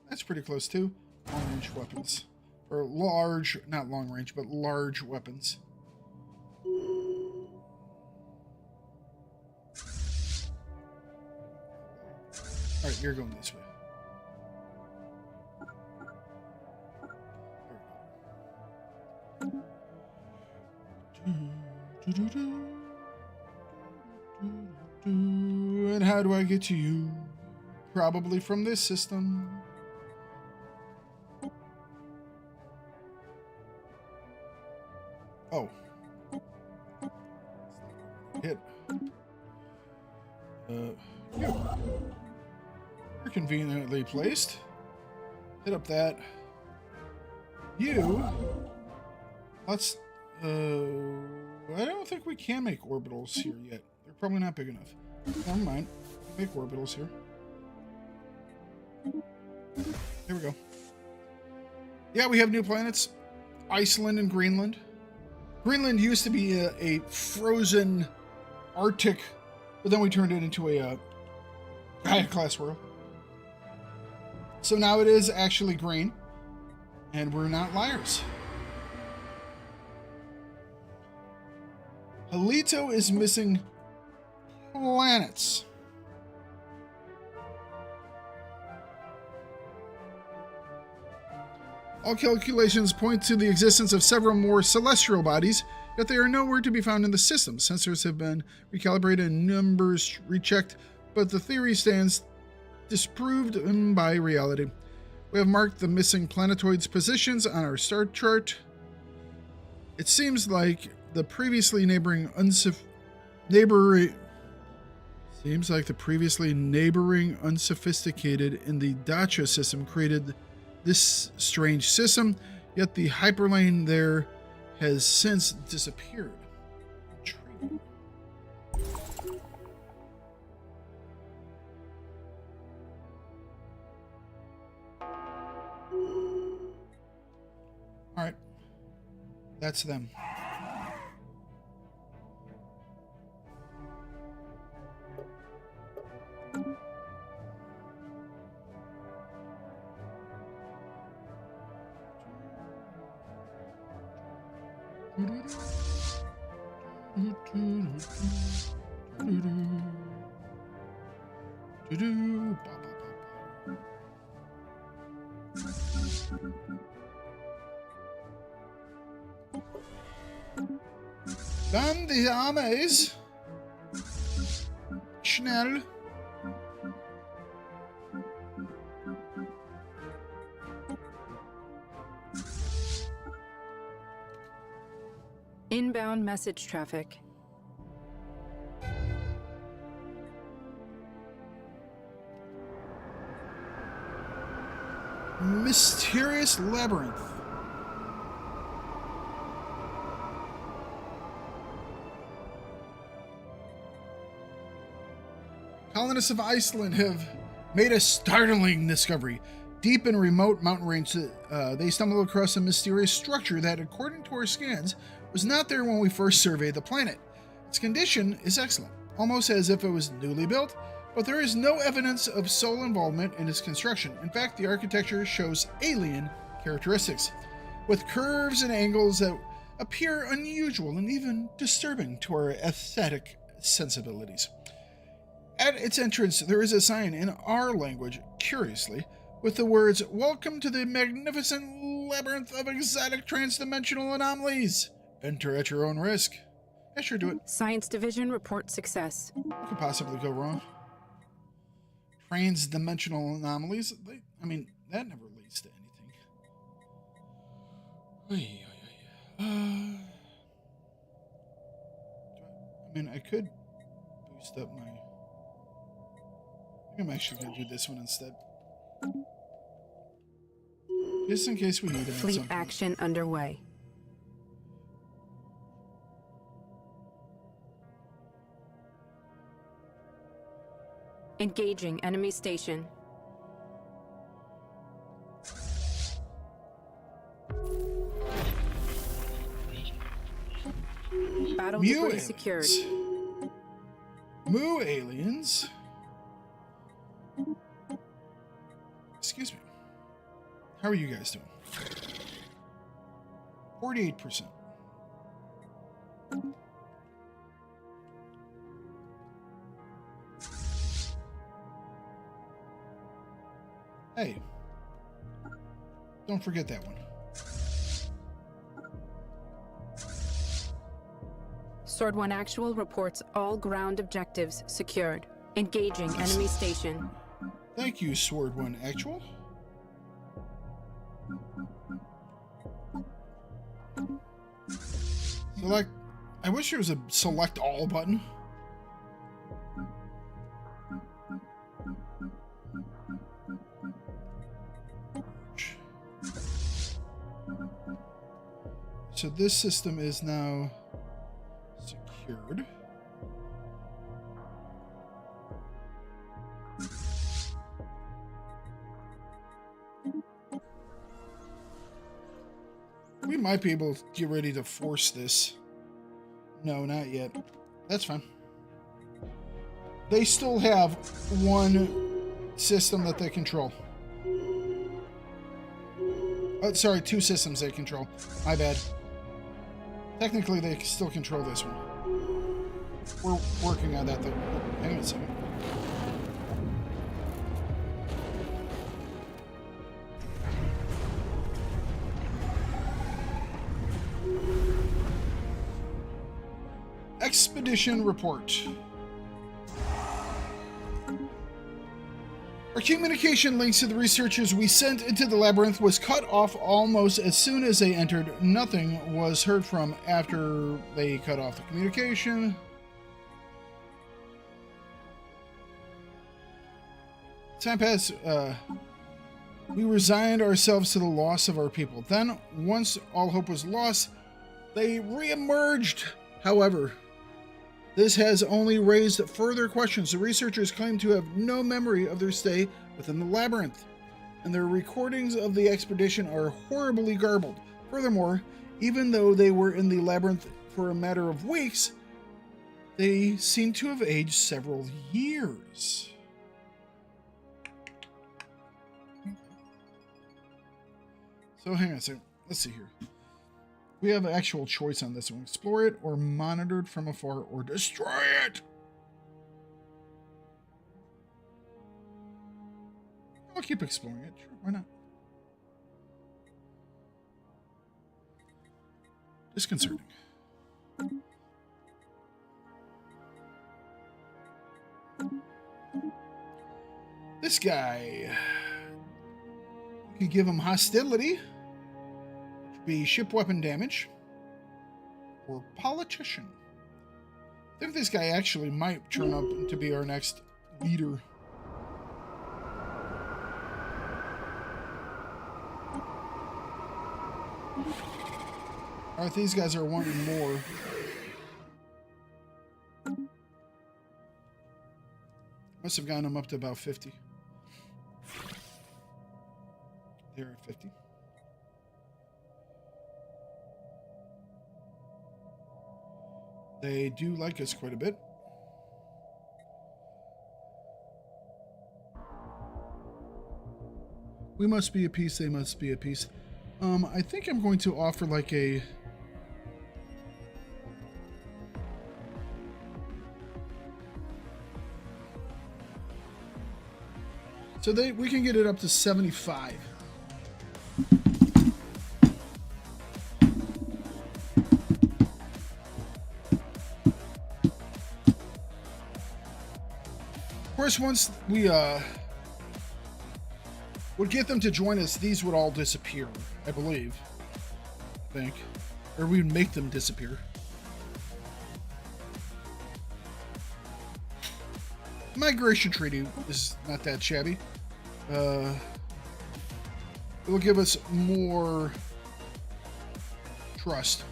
That's pretty close too. Long-range weapons. for large, not long range, but large weapons. All right, you're going this way. And how do I get to you? Probably from this system. Oh. Hit. You. You're conveniently placed. Hit up that. You. Let's. I don't think we can make orbitals here yet. They're probably not big enough. Never mind. Make orbitals here. There we go. Yeah, we have new planets. Iceland and Greenland. Greenland used to be a frozen Arctic, but then we turned it into a Gaia-class world. So now it is actually green, and we're not liars. Halito is missing planets. All calculations point to the existence of several more celestial bodies, yet they are nowhere to be found in the system. Sensors have been recalibrated and numbers rechecked, but the theory stands disproved by reality. We have marked the missing planetoids' positions on our star chart. It seems like the previously neighboring unsophisticated in the Dacha system created this strange system, yet the hyperlane there has since disappeared. Intriguing. All right, that's them. Dann die Ameis. Schnell. Inbound message traffic. Mysterious labyrinth. Colonists of Iceland have made a startling discovery. Deep in remote mountain range, they stumbled across a mysterious structure that, according to our scans, was not there when we first surveyed the planet. Its condition is excellent, almost as if it was newly built, but there is no evidence of soul involvement in its construction. In fact, the architecture shows alien characteristics, with curves and angles that appear unusual and even disturbing to our aesthetic sensibilities. At its entrance, there is a sign in our language, curiously, with the words, "Welcome to the magnificent labyrinth of exotic transdimensional anomalies. Enter at your own risk." Yeah, sure, do it. Science Division reports success. What could possibly go wrong? Transdimensional anomalies? That never leads to anything. I could boost up my... I think I'm actually going to do this one instead. Just in case we need it. Fleet action underway. Engaging enemy station. Battle debris secured. Moo aliens. Excuse me. How are you guys doing? 48%. Hey, don't forget that one. Sword 1 Actual reports all ground objectives secured. Engaging enemy station. Thank you, Sword 1 Actual. Select. I wish there was a select all button. So this system is now secured. We might be able to get ready to force this. No, not yet. That's fine. They still have one system that they control. Oh, sorry, two systems they control. My bad. Technically, they still control this one. We're working on that, though. Hang on a second. Expedition report. Our communication links to the researchers we sent into the labyrinth was cut off almost as soon as they entered. Nothing was heard from after they cut off the communication. Time passed. We resigned ourselves to the loss of our people. Then, once all hope was lost, they re-emerged. However, this has only raised further questions. The researchers claim to have no memory of their stay within the labyrinth, and their recordings of the expedition are horribly garbled. Furthermore, even though they were in the labyrinth for a matter of weeks, they seem to have aged several years. So hang on a second. Let's see here. We have an actual choice on this one. Explore it, or monitored from afar, or destroy it. I'll keep exploring it. Sure, why not? Disconcerting. This guy. You could give him hostility. Be ship weapon damage, or politician. I think this guy actually might turn up to be our next leader. Alright, these guys are wanting more. Must have gotten them up to about 50. They're at 50. They do like us quite a bit. We must be at peace, they must be at peace. I think I'm going to offer like a... So we can get it up to 75. Of course, once we would get them to join us, these would all disappear, I believe. I think. Or we would make them disappear. Migration treaty is not that shabby. It will give us more trust.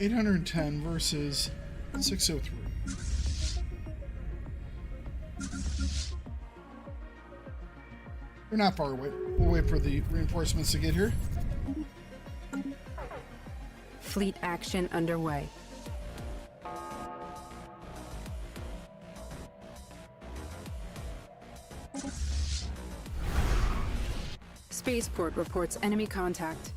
810 versus 603. We're not far away. We'll wait for the reinforcements to get here. Fleet action underway. Spaceport reports enemy contact.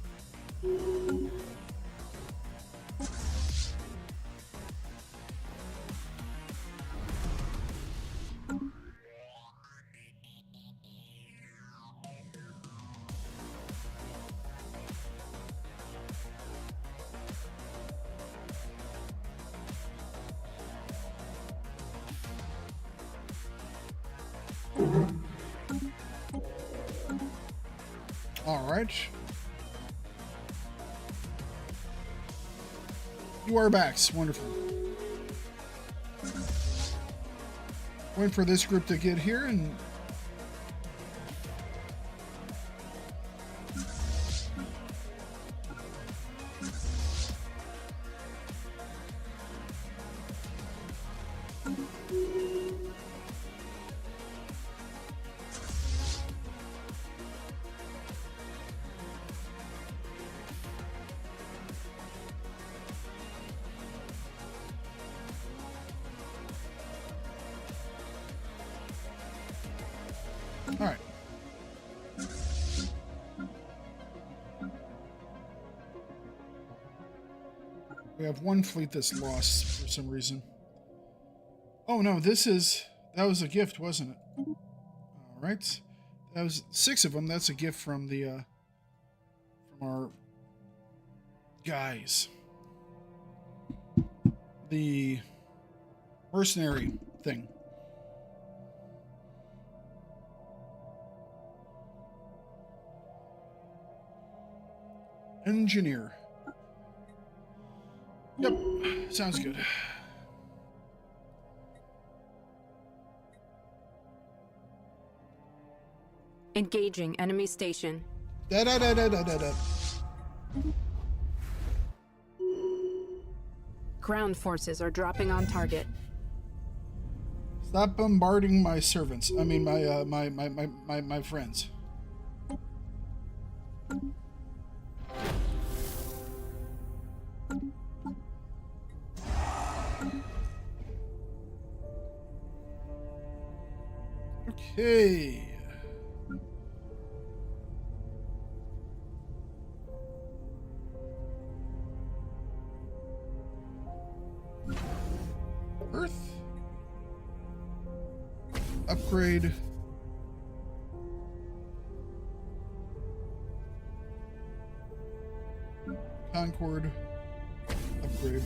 All right. You are back. Wonderful. Waiting for this group to get here and... All right. We have one fleet that's lost for some reason. Oh no, that was a gift, wasn't it? All right. That was 6 of them. That's a gift from from our guys. The mercenary thing. Engineer. Yep, sounds good. Engaging enemy station. Da da da da da da da. Ground forces are dropping on target. Stop bombarding my servants. I mean, my friends. Okay. Earth. Upgrade. Concord. Upgrade.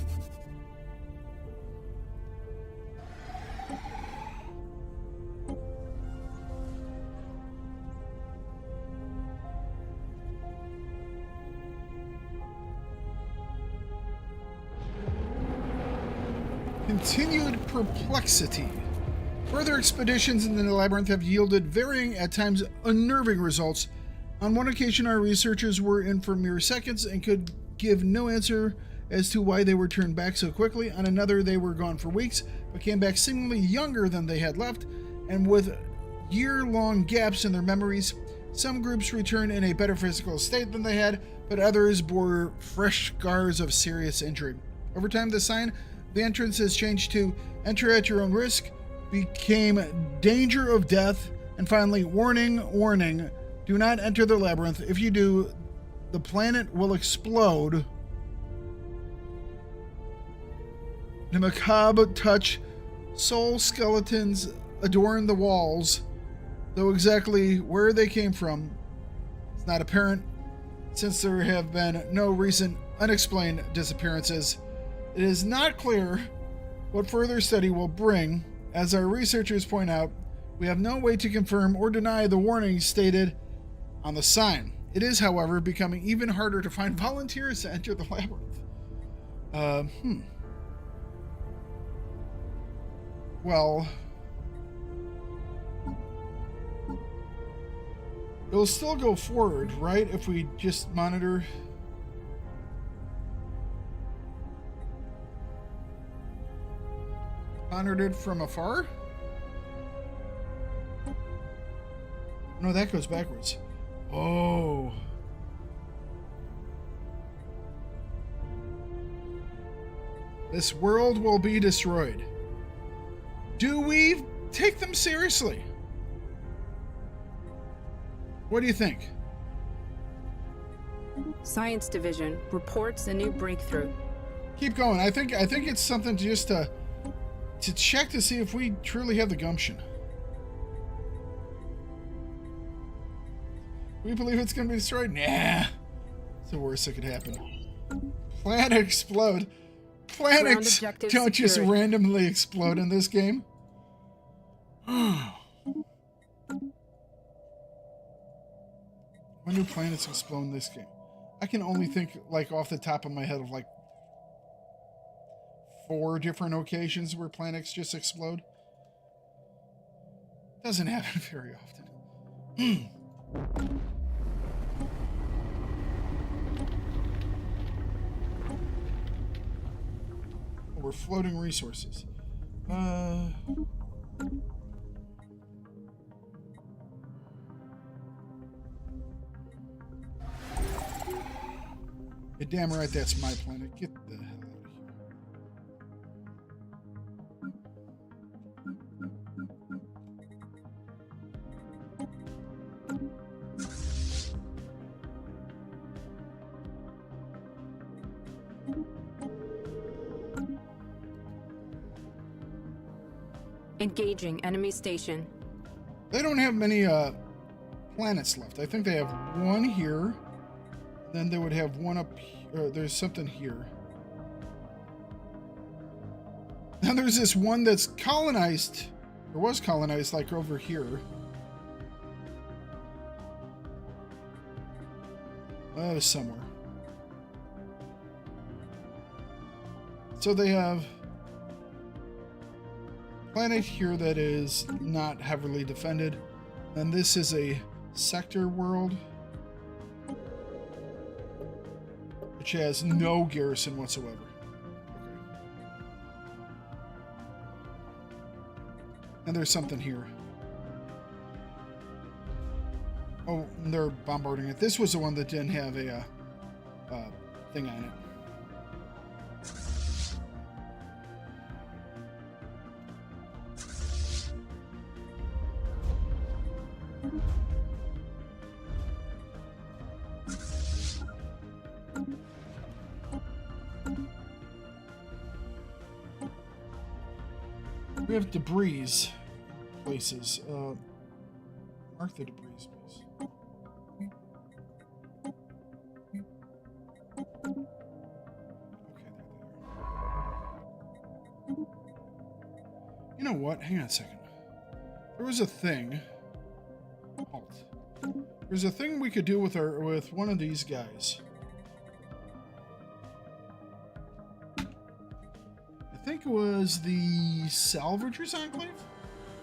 Continued perplexity. Further expeditions in the labyrinth have yielded varying, at times unnerving results. On one occasion, our researchers were in for mere seconds and could give no answer as to why they were turned back so quickly. On another, they were gone for weeks, but came back seemingly younger than they had left, and with year-long gaps in their memories. Some groups returned in a better physical state than they had, but others bore fresh scars of serious injury. Over time, the sign the entrance has changed to enter at your own risk, became danger of death, and finally warning, warning, do not enter the labyrinth. If you do, the planet will explode. The macabre touch, soul skeletons adorn the walls, though exactly where they came from is not apparent, since there have been no recent unexplained disappearances. It is not clear what further study will bring. As our researchers point out, we have no way to confirm or deny the warnings stated on the sign. It is, however, becoming even harder to find volunteers to enter the labyrinth. Well, it'll still go forward, right? If we just monitor. Pondered it from afar? No, that goes backwards. Oh. This world will be destroyed. Do we take them seriously? What do you think? Science Division reports a new breakthrough. Keep going. I think it's something just to check to see if we truly have the gumption. We believe it's going to be destroyed? Nah. It's the worst that could happen. Planet explode. Planets don't just randomly explode in this game. When do planets explode in this game? I can only think, like, off the top of my head of, like, 4 different occasions where planets just explode. Doesn't happen very often. Oh, we're floating resources. You're damn right that's my planet. Get the hell out of here. Engaging enemy station. They don't have many planets left. I think they have one here. Then they would have one up here. There's something here. Now there's this one that's colonized, or was colonized, like over here. Oh, somewhere. So they have a planet here that is not heavily defended. And this is a sector world, which has no garrison whatsoever. Okay. And there's something here. Oh, they're bombarding it. This was the one that didn't have a thing on it. We have debris places. Mark the debris space. Okay, there. You know what? Hang on a second. There was a thing. Halt. There's a thing we could do with one of these guys. I think it was the Salvagers Enclave?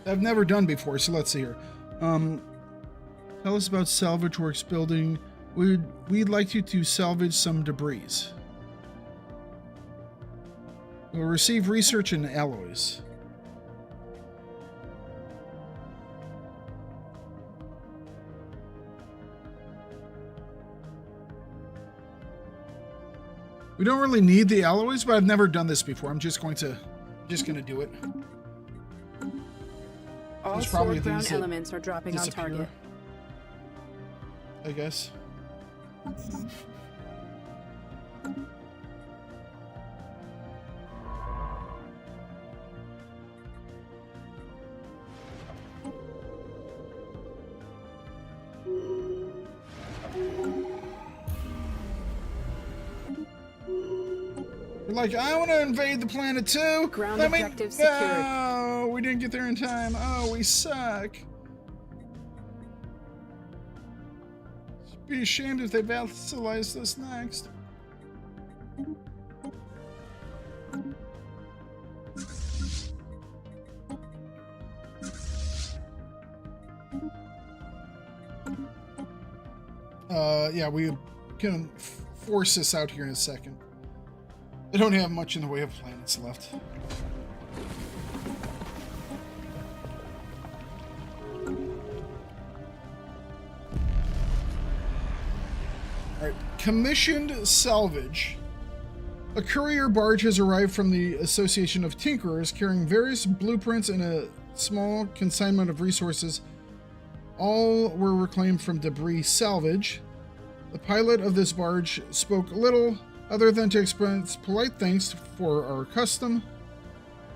I've never done before, so let's see here. Tell us about Salvage Works building. We'd like you to salvage some debris. We'll receive research and alloys. We don't really need the alloys, but I've never done this before. I'm just going to do it. All sword ground elements are dropping on target. I guess. Like, I want to invade the planet too. Ground objective secured. No, we didn't get there in time. Oh, we suck. Should be ashamed if they vassalized us next. Yeah, we can force this out here in a second. They don't have much in the way of planets left. commissioned salvage. A courier barge has arrived from the Association of Tinkerers carrying various blueprints and a small consignment of resources. All were reclaimed from debris salvage. The pilot of this barge spoke little other than to express polite thanks for our custom.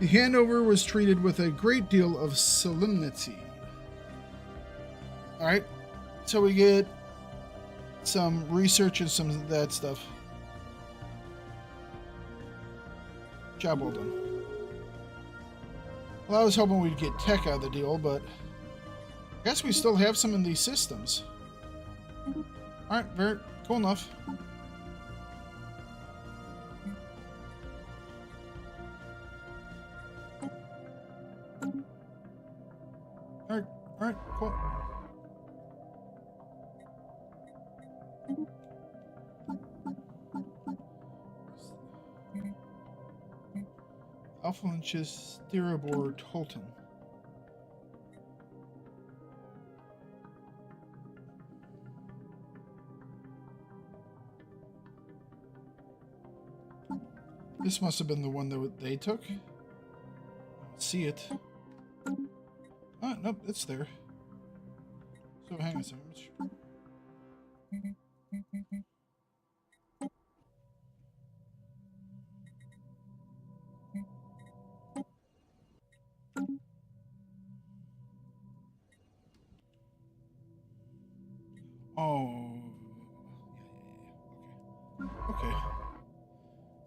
The handover was treated with a great deal of solemnity. Alright, so we get some research and some of that stuff. Job well done. Well, I was hoping we'd get tech out of the deal, but I guess we still have some in these systems. Alright, very cool enough. Alright, cool. Alpha Lynch's Steerabor Tolton. This must have been the one that they took. I don't see it. Oh, nope, it's there. So hang on a second. Oh. Okay.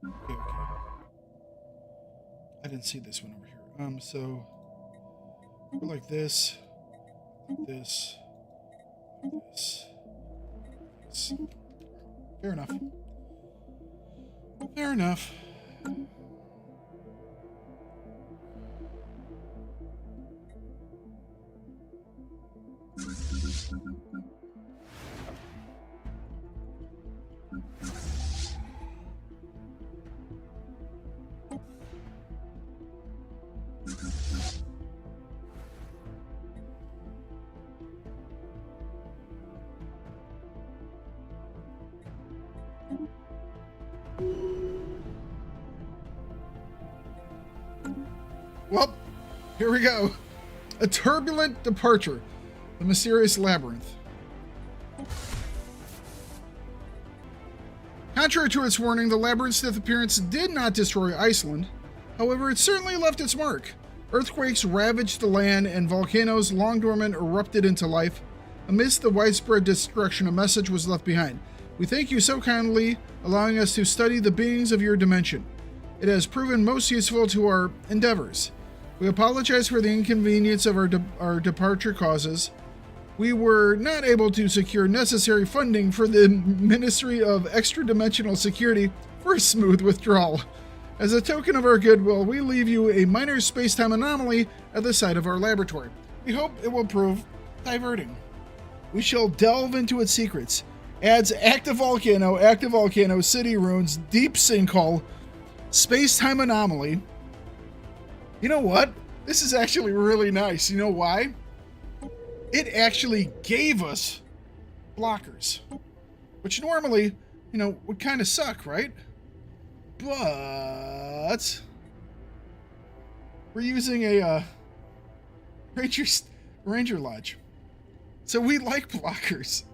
Okay. I didn't see this one over here. So go like this, like this, like this. Fair enough. Fair enough. Well, here we go. A turbulent departure. The mysterious labyrinth. Contrary to its warning, the labyrinth's appearance did not destroy Iceland. However, it certainly left its mark. Earthquakes ravaged the land, and volcanoes, long dormant, erupted into life. Amidst the widespread destruction, a message was left behind. We thank you so kindly, allowing us to study the beings of your dimension. It has proven most useful to our endeavors. We apologize for the inconvenience of our departure causes. We were not able to secure necessary funding for the Ministry of Extra-Dimensional Security for a smooth withdrawal. As a token of our goodwill, we leave you a minor space-time anomaly at the site of our laboratory. We hope it will prove diverting. We shall delve into its secrets. Adds active volcano, city ruins, deep sinkhole, space-time anomaly. You know what? This is actually really nice. You know why? It actually gave us blockers, which normally, would kind of suck, right? But we're using a Ranger Lodge, so we like blockers.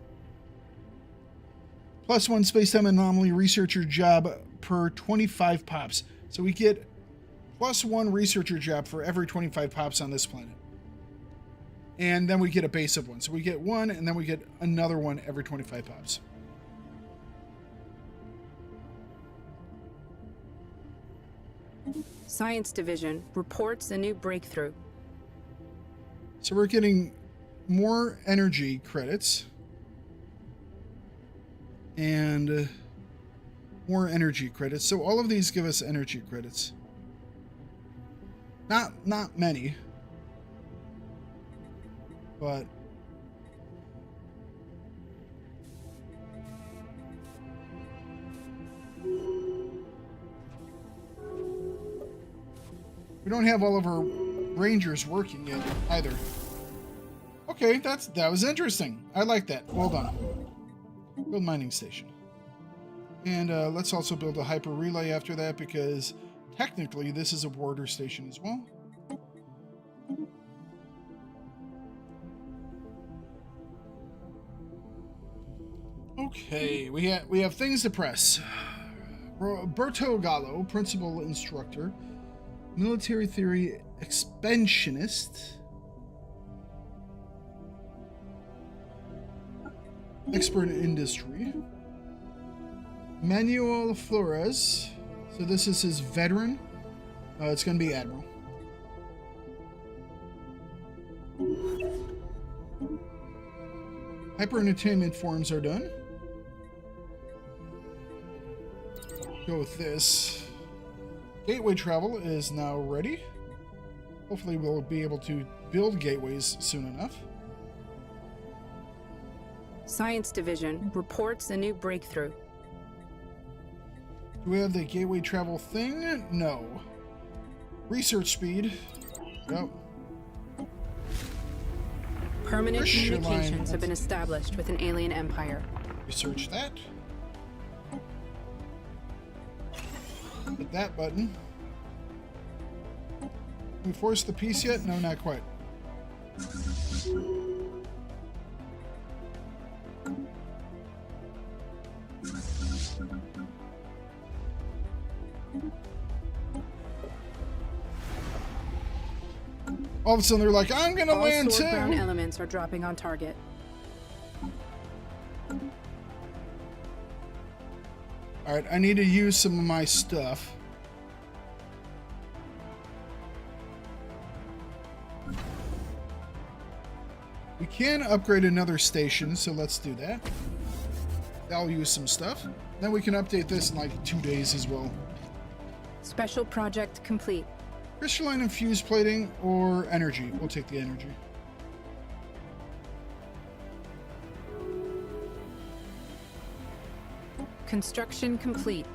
+1 space-time anomaly researcher job per 25 pops. So we get +1 researcher job for every 25 pops on this planet. And then we get a base of 1. So we get 1, and then we get another 1 every 25 pops. Science Division reports a new breakthrough. So we're getting more energy credits. And more energy credits. So all of these give us energy credits. Not many. But we don't have all of our Rangers working yet either. Okay, that was interesting. I like that. Well done. Build mining station. And let's also build a hyper relay after that, because technically this is a warder station as well. Okay, we have things to press. Berto Gallo, principal instructor, military theory expansionist, expert in industry. Manuel Flores, so this is his veteran. It's going to be admiral. Hyper entertainment forms are done. Go with this. Gateway travel is now ready. Hopefully we'll be able to build gateways soon enough. Science Division reports a new breakthrough. Do we have the gateway travel thing? No. Research speed. Yep. Permanent Christian communications line. have been established with an alien empire. Research that. Hit that button. Can we force the peace yet? No, not quite. All of a sudden they're like, I'm gonna All land sword ground too! elements are dropping on target. Alright, I need to use some of my stuff. We can upgrade another station, so let's do that. I'll use some stuff. Then we can update this in like 2 days as well. Special project complete. Crystalline infused plating or energy? We'll take the energy. Construction complete.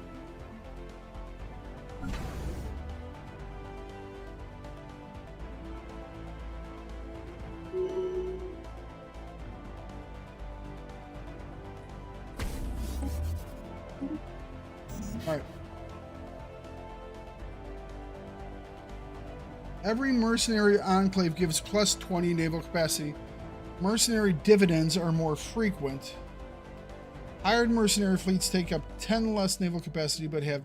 All right. Every mercenary enclave gives plus 20 naval capacity. Mercenary dividends are more frequent. Hired mercenary fleets take up 10 less naval capacity but have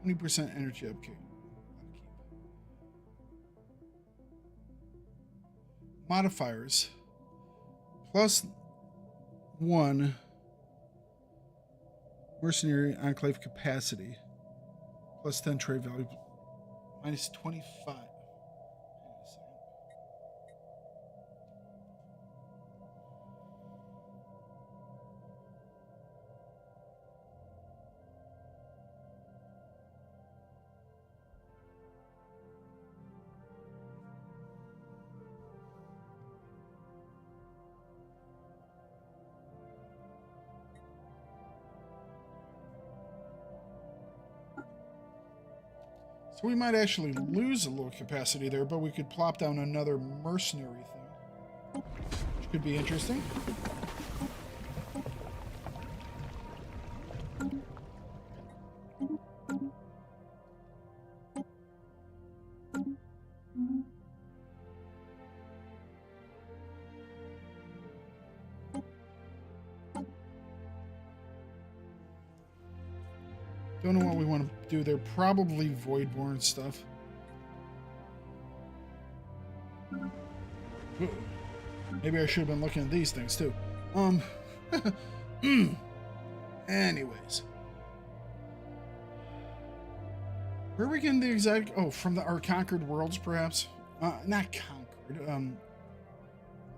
20% energy upkeep. Modifiers. Plus 1 mercenary enclave capacity. Plus 10 trade value. Minus 25. So we might actually lose a little capacity there, but we could plop down another mercenary thing, which could be interesting. Don't know what we want to do there. Probably Voidborn stuff. Ooh. Maybe I should have been looking at these things too. Anyways. Where are we getting the exact... Oh, from our conquered worlds, perhaps? Not conquered.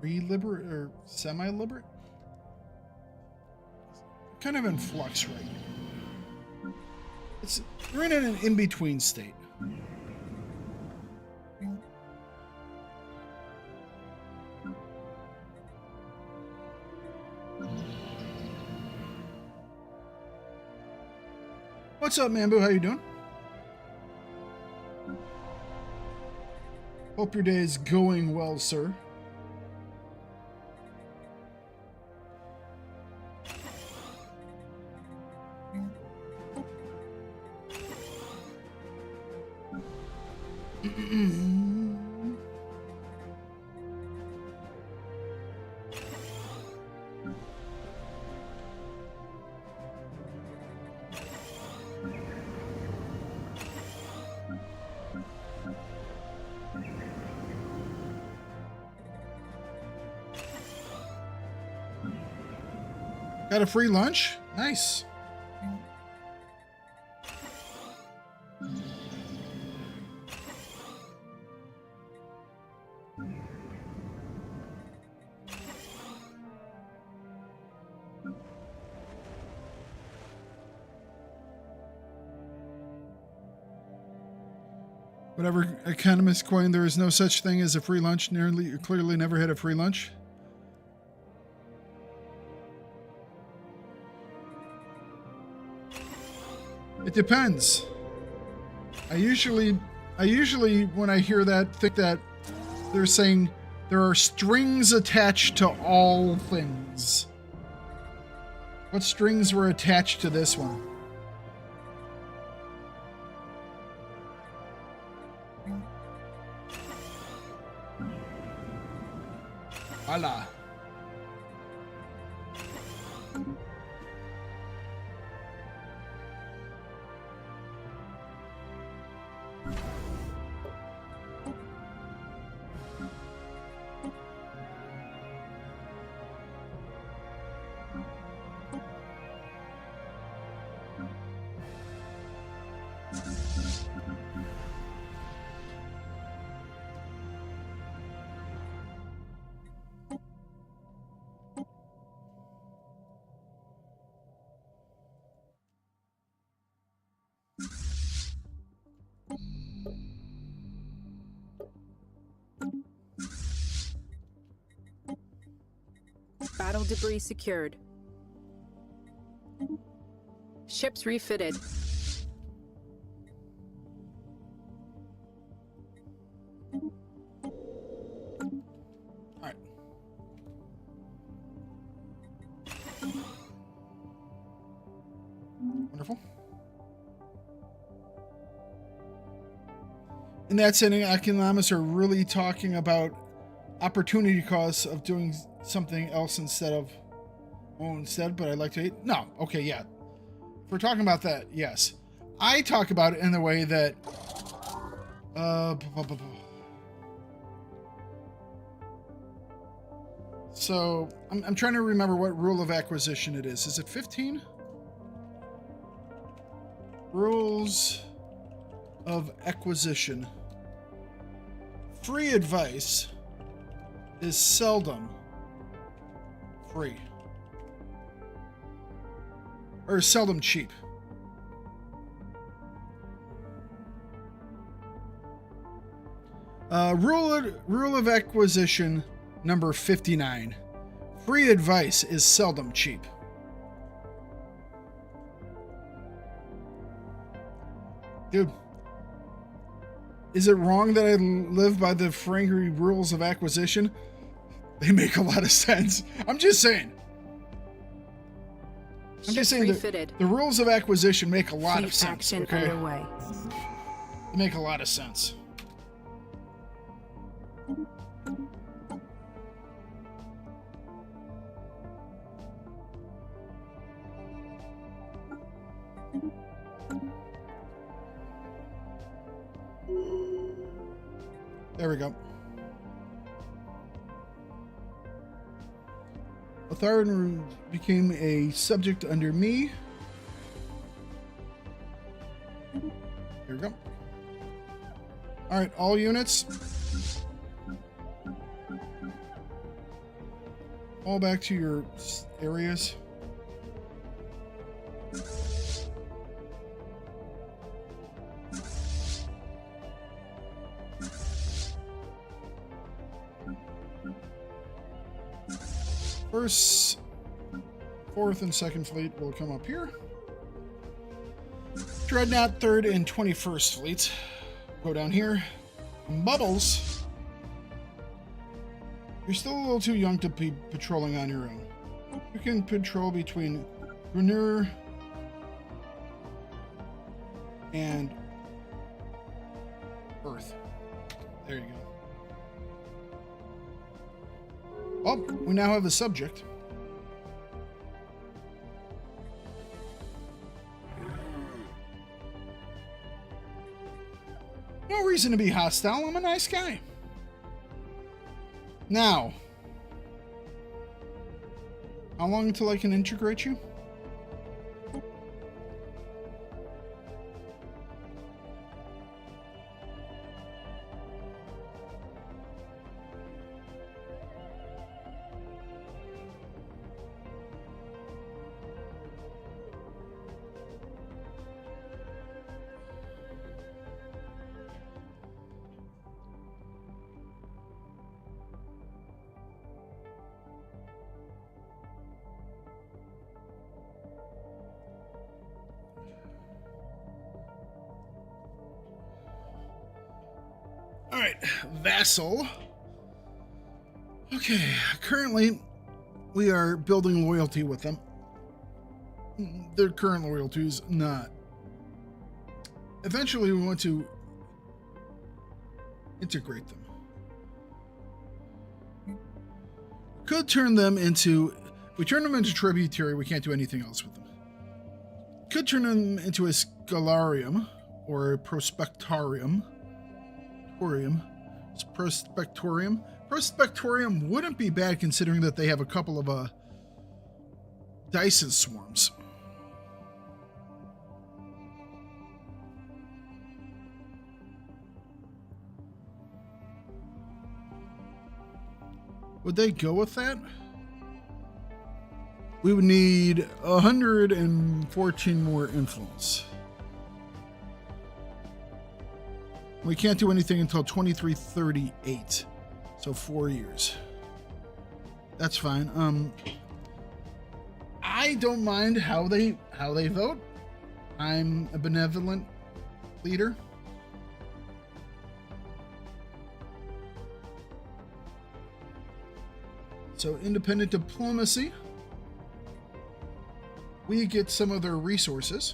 Re-liberate or semi-liberate? Kind of in flux right now. We're in an in-between state. What's up, Mambu? How you doing? Hope your day is going well, sir. Got a free lunch? Nice. Whatever economist coined, there is no such thing as a free lunch. Clearly never had a free lunch. It depends. I usually when I hear that think that they're saying there are strings attached to all things. What strings were attached to this one? Voila. Battle debris secured. Ships refitted. All right. Wonderful. In that setting, economists are really talking about opportunity costs of doing something else instead, but I'd like to eat. No, okay, yeah. If we're talking about that, yes. I talk about it in the way that so I'm trying to remember what rule of acquisition it is. Is it 15? Rules of acquisition. Free advice is seldom free. Or seldom cheap. Rule of acquisition number 59. Free advice is seldom cheap. Dude, is it wrong that I live by the Frankery rules of acquisition? They make a lot of sense. I'm just saying. The rules of acquisition make a lot of sense. Okay? Underway. They make a lot of sense. There we go. Thakard became a subject under me. Here we go. All right, all units. All back to your areas. First, 4th, and 2nd Fleet will come up here. Dreadnought 3rd and 21st Fleets go down here. Bubbles, you're still a little too young to be patrolling on your own. You can patrol between Grunur Earth. There you go. Well, we now have a subject. No reason to be hostile. I'm a nice guy. Now, how long until I can integrate you? Alright, vassal. Okay, currently we are building loyalty with them. Their current loyalty is not. Eventually we want to integrate them. Could turn them into... If we turn them into tributary, we can't do anything else with them. Could turn them into a scalarium or a prospectarium. Prospectorium. Prospectorium wouldn't be bad considering that they have a couple of Dyson swarms. Would they go with that? We would need 114 more influence. We can't do anything until 2338, so 4 years. That's fine. I don't mind how they vote. I'm a benevolent leader. So independent diplomacy. We get some of their resources.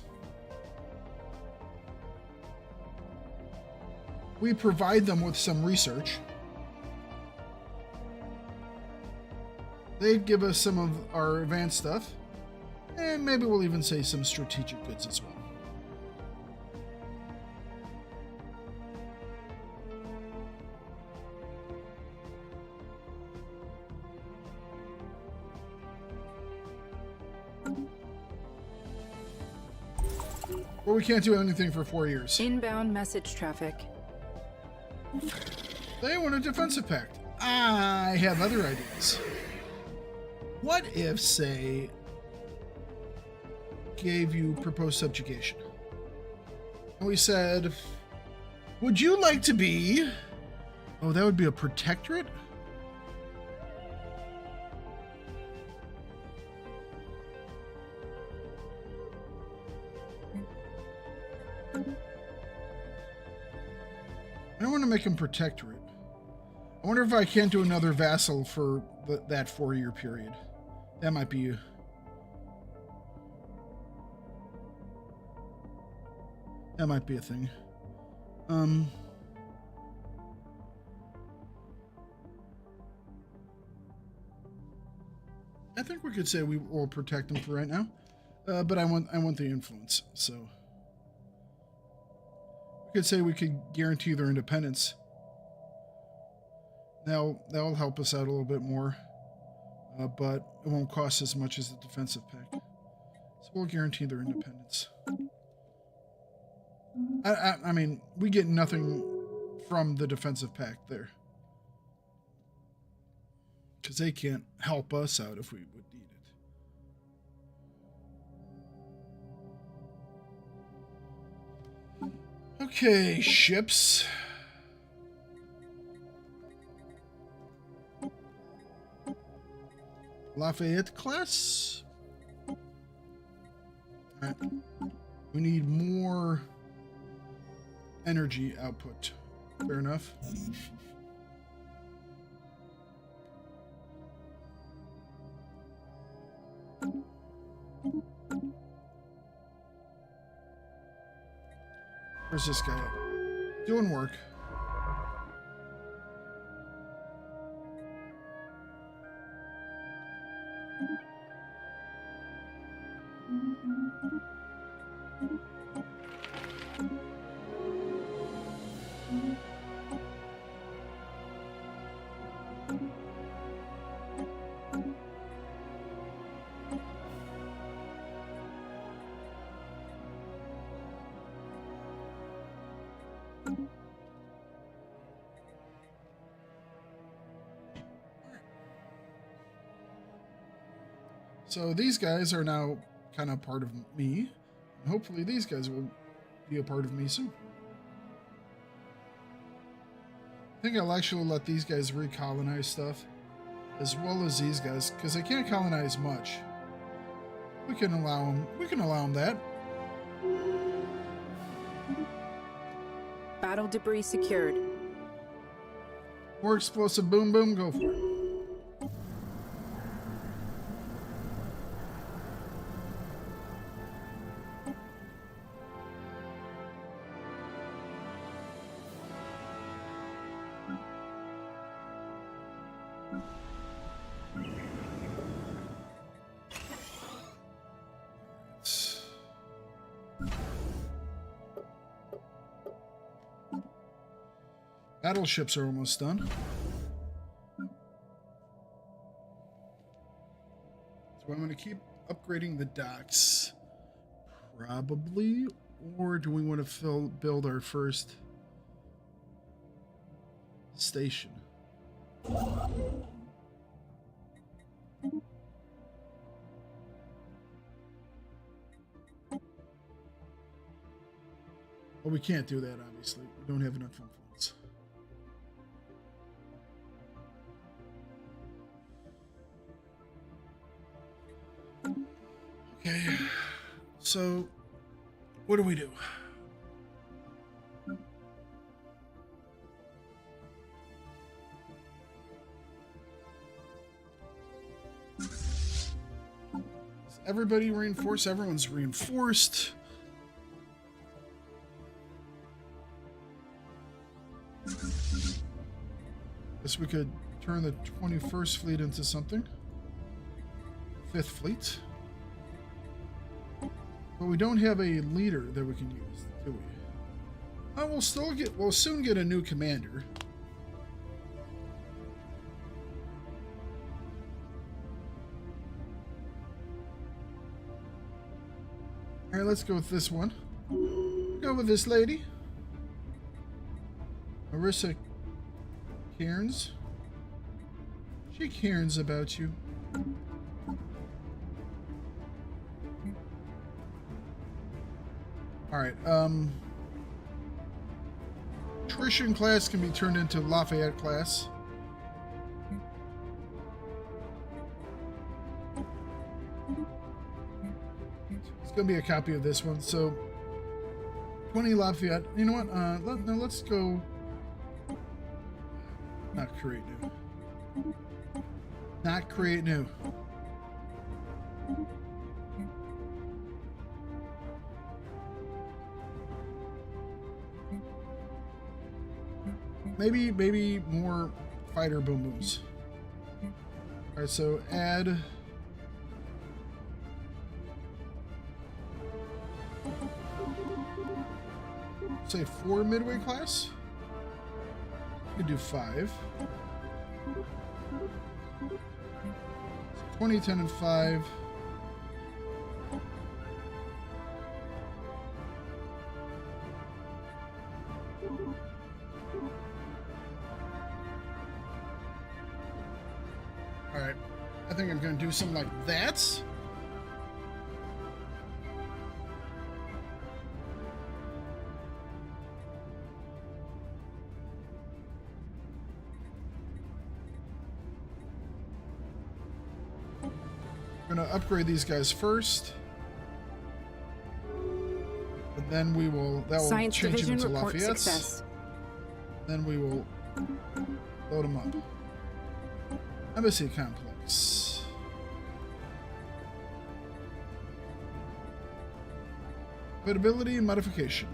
We provide them with some research. They give us some of our advanced stuff. And maybe we'll even say some strategic goods as well. Well, we can't do anything for 4 years. Inbound message traffic. They want a defensive pact. I have other ideas. What if, say, gave you proposed subjugation? And we said, would you like to be... Oh, that would be a protectorate? I don't want to make him protectorate. I wonder if I can't do another vassal for that 4-year period. That might be... That might be a thing. I think we could say we will protect them for right now. But I want the influence, so... We could say we could guarantee their independence. Now, that'll help us out a little bit more. But it won't cost as much as the defensive pact. So we'll guarantee their independence. I mean, we get nothing from the defensive pact there. Because they can't help us out if we would need it. Okay, ships. Lafayette class. Alright. We need more energy output. Fair enough. Where's this guy at? Doing work. So these guys are now kind of part of me. And hopefully these guys will be a part of me soon. I think I'll actually let these guys recolonize stuff as well as these guys, because they can't colonize much. We can allow them that. Battle debris secured. More explosive boom boom, go for it. Battleships are almost done. So I'm going to keep upgrading the docks. Probably. Or do we want to build our first station? Well, we can't do that, obviously. We don't have enough influence. Okay, so what do we do? Is everybody reinforced? Everyone's reinforced. Guess we could turn the 21st fleet into something. 5th fleet. But we don't have a leader that we can use, do we? Oh, we'll soon get a new commander. All right, let's go with this one. Go with this lady. Marissa Cairns. She cares about you. Alright, Attrition class can be turned into Lafayette class. It's gonna be a copy of this one, so 20 Lafayette. You know what? Let's go. Not create new. Not create new. Maybe more fighter boom booms. All right, so add. Say 4 midway class. We could do 5. So 20, 10, and 5. Alright, I think I'm going to do something like that. I'm going to upgrade these guys first. And then we will, that will Science change them Division into report Lafayette's. success. Then we will load them up. Embassy complex. Compatibility modification.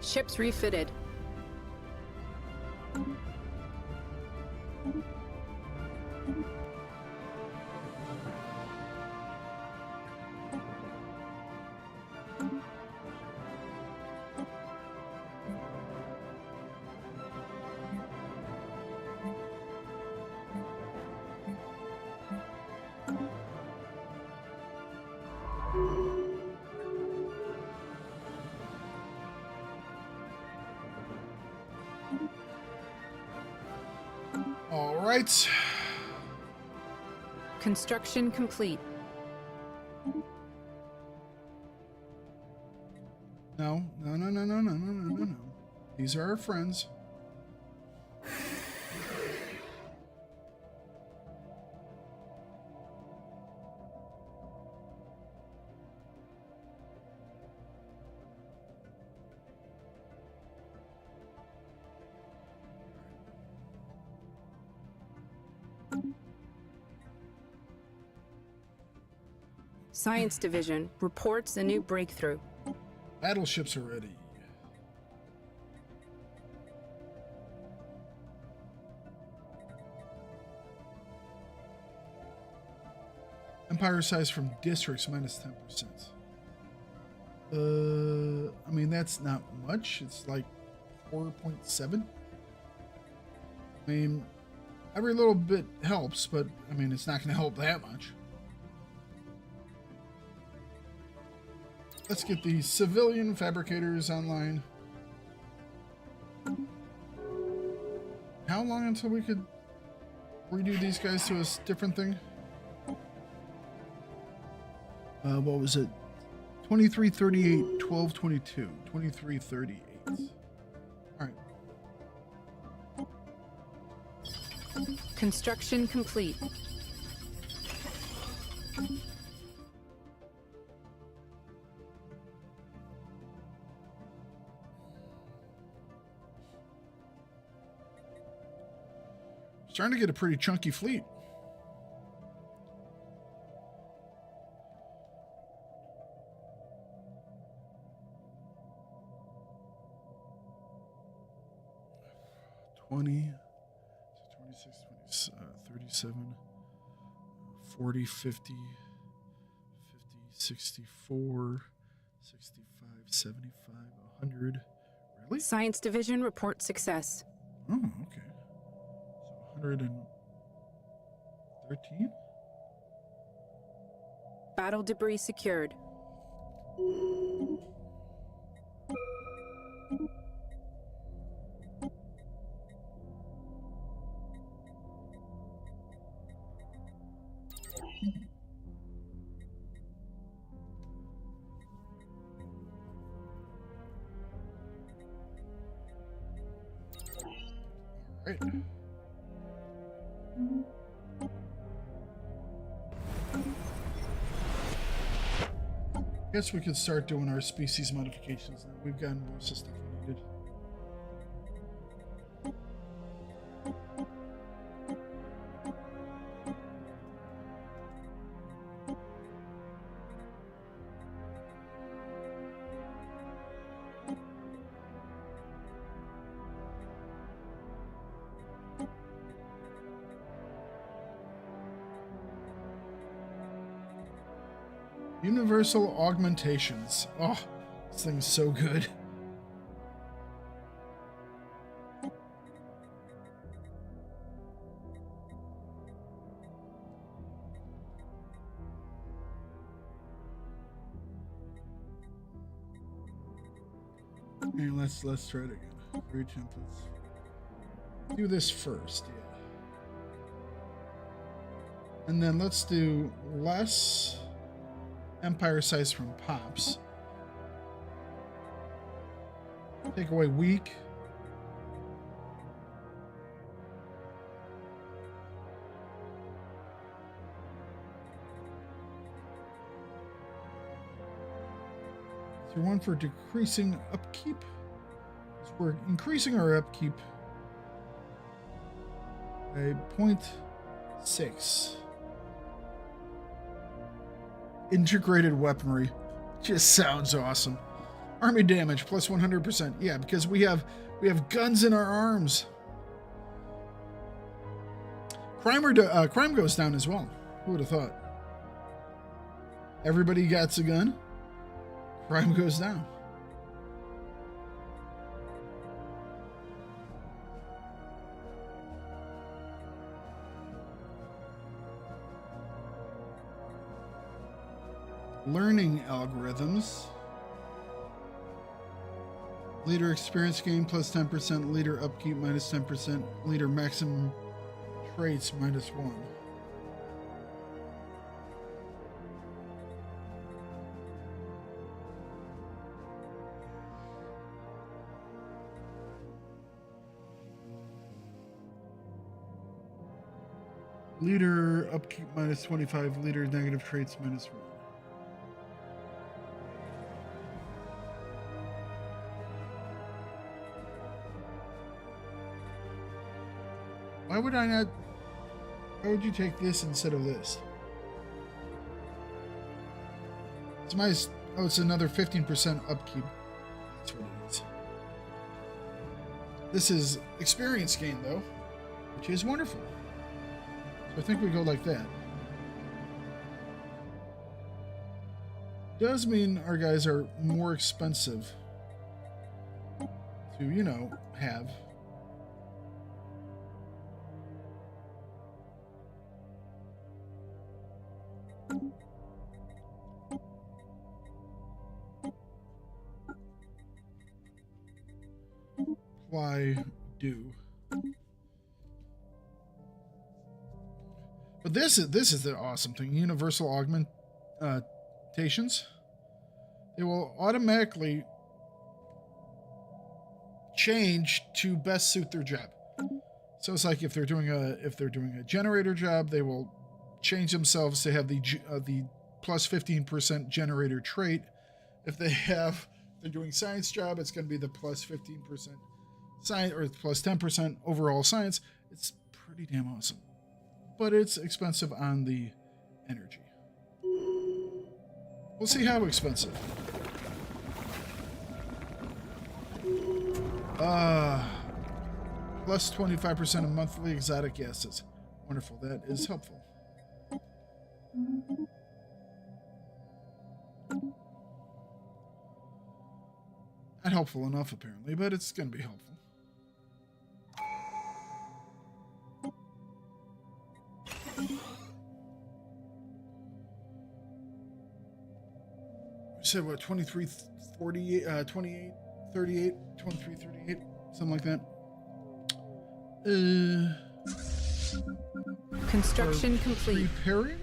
Ships refitted. All right. Construction complete. No. These are our friends. Science Division reports a new breakthrough. Battleships are ready. Empire size from districts minus 10%. I mean, that's not much. It's like 4.7. I mean, every little bit helps, but I mean, it's not going to help that much. Let's get the civilian fabricators online. How long until we could redo these guys to a different thing? What was it? 2338, 1222, 2338. All right. Construction complete. Starting to get a pretty chunky fleet. $20, 26, 37, 40, 50, 64, 65, 75, 100. Really? Science Division reports success. Oh, okay. So 113? Battle debris secured. Right. Guess we could start doing our species modifications now. We've gotten most of the stuff we needed. Universal augmentations. Oh, this thing's so good. Okay, let's try it again. Create templates. Do this first, yeah. And then let's do less empire size from pops. Take away weak. Is there one for decreasing upkeep? So we're increasing our upkeep by 0.6. Integrated weaponry just sounds awesome. Army damage plus 100%. Yeah, because we have guns in our arms. Crime goes down as well. Who would have thought? Everybody gets a gun. Crime goes down. Learning algorithms. Leader experience gain plus 10%, leader upkeep minus 10%, leader maximum traits -1. Leader upkeep -25, leader negative traits -1. Why would I not? Why would you take this instead of this? It's my. Oh, it's another 15% upkeep. That's what it is. This is experience gain, though, which is wonderful. So I think we go like that. Does mean our guys are more expensive to, you know, have. Why do? But this is the awesome thing. Universal augmentations. They will automatically change to best suit their job. So it's like if they're doing a generator job, they will change themselves to have the plus 15% generator trait. If they're doing science job, it's going to be the plus 15% science or plus 10% overall science. It's pretty damn awesome. But it's expensive on the energy. We'll see how expensive. Plus 25% of monthly exotic assets. Wonderful. That is helpful. Not helpful enough, apparently, but it's going to be helpful. Said what, 23, 48, 28, 38, 23, 38, something like that. Construction complete. Repairing?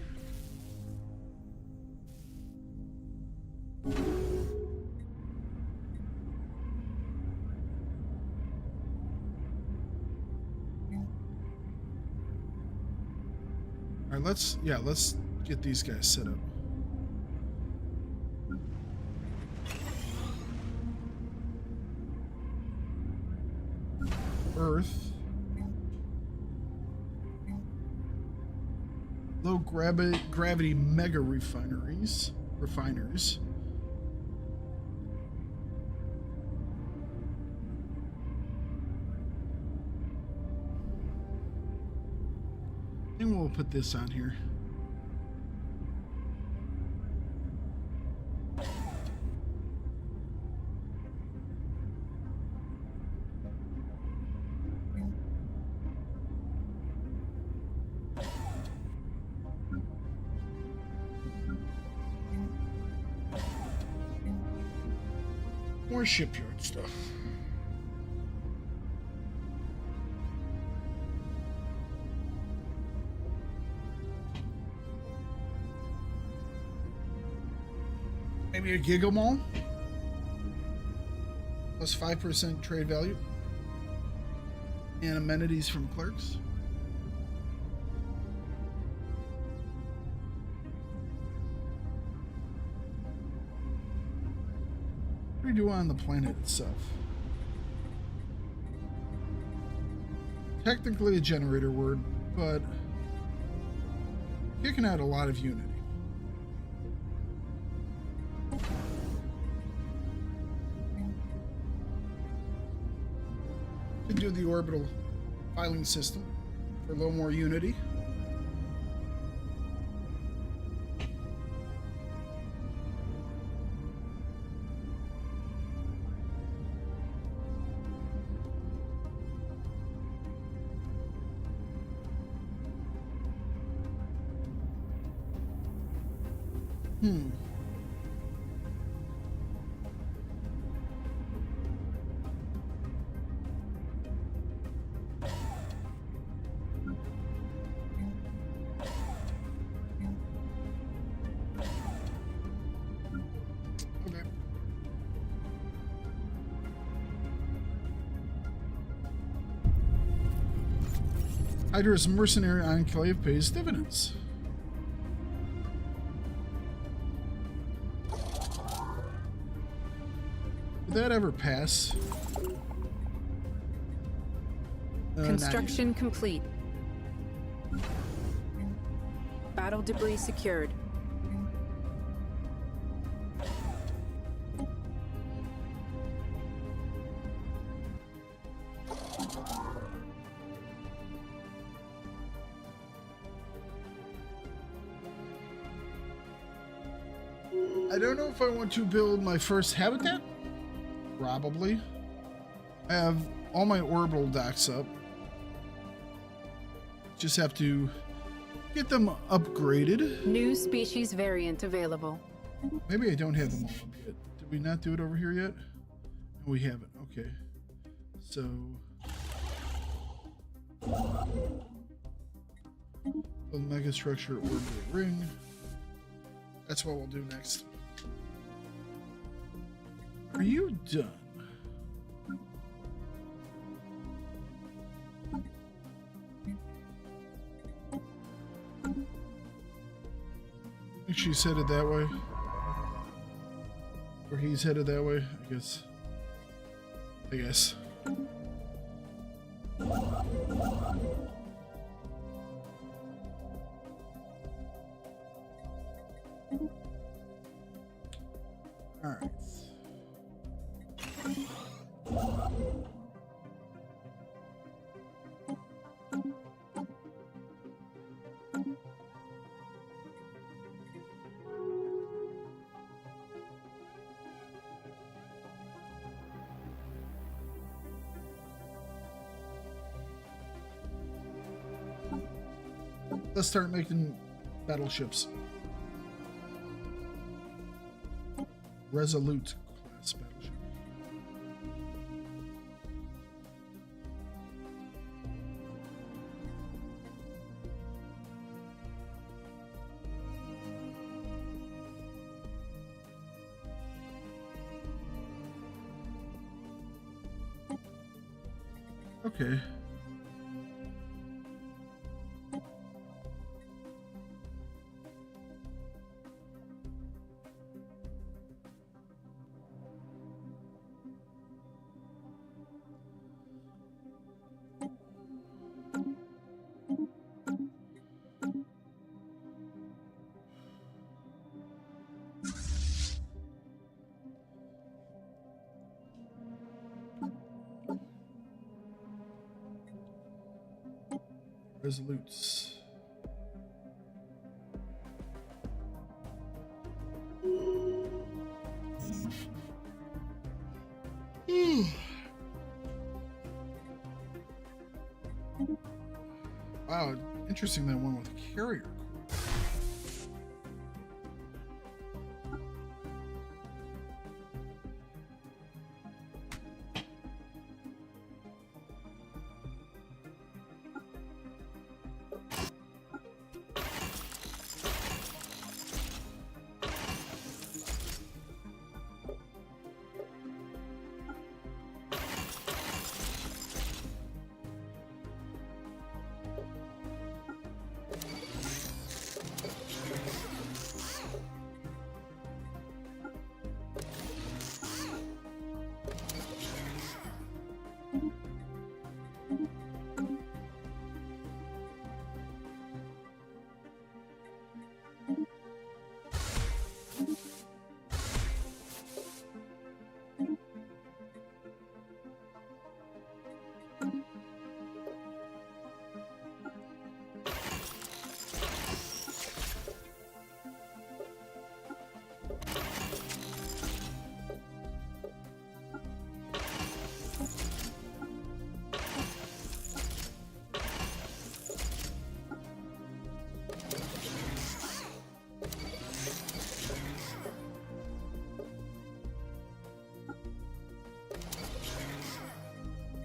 All right, let's get these guys set up. Earth. Low gravity mega refiners. I think we'll put this on here. More shipyard stuff. Maybe a Giga Mall. Plus 5% trade value. And amenities from clerks. What do we do on the planet itself? Technically a generator word, but kicking out a lot of unity. Can do the orbital filing system for a little more unity. Hydra's mercenary enclave pays dividends. Did that ever pass? Construction complete. Battle debris secured. I don't know if I want to build my first habitat. Probably. I have all my orbital docks up. Just have to get them upgraded. New species variant available. Maybe I don't have them all up yet. Did we not do it over here yet? No, we haven't. Okay. So... the megastructure orbital ring. That's what we'll do next. Are you done? I think she's headed that way. Or he's headed that way, I guess. Alright. Let's start making battleships. Resolute class battleship. Okay. Resolutes. Wow, interesting that one with a carrier.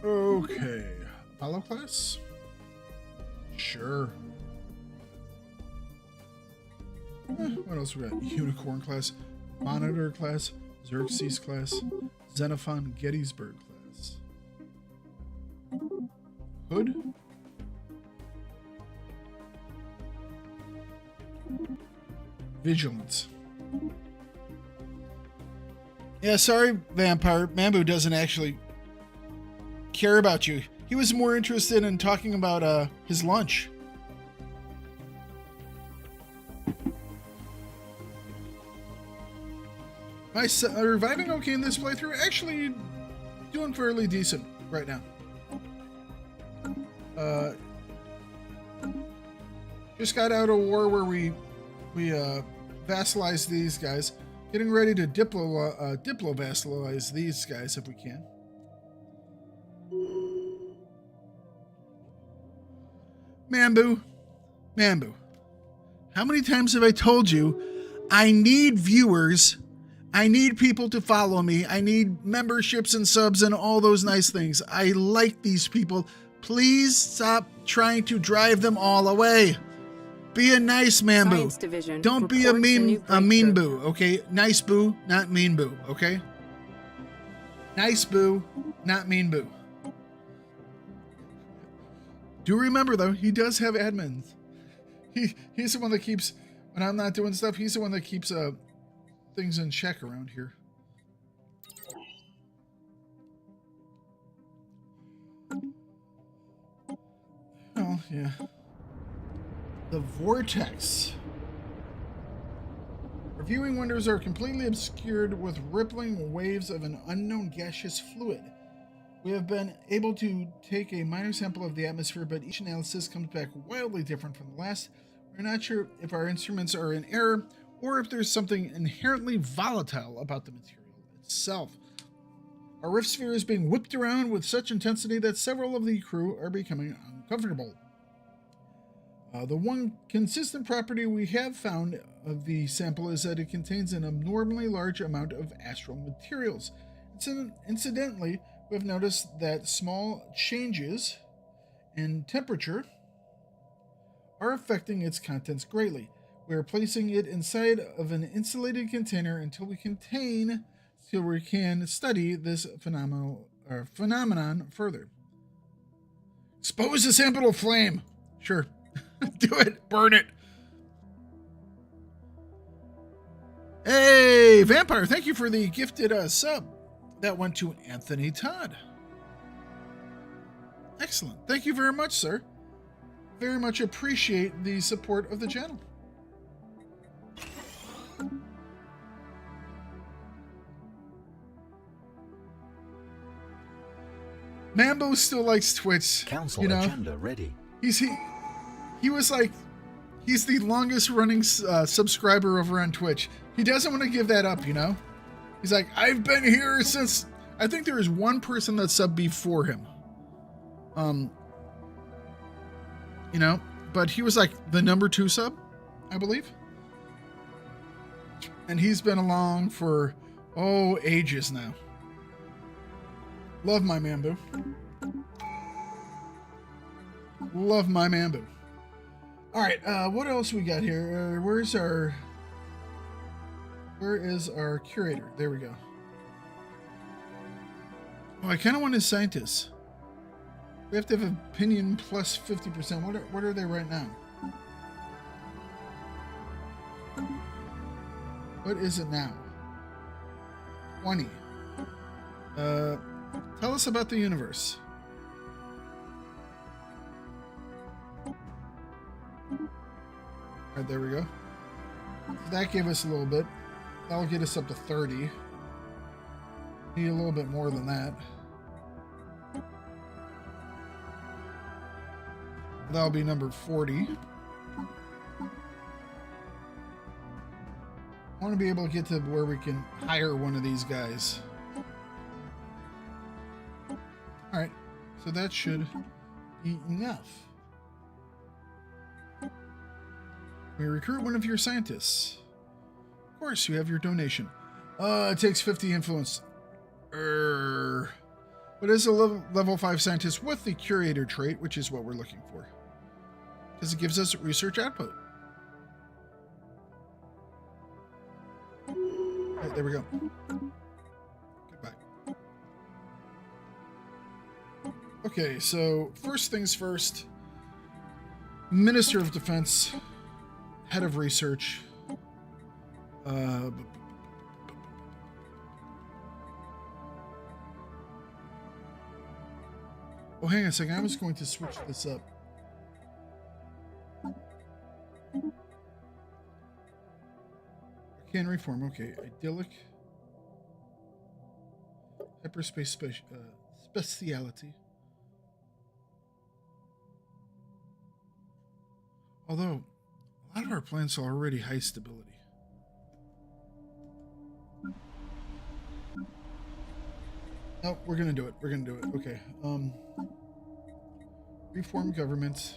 Okay, Apollo class? Sure. What else we got? Unicorn class, Monitor class, Xerxes class, Xenophon Gettysburg class. Hood? vigilance. Yeah, sorry, Vampire. Mambu doesn't actually care about you. He was more interested in talking about his lunch. Am I reviving okay in this playthrough? Actually, doing fairly decent right now. Just got out of war where we vassalized these guys. Getting ready to diplo-vassalize these guys if we can. Mambu. Mambu. How many times have I told you I need viewers? I need people to follow me. I need memberships and subs and all those nice things. I like these people. Please stop trying to drive them all away. Be a nice Mambu. Don't be a mean boo, okay? Nice boo, not mean boo, okay? Nice boo, not mean boo. Do remember though, he does have admins. He's the one that keeps, when I'm not doing stuff, he's the one that keeps things in check around here. Oh, yeah. The vortex. Our viewing windows are completely obscured with rippling waves of an unknown gaseous fluid. We have been able to take a minor sample of the atmosphere, but each analysis comes back wildly different from the last. We're not sure if our instruments are in error or if there's something inherently volatile about the material itself. Our rift sphere is being whipped around with such intensity that several of the crew are becoming uncomfortable. The one consistent property we have found of the sample is that it contains an abnormally large amount of astral materials. Incidentally, we have noticed that small changes in temperature are affecting its contents greatly. We are placing it inside of an insulated container until we can study this phenomenon further. Expose the sample to flame. Sure. Do it. Burn it. Hey, Vampire, thank you for the gifted sub. That went to Anthony Todd. Excellent. Thank you very much, sir. Very much appreciate the support of the channel. Mambo still likes Twitch. Council agenda ready. He was like, he's the longest running subscriber over on Twitch. He doesn't want to give that up, you know? He's like, I've been here since, I think there is one person that subbed before him. You know, but he was like the number 2 sub, I believe. And he's been along for, ages now. Love my Mambu. Love my Mambu. All right, what else we got here? Where is our curator? There we go. Oh, I kind of want his scientists. We have to have opinion plus 50%. What are they right now? What is it now? 20. Tell us about the universe. All right, there we go. So that gave us a little bit. That'll get us up to 30. Need a little bit more than that. That'll be number 40. I want to be able to get to where we can hire one of these guys. All right, so that should be enough. We recruit one of your scientists. Of course, you have your donation. It takes 50 influence. But as a level 5 scientist with the curator trait, which is what we're looking for. Because it gives us research output. Right, there we go. Goodbye. Okay, so first things first. Minister of Defense, Head of Research. Uh, oh, hang on a second. I was going to switch this up. Can reform. Okay, idyllic. Hyperspace speciality. Although, a lot of our plants are already high stability. Oh, we're gonna do it. We're gonna do it. Okay. Reform government.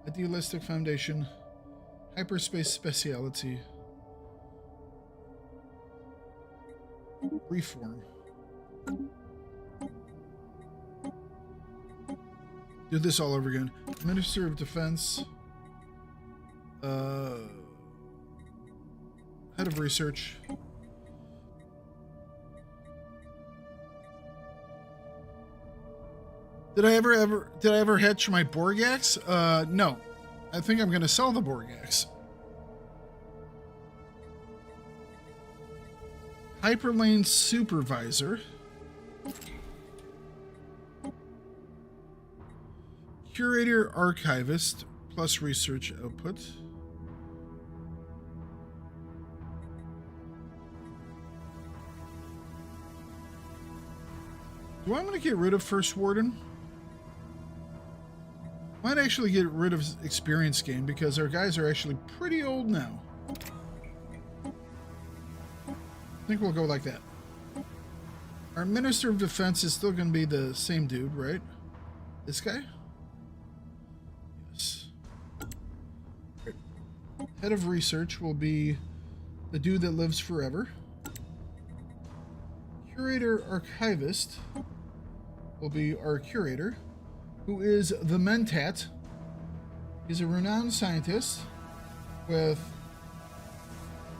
Idealistic foundation. Hyperspace speciality. Reform. Do this all over again. Minister of Defense. Head of Research. Did I ever hatch my Borgax? No. I think I'm gonna sell the Borgax. Hyperlane Supervisor. Curator Archivist plus research output. Do I want to get rid of First Warden? Might actually get rid of experience gain because our guys are actually pretty old now. I think we'll go like that. Our Minister of Defense is still going to be the same dude, right? This guy? Yes. Right. Head of Research will be the dude that lives forever. Curator Archivist will be our curator, who is the Mentat. He's a renowned scientist with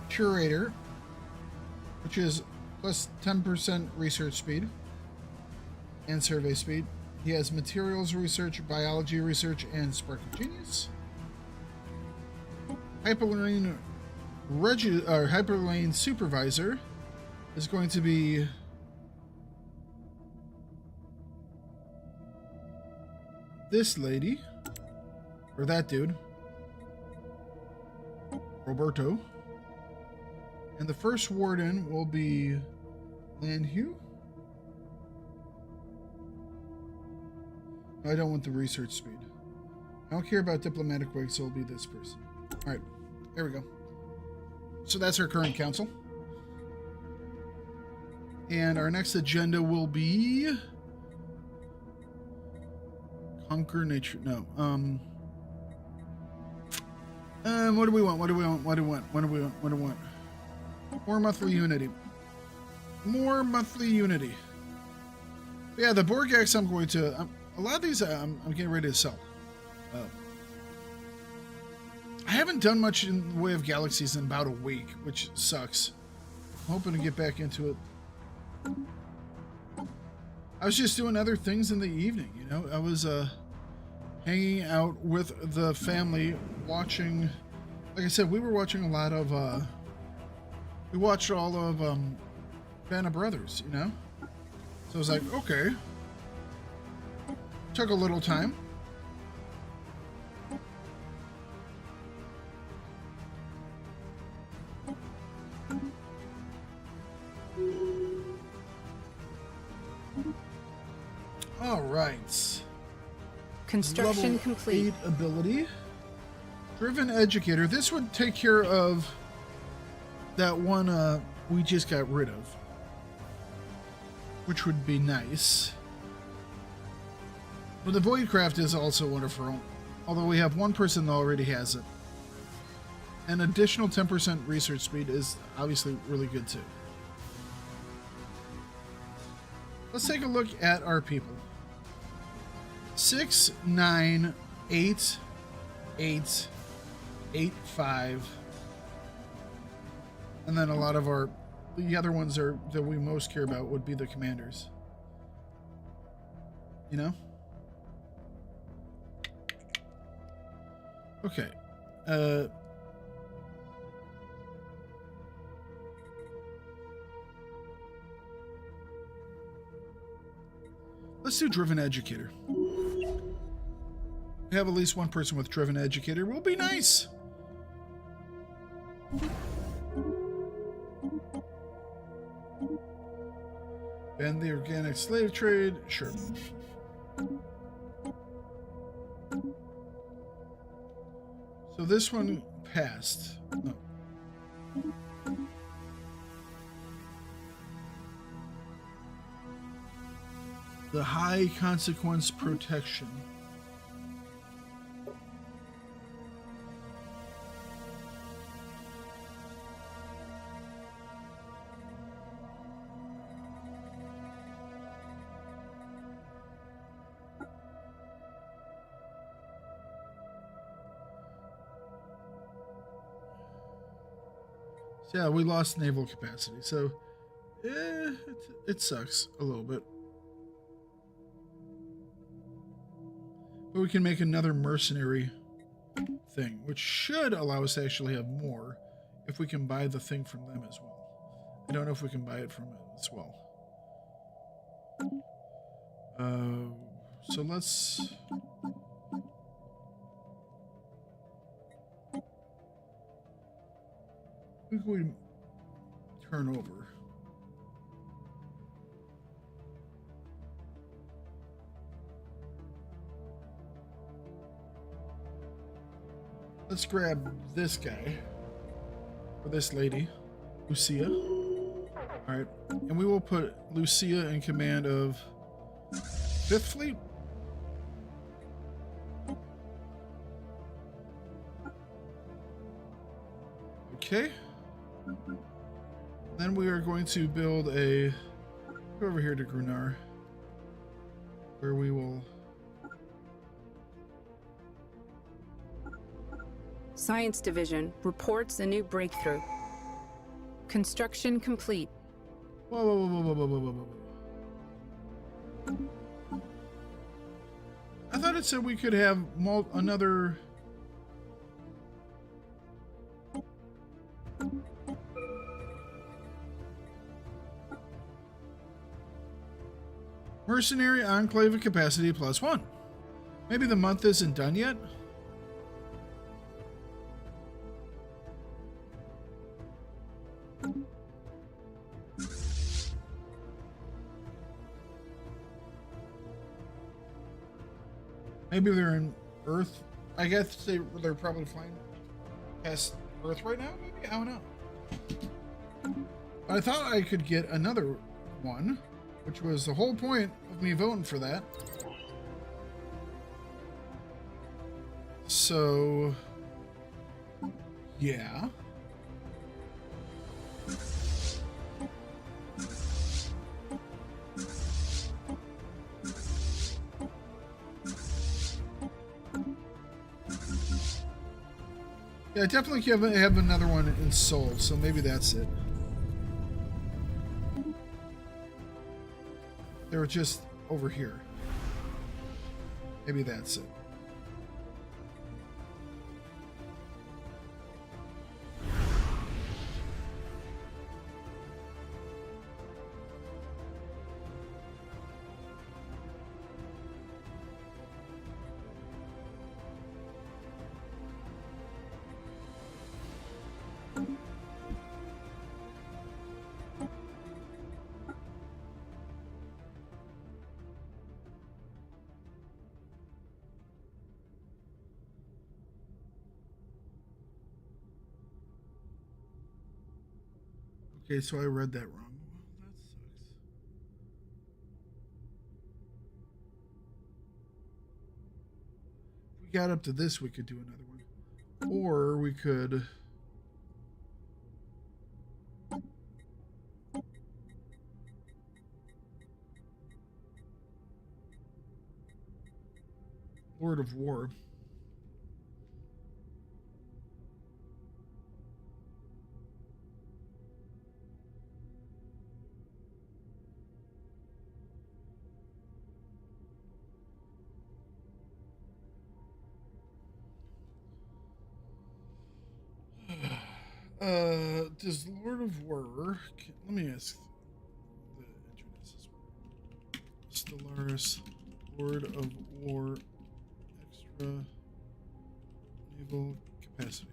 curator, which is plus 10% research speed and survey speed. He has materials research, biology research, and spark of genius. Hyperlane Supervisor is going to be this lady, or that dude, Roberto. And the first warden will be Landhugh. I don't want the research speed. I don't care about diplomatic wigs, so it'll be this person. Alright, there we go. So that's our current council. And our next agenda will be conquer nature. No. What do we want? What do we want? What do we want? What do we want? What do we want? More monthly unity. More monthly unity. Yeah, the Borgax I'm going to... a lot of these I'm getting ready to sell. I haven't done much in the way of galaxies in about a week, which sucks. I'm hoping to get back into it. I was just doing other things in the evening, you know? I was hanging out with the family, watching... Like I said, we were watching a lot of... we watched all of Band of Brothers, you know? So I was like, okay. Took a little time. All right. Construction Level complete. 8 ability. Driven Educator. This would take care of that one we just got rid of, which would be nice. But the Voidcraft is also wonderful, although we have one person that already has it. An additional 10% research speed is obviously really good too. Let's take a look at our people. 6, 9, 8, 8, 8, 5. And then a lot of the other ones that we most care about would be the commanders. You know? Okay. Let's do Driven Educator. Have at least one person with Driven Educator will be nice. And the organic slave trade, sure. So this one passed. No. The high consequence protection. Yeah, we lost naval capacity, so it sucks a little bit. But we can make another mercenary thing, which should allow us to actually have more if we can buy the thing from them as well. I don't know if we can buy it from it as well. So let's... Who can we turn over? Let's grab this guy, or this lady, Lucia. Alright, and we will put Lucia in command of 5th Fleet. Okay. Then we are going to build a... Go over here to Grunar, where we will... Science Division reports a new breakthrough. Construction complete. Whoa, whoa, whoa, whoa, whoa, whoa, whoa, whoa. I thought it said we could have another... Mercenary Enclave capacity +1. Maybe the month isn't done yet? Maybe they're in Earth. I guess they're probably flying past Earth right now, maybe? I don't know. I thought I could get another one, which was the whole point of me voting for that. So, yeah. Yeah, I definitely have another one in Seoul, so maybe that's it. They were just over here. Maybe that's it. Okay, so I read that wrong. Well, that sucks. If we got up to this, we could do another one. Or we could... Lord of War. Does Lord of War... Let me ask the internet as well. Stellaris, Lord of War, extra naval capacity.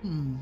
Hmm.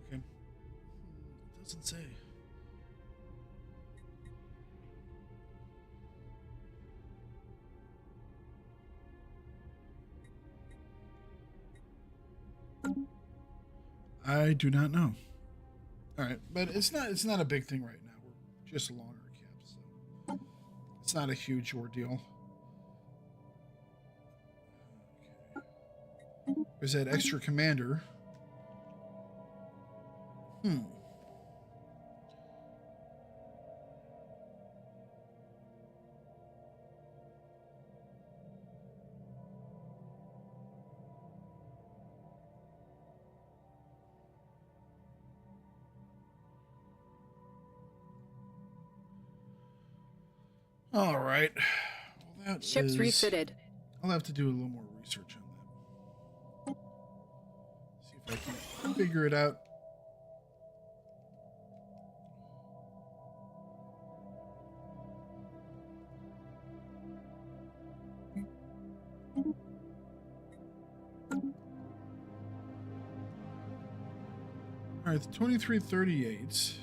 Okay. It doesn't say. I do not know. All right, but it's not a big thing right now. We're just along our caps, so it's not a huge ordeal. Okay. There's that extra commander. All right. Well, that Ships refitted. I'll have to do a little more research on that. See if I can figure it out. All right, the 2338.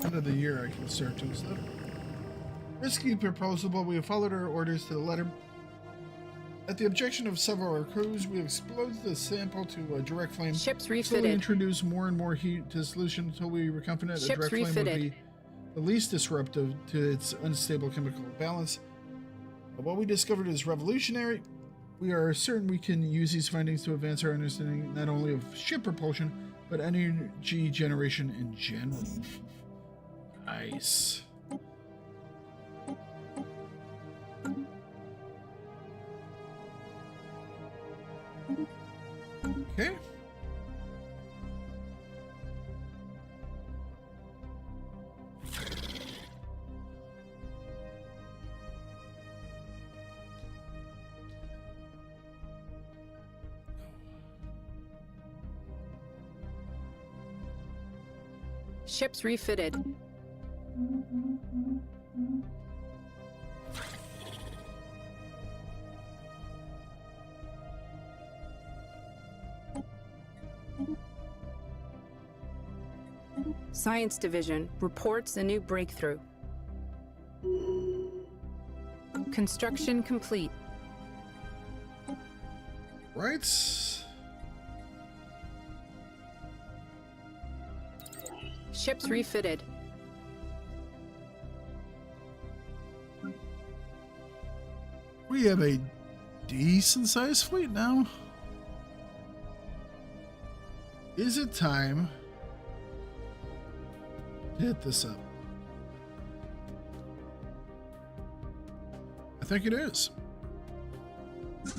End of the year, I can start to stuff. Risky proposal, but we have followed our orders to the letter. At the objection of several of our crews, we exploded the sample to a direct flame. Ships Slowly refitted. introduce more and more heat to the solution until we were confident a Ships direct flame would refitted. be the least disruptive to its unstable chemical balance. But what we discovered is revolutionary. We are certain we can use these findings to advance our understanding not only of ship propulsion, but energy generation in general. Nice. Okay. Ships refitted. Science Division reports a new breakthrough. Construction complete. Right. Ships refitted. We have a decent sized fleet now. Is it time to hit this up? I think it is. I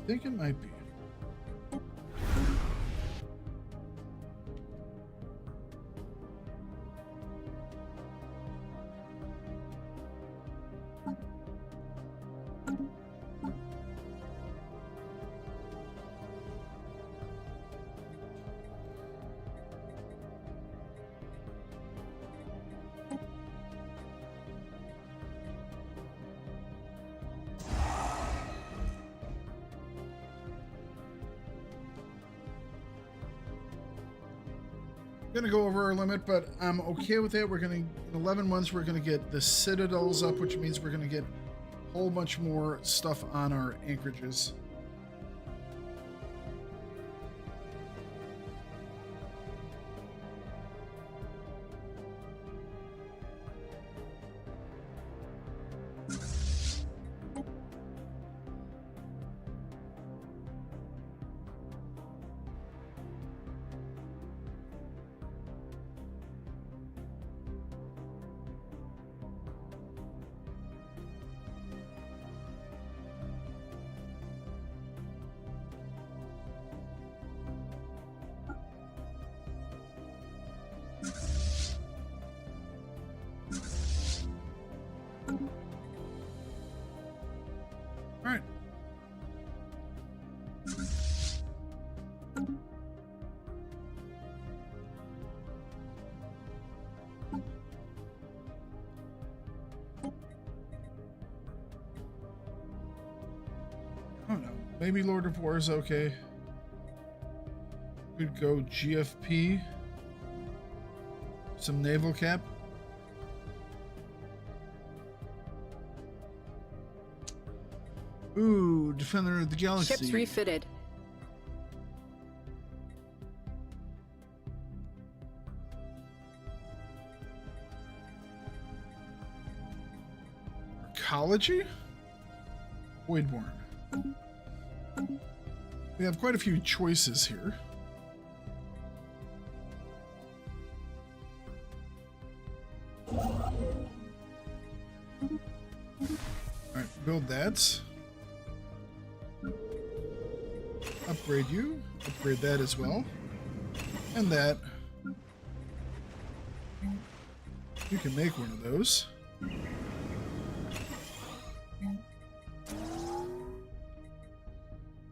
think it might be. Gonna go over our limit, but I'm okay with that. We're gonna, in 11 months, we're gonna get the citadels up, which means we're gonna get a whole bunch more stuff on our anchorages. All right. I don't know. Maybe Lord of War is okay. Could go GFP. Some naval cap. Ooh, Defender of the Galaxy. Ships refitted. Ecology? Voidborn. We have quite a few choices here. Alright, build that. Upgrade you. Upgrade that as well. And that. You can make one of those.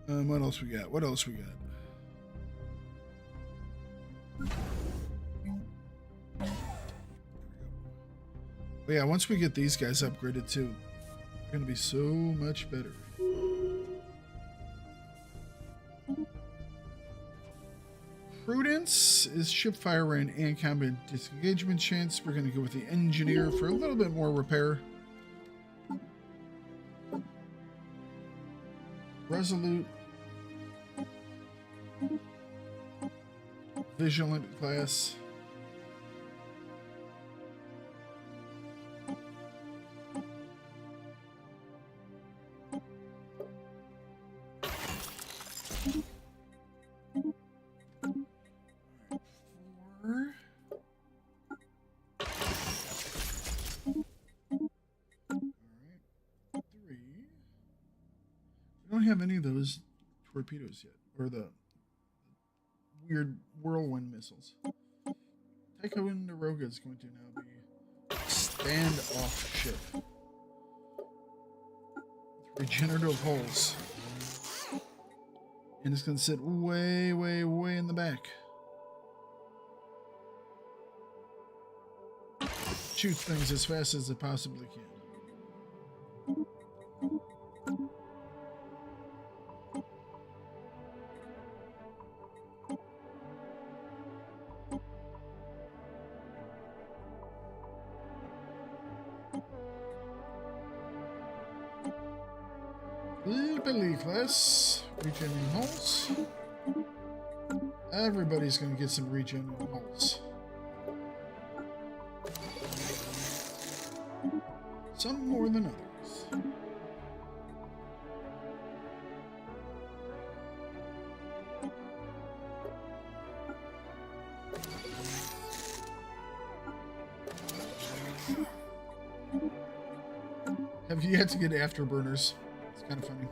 What else we got? What else we got? But yeah, once we get these guys upgraded too, we're gonna be so much better. Prudence is ship fire rate and combat disengagement chance. We're gonna go with the engineer for a little bit more repair. Resolute. Vigilant class. Have any of those torpedoes yet, or the weird whirlwind missiles. Ticonderoga is going to now be standoff ship with regenerative hulls, and it's going to sit way in the back. shoot things as fast as it possibly can. Class, regening holes. Everybody's going to get some regening holes. Some more than others. Have you yet to get afterburners? It's kind of funny.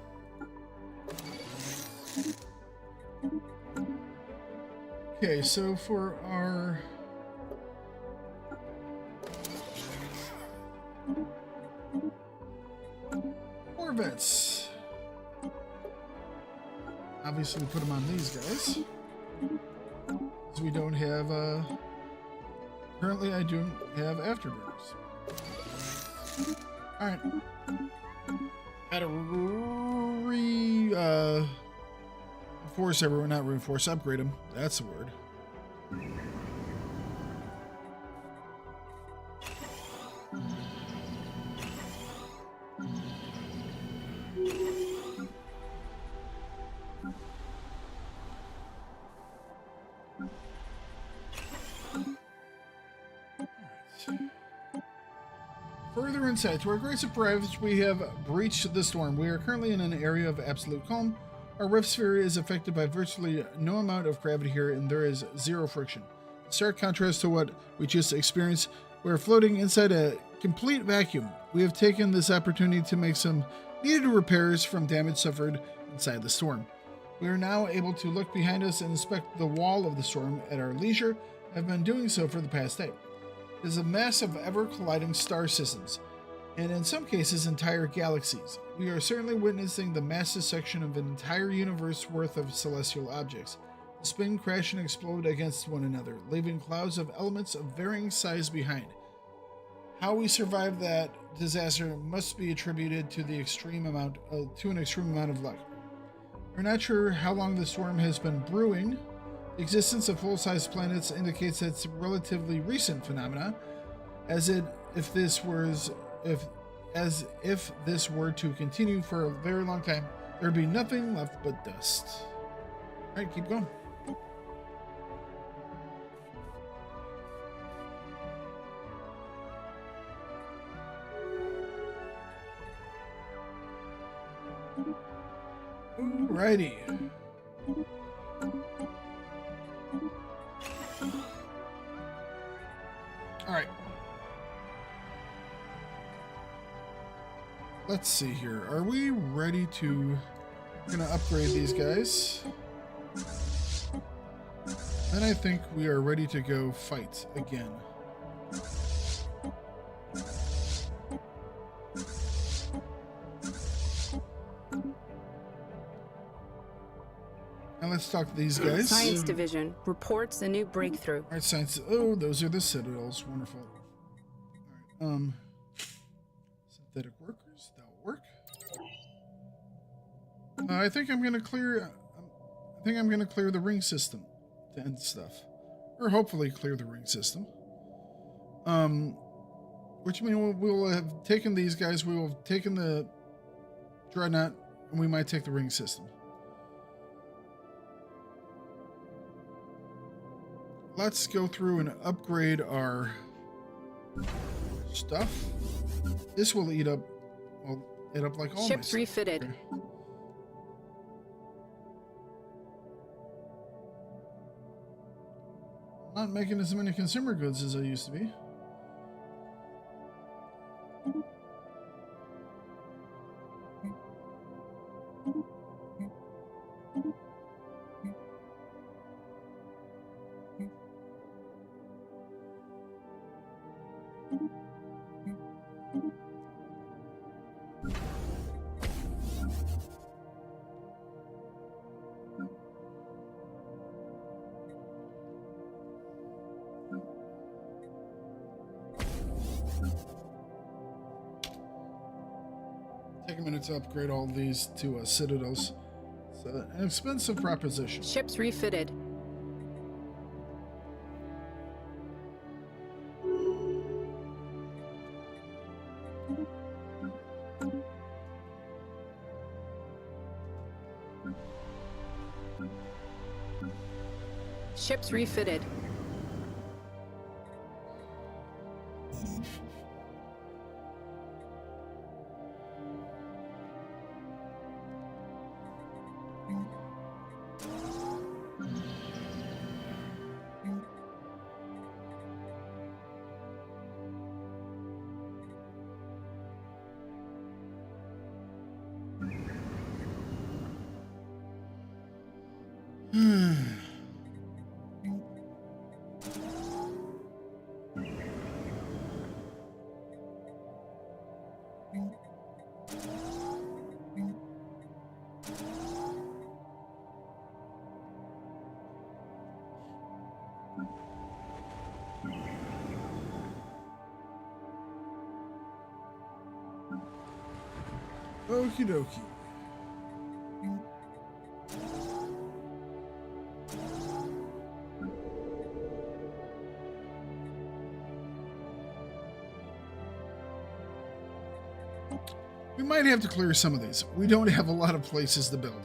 Okay, so for our Corvettes, obviously put them on these guys, because we don't have, currently I don't have afterburners. Alright. Gotta reinforce everyone, not reinforce, upgrade them. That's the word. Further insight. To our great surprise, we have breached the storm. We are currently in an area of absolute calm. Our rift sphere is affected by virtually no amount of gravity here, and there is zero friction. In stark contrast to what we just experienced, we are floating inside a complete vacuum. We have taken this opportunity to make some needed repairs from damage suffered inside the storm. We are now able to look behind us and inspect the wall of the storm at our leisure, and have been doing so for the past day. It is a mass of ever-colliding star systems, and in some cases entire galaxies. We are certainly witnessing the mass dissection of an entire universe worth of celestial objects. The spin, crash, and explode against one another, leaving clouds of elements of varying size behind. How we survived that disaster must be attributed to an extreme amount of luck. We're not sure how long the storm has been brewing. The existence of full-size planets indicates that it's a relatively recent phenomena, as if this were to continue for a very long time, there'd be nothing left but dust. All right, keep going. Alrighty. Alright. Let's see here. Are we ready to... We're gonna upgrade these guys. Then I think we are ready to go fight again. Now let's talk to these guys. Science Division reports a new breakthrough. Alright, science. Oh, those are the Citadels. Wonderful. Alright, synthetic workers. That'll work. I think I'm gonna clear. I think I'm gonna clear the ring system to end stuff, or hopefully clear the ring system. Which means we'll have taken these guys. We will have taken the Dreadnought, and we might take the ring system. Let's go through and upgrade our stuff. This will eat up, well, eat up like all Ships my refitted. Okay. Not making as many consumer goods as I used to be. take a minute to upgrade all these to citadels. It's an expensive proposition. Ships refitted. Ships refitted. Okie dokie. We might have to clear some of these. We don't have a lot of places to build.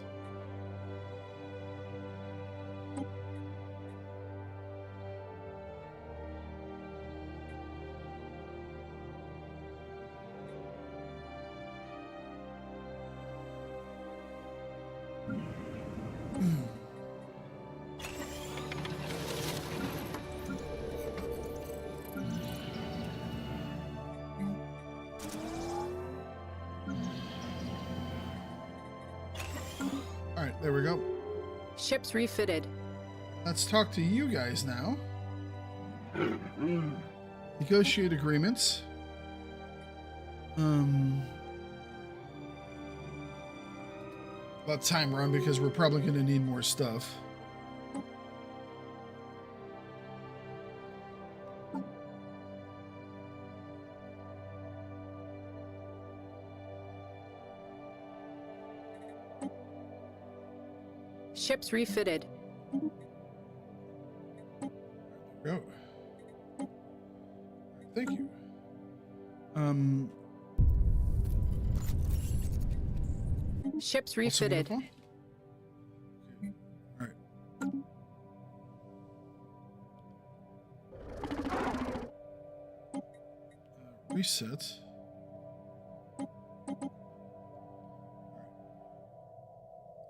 All right, there we go. Ships refitted. Let's talk to you guys now. Negotiate agreements. Let time run because we're probably going to need more stuff. Ships refitted. Go. Thank you. Ships also refitted. beautiful. Okay. All right. Reset.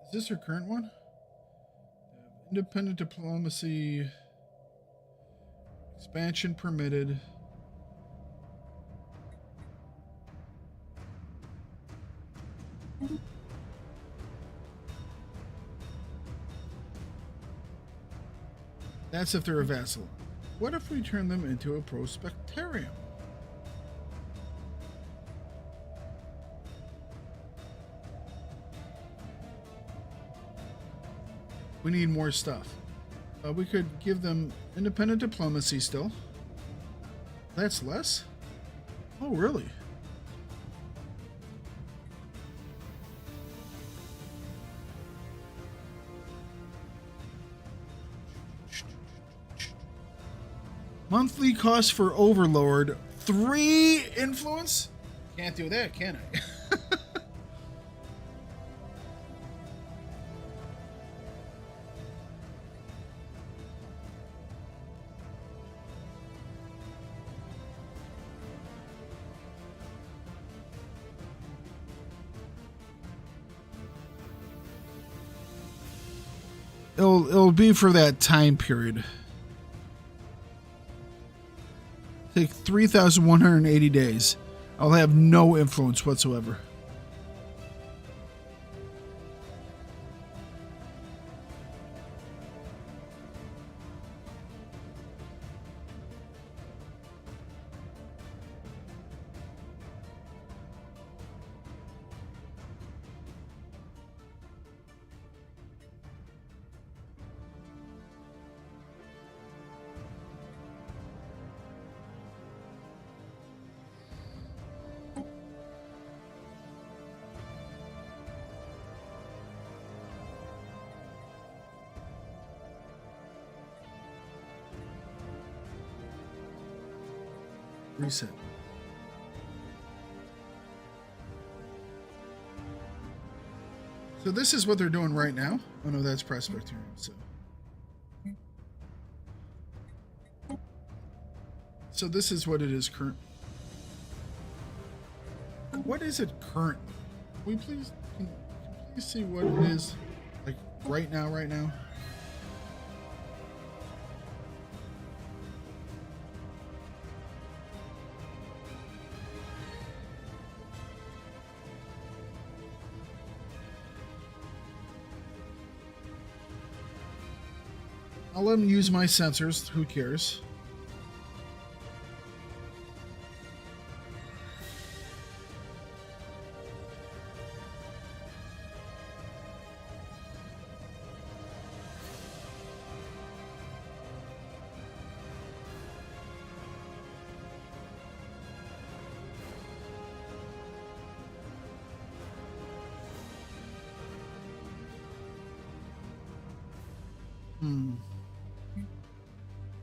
Is this her current one? Independent diplomacy. Expansion permitted. That's if they're a vassal. What if we turn them into a prospectarium? We need more stuff. We could give them independent diplomacy still. That's less? Oh, really? Monthly cost for Overlord, 3 influence? Can't do that, can I? It'll be for that time period. Take 3,180 days. I'll have no influence whatsoever. Reset. So this is what they're doing right now. Oh no, that's Presbyterian. So this is what it is current. What is it currently? Can we please see what it is like right now? Right now. I'll let them use my sensors. Who cares?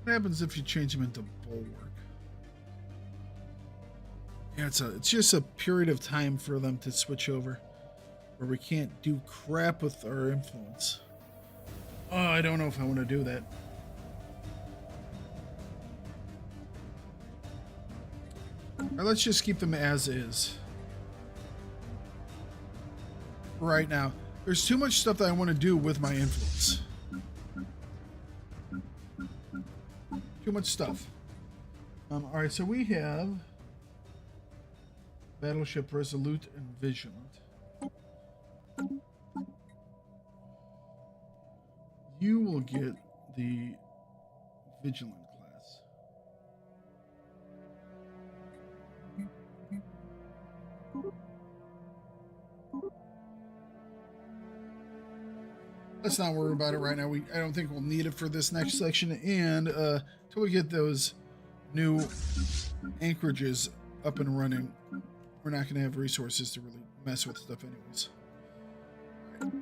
What happens if you change them into bulwark? Yeah, it's just a period of time for them to switch over, where we can't do crap with our influence. Oh, I don't know if I want to do that. Or let's just keep them as is. Right now, there's too much stuff that I want to do with my influence. Too much stuff. Alright, so we have Battleship Resolute and Vigilant. You will get the Vigilant class. Let's not worry about it right now. I don't think we'll need it for this next section, and till we get those new anchorages up and running, we're not going to have resources to really mess with stuff anyways. Right.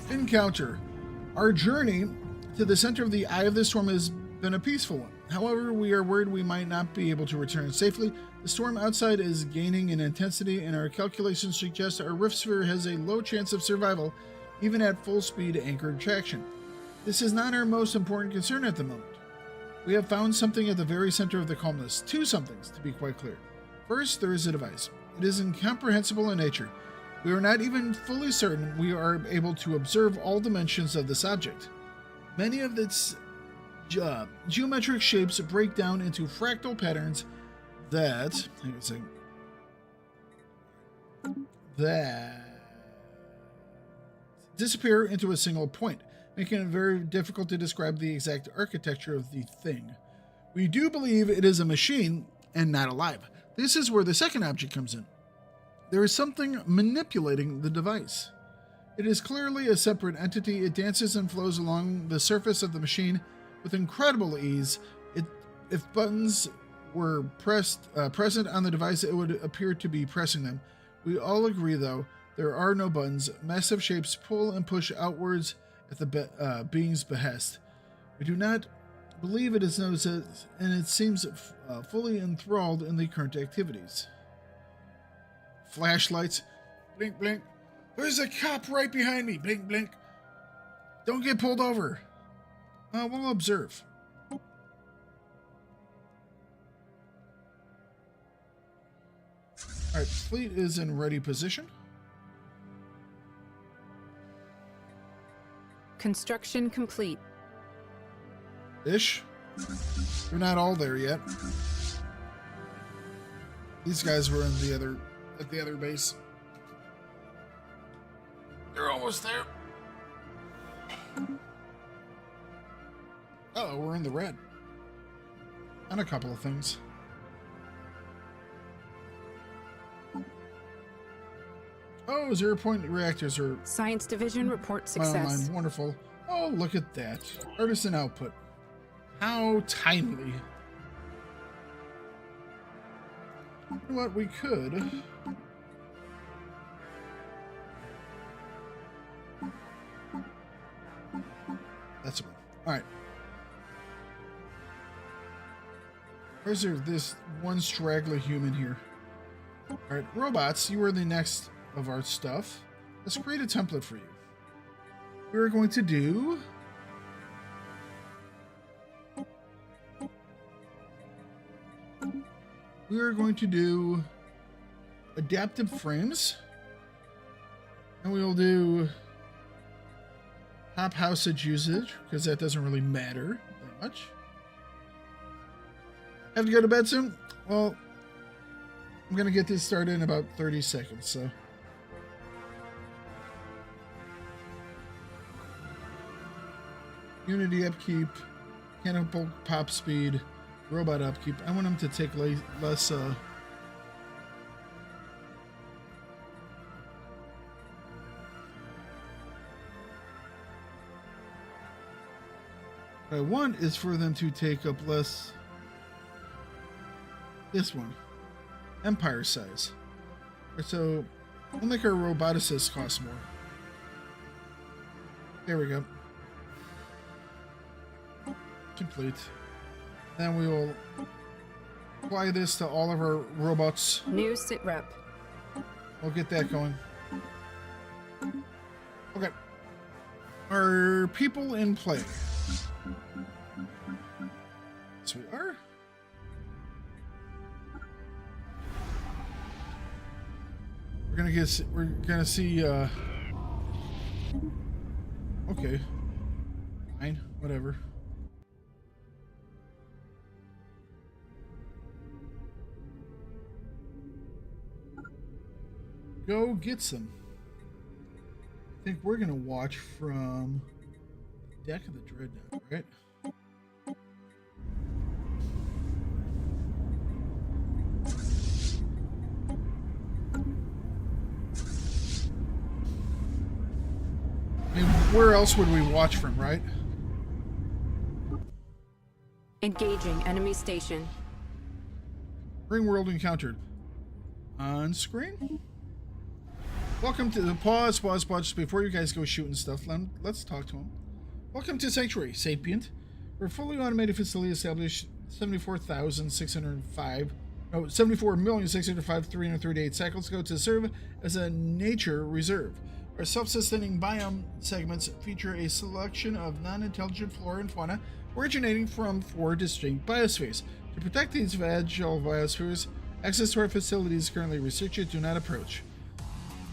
Encounter. Our journey to the center of the Eye of the Storm has been a peaceful one. However, we are worried we might not be able to return safely. The storm outside is gaining in intensity, and our calculations suggest our rift sphere has a low chance of survival, even at full speed anchored traction. This is not our most important concern at the moment. We have found something at the very center of the calmness. Two somethings, to be quite clear. First, there is a device. It is incomprehensible in nature. We are not even fully certain we are able to observe all dimensions of this object. Many of its geometric shapes break down into fractal patterns that disappear into a single point, making it very difficult to describe the exact architecture of the thing. We do believe it is a machine and not alive. This is where the second object comes in. There is something manipulating the device. It is clearly a separate entity. It dances and flows along the surface of the machine with incredible ease. If buttons were present on the device, it would appear to be pressing them. We all agree, though, there are no buttons. Massive shapes pull and push outwards at the being's behest. We do not believe it is noticed, and it seems fully enthralled in the current activities. Flashlights. Blink, blink. There's a cop right behind me. Blink, blink. Don't get pulled over. We'll observe. Alright, fleet is in ready position. Construction complete. Ish. They're not all there yet. These guys were in at the other base. They're almost there. Oh, we're in the red. On a couple of things. Oh, 0-point reactors are... Science Division report success. Online. Wonderful. Oh, look at that. Artisan output. How timely. You know what? We could. That's one. All right. Where's there this one straggler human here? All right, robots, you are the next of our stuff. Let's create a template for you. We're going to do... We are going to do adaptive frames. And we will do top housage usage, because that doesn't really matter that much. Have to go to bed soon? Well, I'm going to get this started in about 30 seconds, so. Unity upkeep, mechanical pop speed, robot upkeep. I want them to take less, what I want is for them to take up less. This one, Empire size. So we'll make our roboticists cost more. There we go. Complete. Then we will apply this to all of our robots. New sit rep. We'll get that going. Okay. Are people in play? Yes, we are. We're gonna see okay. Fine, whatever. Go get some. I think we're gonna watch from the deck of the Dreadnought, right? I mean, where else would we watch from, right? Engaging enemy station. Ring world encountered. On screen? Welcome to the pause, just before you guys go shooting stuff, let's talk to him. Welcome to Sanctuary, Sapient. We're a fully automated facility established 74,605,338 cycles ago to serve as a nature reserve. Our self-sustaining biome segments feature a selection of non-intelligent flora and fauna originating from 4 distinct biospheres. To protect these fragile biospheres, access to our facilities is currently restricted. Do not approach.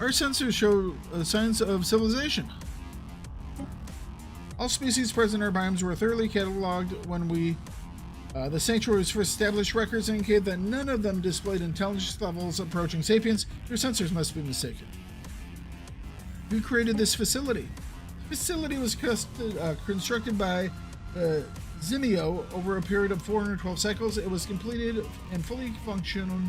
Our sensors show signs of civilization. All species present in our biomes were thoroughly cataloged when the sanctuary was first established. Records indicate that none of them displayed intelligence levels approaching sapiens. Your sensors must be mistaken. Who created this facility? The facility was constructed by Zimio over a period of 412 cycles. It was completed and fully functional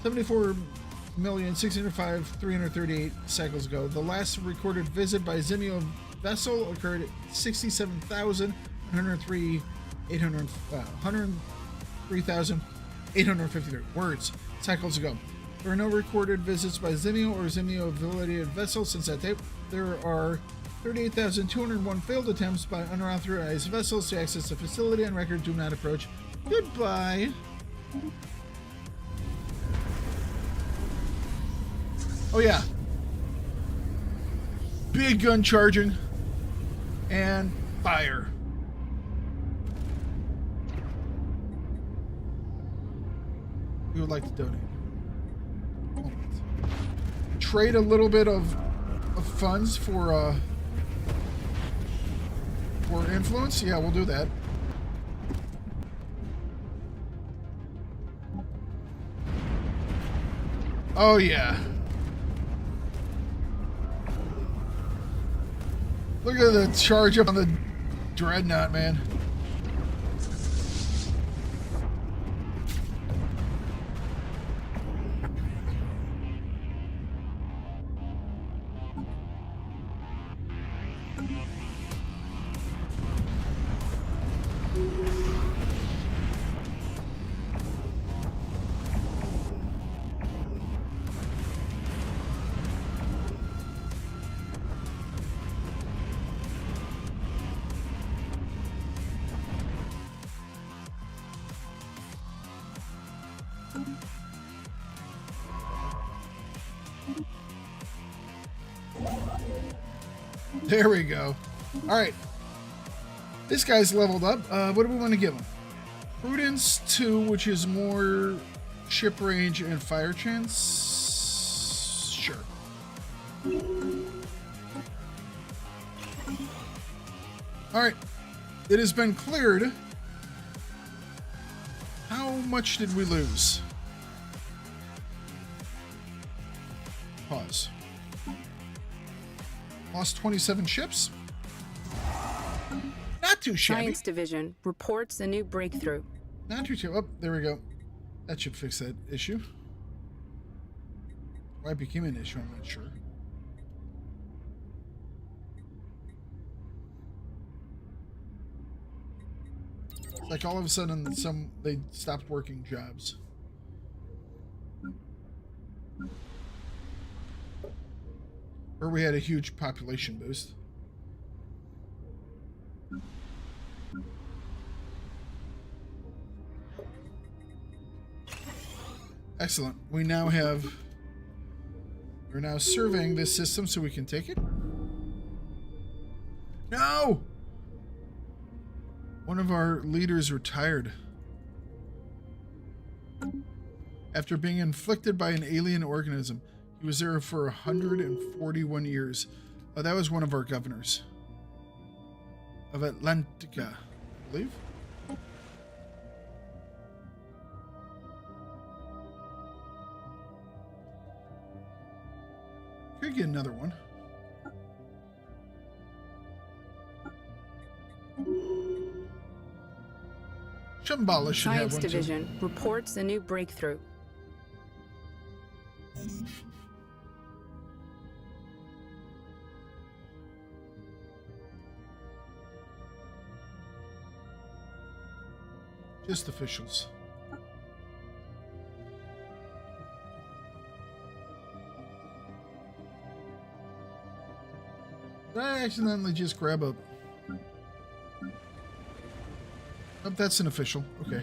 74,605,338 cycles ago. The last recorded visit by Zimio vessel occurred at 103,853 words cycles ago. There are no recorded visits by Zimio or Zimio-affiliated vessels since that date. There are 38,201 failed attempts by unauthorized vessels to access the facility on record. Do not approach. Goodbye. Oh yeah. Big gun charging and fire. We would like to donate. Trade a little bit of funds for influence. Yeah, we'll do that. Oh yeah. Look at the charge up on the Dreadnought, man. There we go. All right. This guy's leveled up. What do we want to give him? Prudence 2, which is more ship range and fire chance. Sure. All right. It has been cleared. How much did we lose? Pause. Lost 27 ships. Not too shabby. Science Division reports a new breakthrough. Not too shabby. Oh, there we go. That should fix that issue. Why it became an issue, I'm not sure. It's like all of a sudden they stopped working jobs. Or we had a huge population boost. Excellent. We're now surveying this system so we can take it. No! One of our leaders retired after being inflicted by an alien organism. He was there for 141 years. Oh, that was one of our governors of Atlantica, I believe. Could get another one. Shambhala should have Science one Division too. reports a new breakthrough. Just officials. Did I accidentally just grab a... Oh, that's an official. Okay.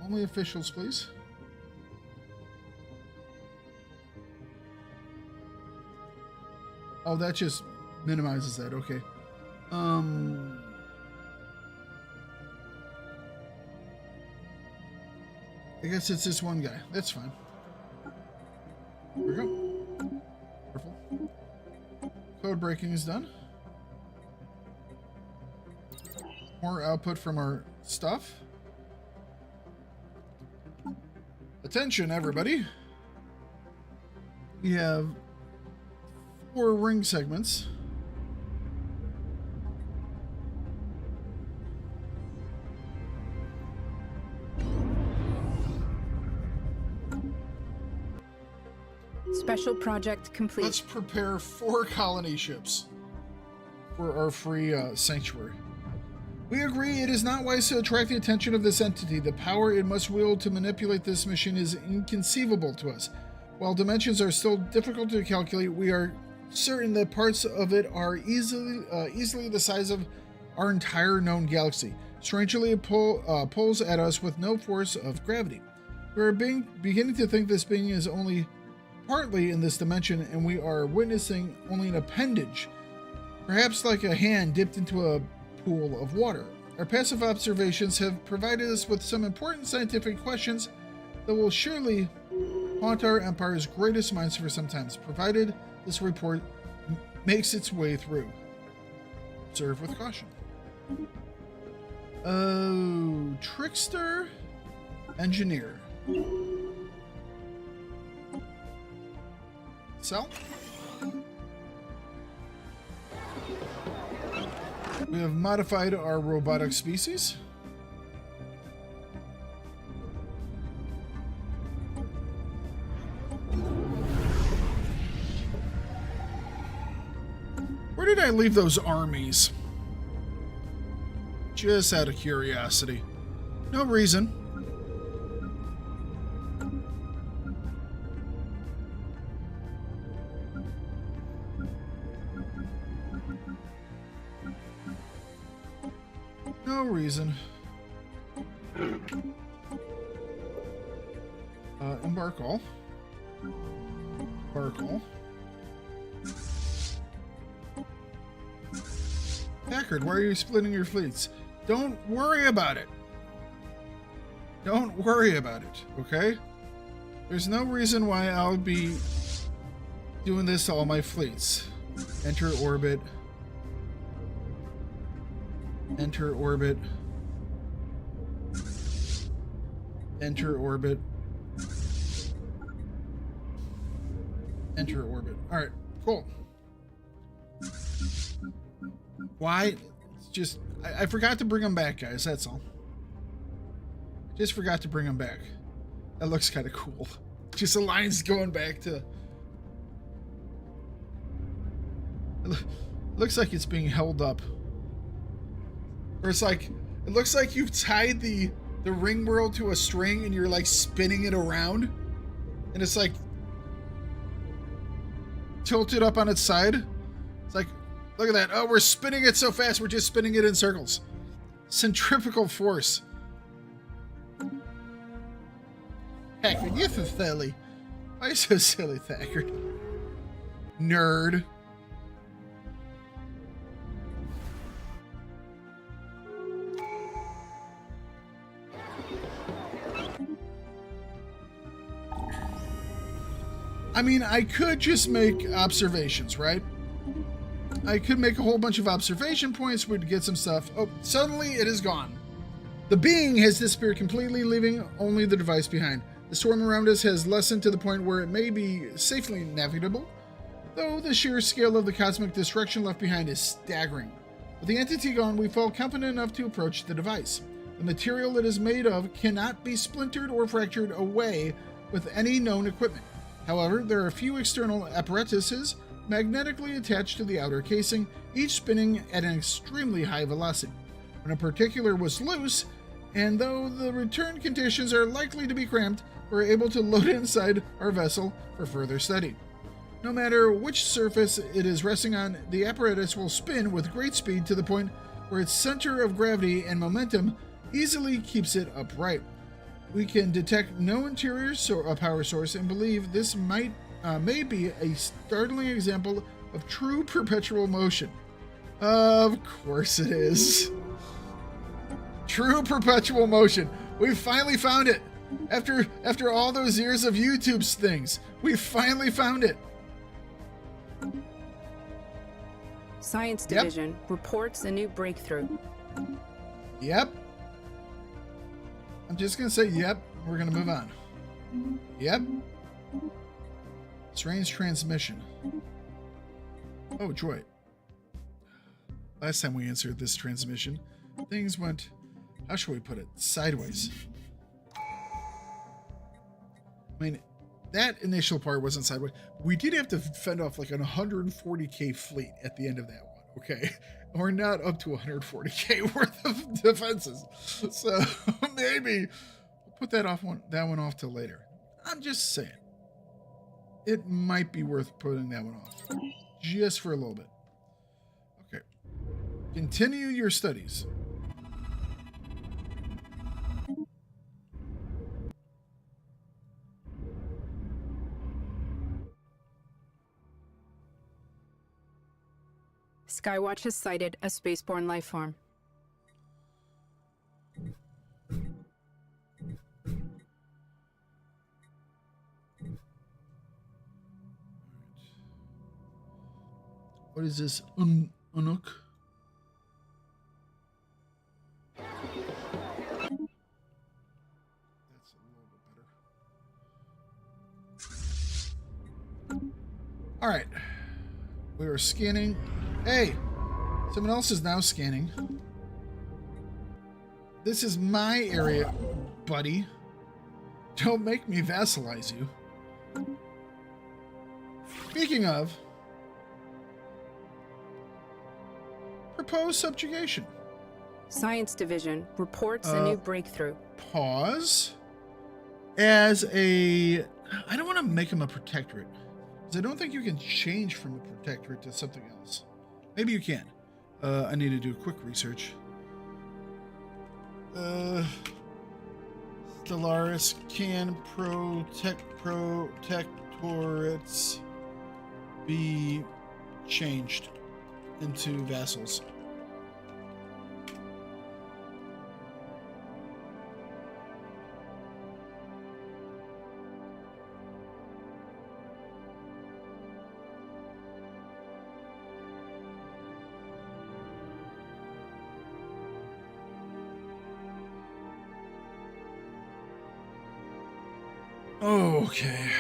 Only officials, please. Oh, that just minimizes that. Okay. I guess it's this one guy. That's fine. Here we go. Careful. Code breaking is done. More output from our stuff. Attention, everybody. We have 4 ring segments. Special project complete. Let's prepare 4 colony ships for our free sanctuary. We agree it is not wise to attract the attention of this entity. The power it must wield to manipulate this mission is inconceivable to us. While dimensions are still difficult to calculate, we are certain that parts of it are easily the size of our entire known galaxy. Strangely, it pulls at us with no force of gravity. We are beginning to think this being is only partly in this dimension, and we are witnessing only an appendage, perhaps like a hand dipped into a pool of water. Our passive observations have provided us with some important scientific questions that will surely haunt our Empire's greatest minds for some time, provided this report makes its way through. Observe with caution. Oh, trickster, engineer. Sell. We have modified our robotic species. Where did I leave those armies? Just out of curiosity. No reason. No reason. Embark all. Embark all. Thakard, why are you splitting your fleets? Don't worry about it. Don't worry about it, okay? There's no reason why I'll be doing this to all my fleets. Enter orbit. Enter orbit. Enter orbit. Enter orbit. Alright, cool. Why? It's just, I forgot to bring them back, guys, that's all. Just forgot to bring them back. That looks kind of cool. Just the lines going back to... It looks like it's being held up. Or it's like, it looks like you've tied the ring world to a string and you're like spinning it around. And it's like tilted up on its side. It's like, look at that. Oh, we're spinning it so fast, we're just spinning it in circles. Centrifugal force. Thakard, you're so silly. Why are you so silly, Thakard? Nerd. I mean, I could just make observations, right? I could make a whole bunch of observation points. We'd get some stuff. Oh, suddenly it is gone. The being has disappeared completely, leaving only the device behind. The storm around us has lessened to the point where it may be safely navigable, though the sheer scale of the cosmic destruction left behind is staggering. With the entity gone, we felt confident enough to approach the device. The material it is made of cannot be splintered or fractured away with any known equipment. However, there are a few external apparatuses magnetically attached to the outer casing, each spinning at an extremely high velocity. When a particular was loose, and though the return conditions are likely to be cramped, we're able to load it inside our vessel for further study. No matter which surface it is resting on, the apparatus will spin with great speed to the point where its center of gravity and momentum easily keeps it upright. We can detect no interior power source and believe this may be a startling example of true perpetual motion. Of course it is. True perpetual motion. We finally found it. After all those years of YouTube's things, we finally found it. Science Division reports a new breakthrough. Yep. I'm just gonna say yep. We're gonna move on. Yep. Strange transmission. Oh, joy. Last time we answered this transmission, things went, how shall we put it, sideways. I mean, that initial part wasn't sideways. We did have to fend off like an 140k fleet at the end of that one, okay? We're not up to 140k worth of defenses. So maybe we'll put that one off till later. I'm just saying. It might be worth putting that one off. Just for a little bit. Okay. Continue your studies. Skywatch has sighted a spaceborne life form. What is this? Unuk? That's a little bit better. All right. We are scanning. Hey, someone else is now scanning. This is my area, buddy. Don't make me vassalize you. Speaking of, proposed subjugation. Science Division reports a new breakthrough. Pause. As a... I don't want to make him a protectorate. Because I don't think you can change from a protectorate to something else. Maybe you can. I need to do quick research. Stellaris, can protectorates be changed into vassals? Okay.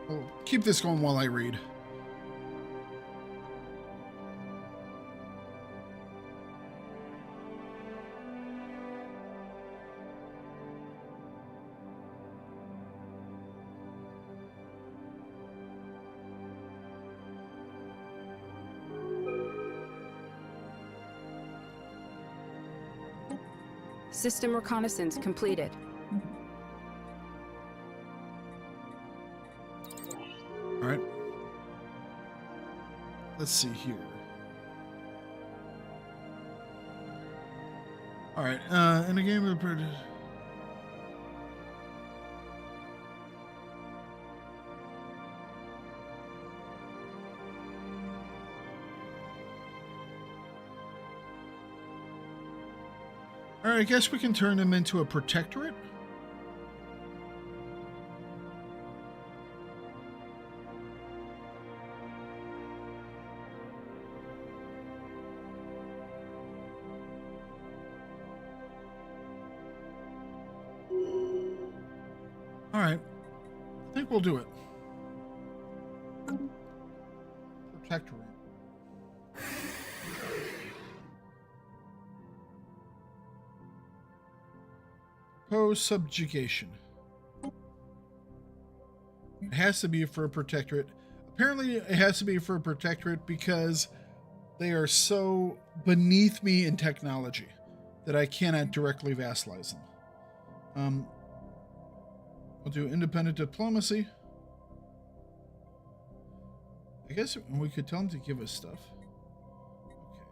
I'll keep this going while I read. System reconnaissance completed. All right. Let's see here. All right. In a game of all right, I guess we can turn them into a protectorate. All right, I think we'll do it. Protectorate. Subjugation. It has to be for a protectorate. Apparently, it has to be for a protectorate because they are so beneath me in technology that I cannot directly vassalize them. We'll do independent diplomacy. I guess we could tell them to give us stuff. Okay.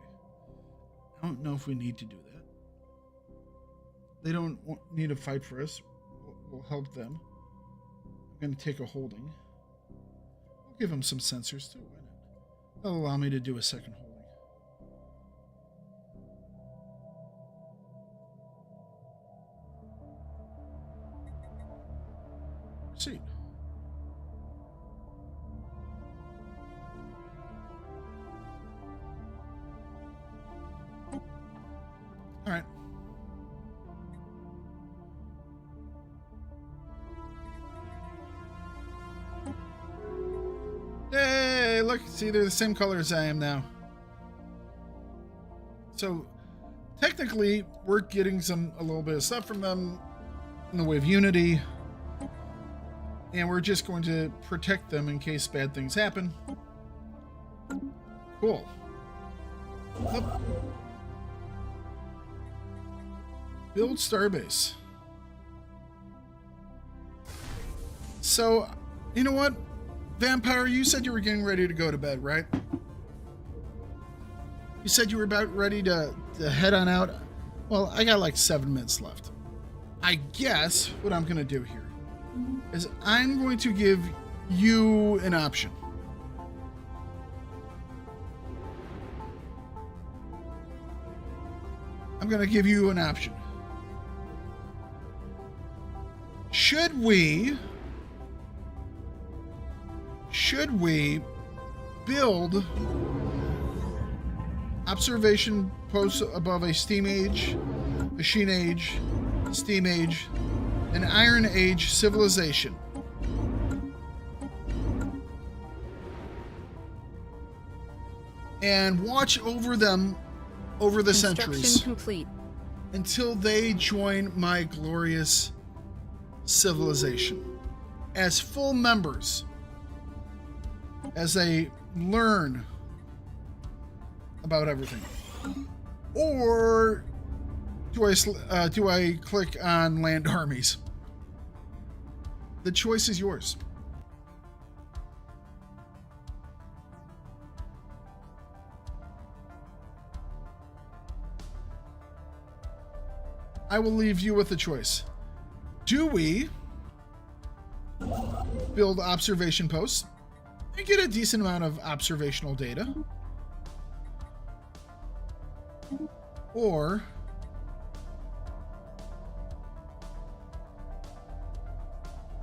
I don't know if we need to do that. They don't need to fight for us. We'll help them. I'm going to take a holding. We'll give them some sensors too. Why not? That'll allow me to do a second holding. Proceed. All right. Hey, look, see, they're the same color as I am now. So, technically, we're getting a little bit of stuff from them in the way of unity. And we're just going to protect them in case bad things happen. Cool. Up. Build starbase. So, you know what? Vampire, you said you were getting ready to go to bed, right? You said you were about ready to head on out. Well, I got like 7 minutes left. I guess what I'm going to do here is I'm going to give you an option. I'm going to give you an option. Should we build observation posts above a steam age, machine age, steam age, and iron age civilization? And watch over them over the centuries Complete. until they join my glorious civilization as full members, as they learn about everything. Or do I click on land armies? The choice is yours. I will leave you with the choice. Do we build observation posts and get a decent amount of observational data? Or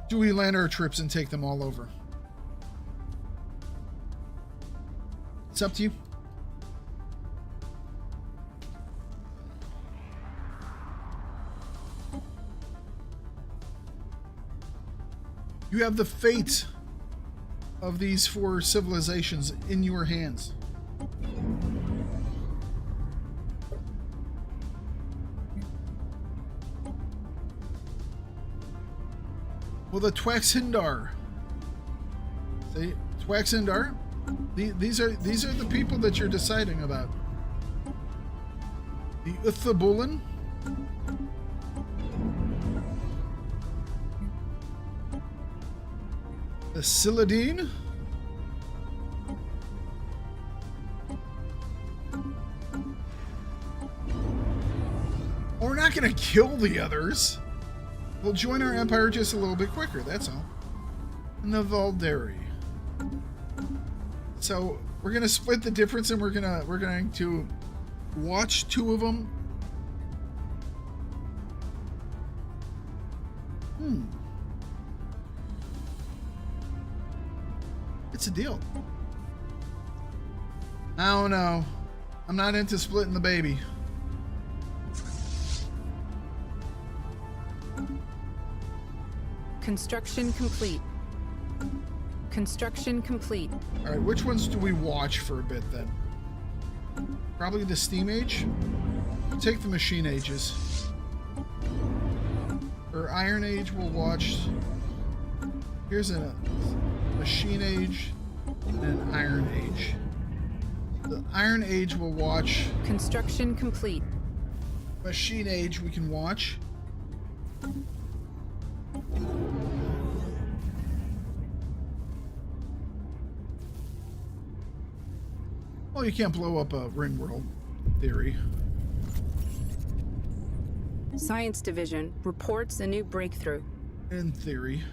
do we land our troops and take them all over? It's up to you. You have the fate of these 4 civilizations in your hands. Well, the Twaxindar. See, Twaxindar. These are the people that you're deciding about. The Uthabulin. The Siladine. We're not going to kill the others. We'll join our empire just a little bit quicker, that's all. And the Valderi. So we're going to split the difference, and we're going to watch 2 of them. It's a deal. I don't know. I'm not into splitting the baby. Construction complete. Construction complete. All right, which ones do we watch for a bit then? Probably the Steam Age. We'll take the Machine Ages. Or Iron Age we'll watch. Here's a Machine Age and an Iron Age. The Iron Age we'll watch. Construction complete. Machine Age we can watch. Well, you can't blow up a ring world theory. Science Division reports a new breakthrough. In theory.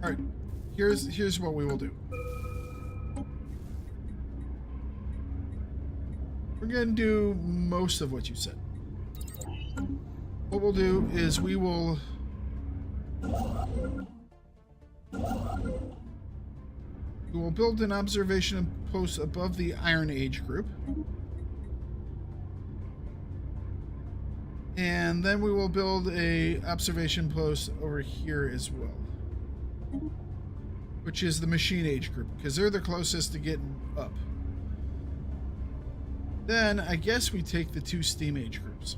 Alright, here's what we will do. We're gonna do most of what you said. What we'll do is we will build an observation post above the Iron Age group. And then we will build a observation post over here as well, which is the Machine Age group, because they're the closest to getting up. Then I guess we take the 2 Steam Age groups.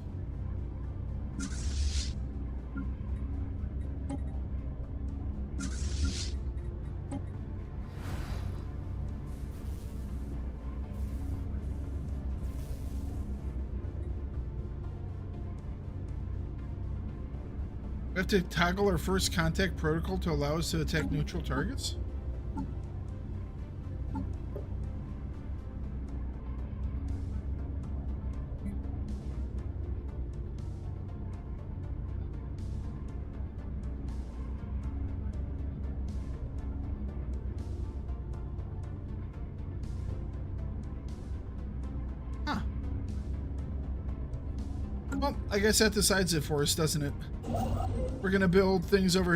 We have to toggle our first contact protocol to allow us to attack neutral targets? Huh. Well, I guess that decides it for us, doesn't it? We're gonna build things over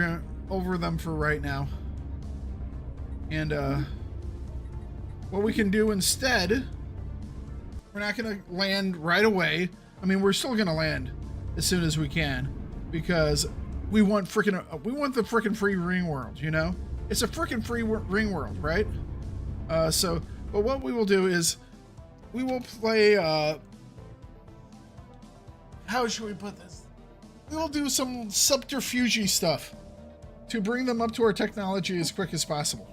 them for right now. And what we can do instead, we're not gonna land right away. I mean, we're still gonna land as soon as we can, because we want the frickin' free ring world, you know? It's a frickin' free ring world, right? But what we will do is we will play how should we put this? We will do some subterfuge stuff to bring them up to our technology as quick as possible.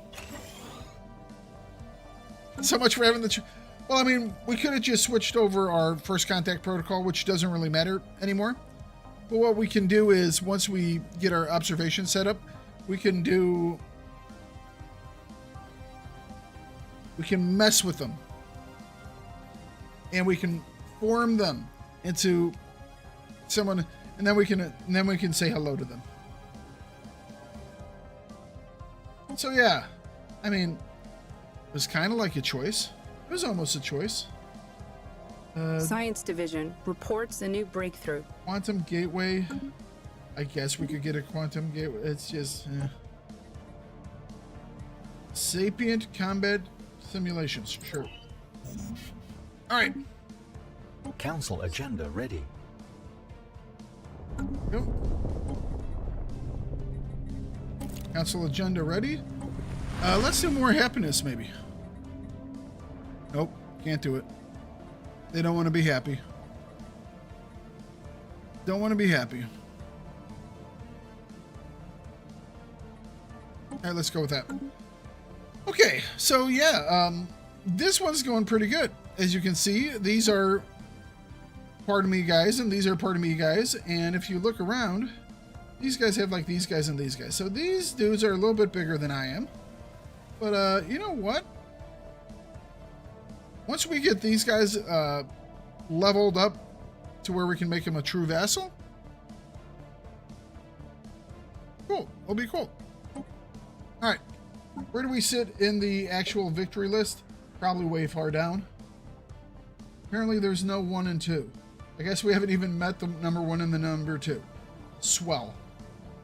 So much for having the... Well, I mean, we could have just switched over our first contact protocol, which doesn't really matter anymore. But what we can do is, once we get our observation set up, we can mess with them. And we can form them into someone... And then we can say hello to them. So yeah, I mean, it was kind of like a choice. It was almost a choice. Science Division reports a new breakthrough. Quantum gateway. I guess we could get a quantum gateway. It's just sapient combat simulations. Sure. All right. Council agenda ready. Go. Council agenda ready. Let's do more happiness, maybe. Nope, can't do it. They don't want to be happy. Don't want to be happy. All right, let's go with that. Okay, so yeah, this one's going pretty good. As you can see, these are part of me guys, and these are part of me guys. And if you look around, these guys have like these guys and these guys. So these dudes are a little bit bigger than I am. But you know what? Once we get these guys leveled up to where we can make him a true vassal, cool. It'll be cool. All right. Where do we sit in the actual victory list? Probably way far down. Apparently there's no 1 and 2. I guess we haven't even met the number 1 and the number 2. Swell.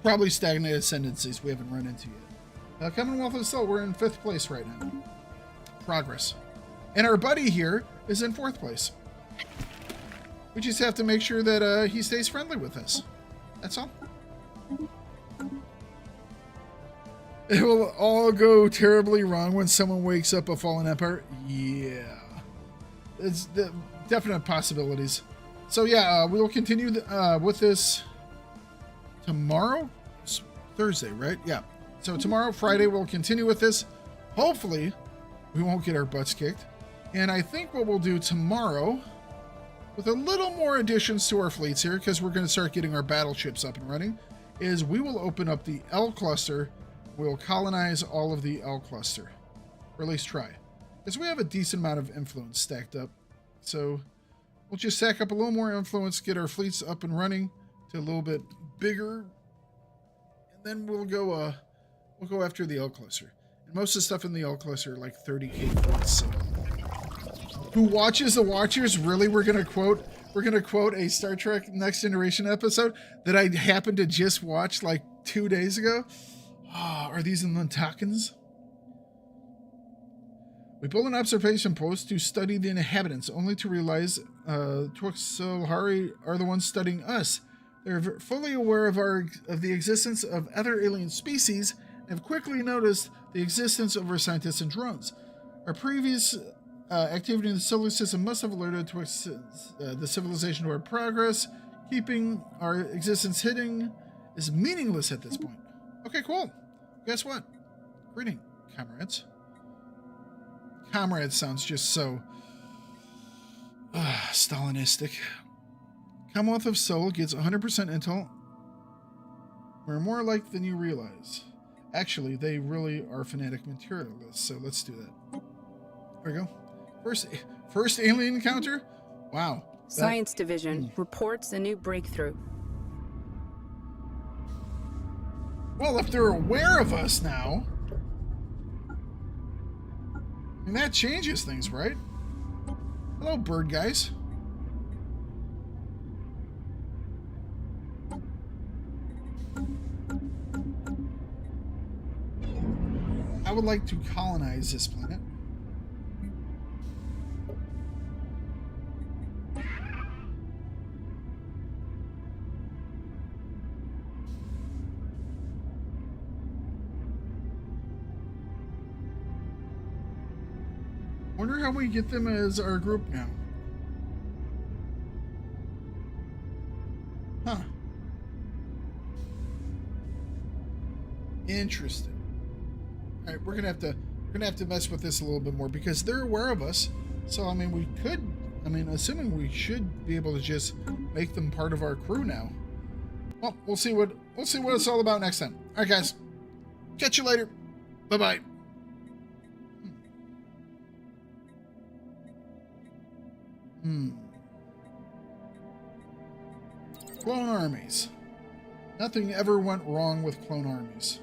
Probably stagnant ascendancies we haven't run into yet. Commonwealth of Soul, we're in 5th place right now. Progress. And our buddy here is in 4th place. We just have to make sure that he stays friendly with us. That's all. It will all go terribly wrong when someone wakes up a fallen empire. Yeah. It's the definite possibilities. So yeah, we will continue with this tomorrow. It's Thursday, right? Yeah. So tomorrow, Friday, we'll continue with this. Hopefully, we won't get our butts kicked. And I think what we'll do tomorrow, with a little more additions to our fleets here, because we're going to start getting our battleships up and running, is we will open up the L cluster. We'll colonize all of the L cluster. Or at least try. Because we have a decent amount of influence stacked up. So we'll just stack up a little more influence, get our fleets up and running to a little bit bigger. And then we'll go after the L cluster. And most of the stuff in the L cluster are like 30k fleets. So. Who watches the Watchers? Really, we're gonna quote a Star Trek Next Generation episode that I happened to just watch like 2 days ago. Oh, are these in the Takans? We built an observation post to study the inhabitants, only to realize Tuxilhari are the ones studying us. They're fully aware of the existence of other alien species and have quickly noticed the existence of our scientists and drones. Our previous activity in the solar system must have alerted the civilization to our progress. Keeping our existence hidden is meaningless at this point. Okay, cool. Guess what? Greeting, comrades. Comrade sounds just so Stalinistic. Commonwealth of Soul gets 100% intel. We're more alike than you realize. Actually, they really are fanatic materialists, so let's do that. There we go. First alien encounter? Wow. Science Division reports a new breakthrough. Well, if they're aware of us now, I mean, that changes things, right? Hello, bird guys. I would like to colonize this planet. Wonder how we get them as our group now. Huh. Interesting. All right, we're gonna have to mess with this a little bit more because they're aware of us. So I mean, assuming we should be able to just make them part of our crew now. Well, we'll see what it's all about next time. All right, guys. Catch you later. Bye bye. Clone armies. Nothing ever went wrong with clone armies.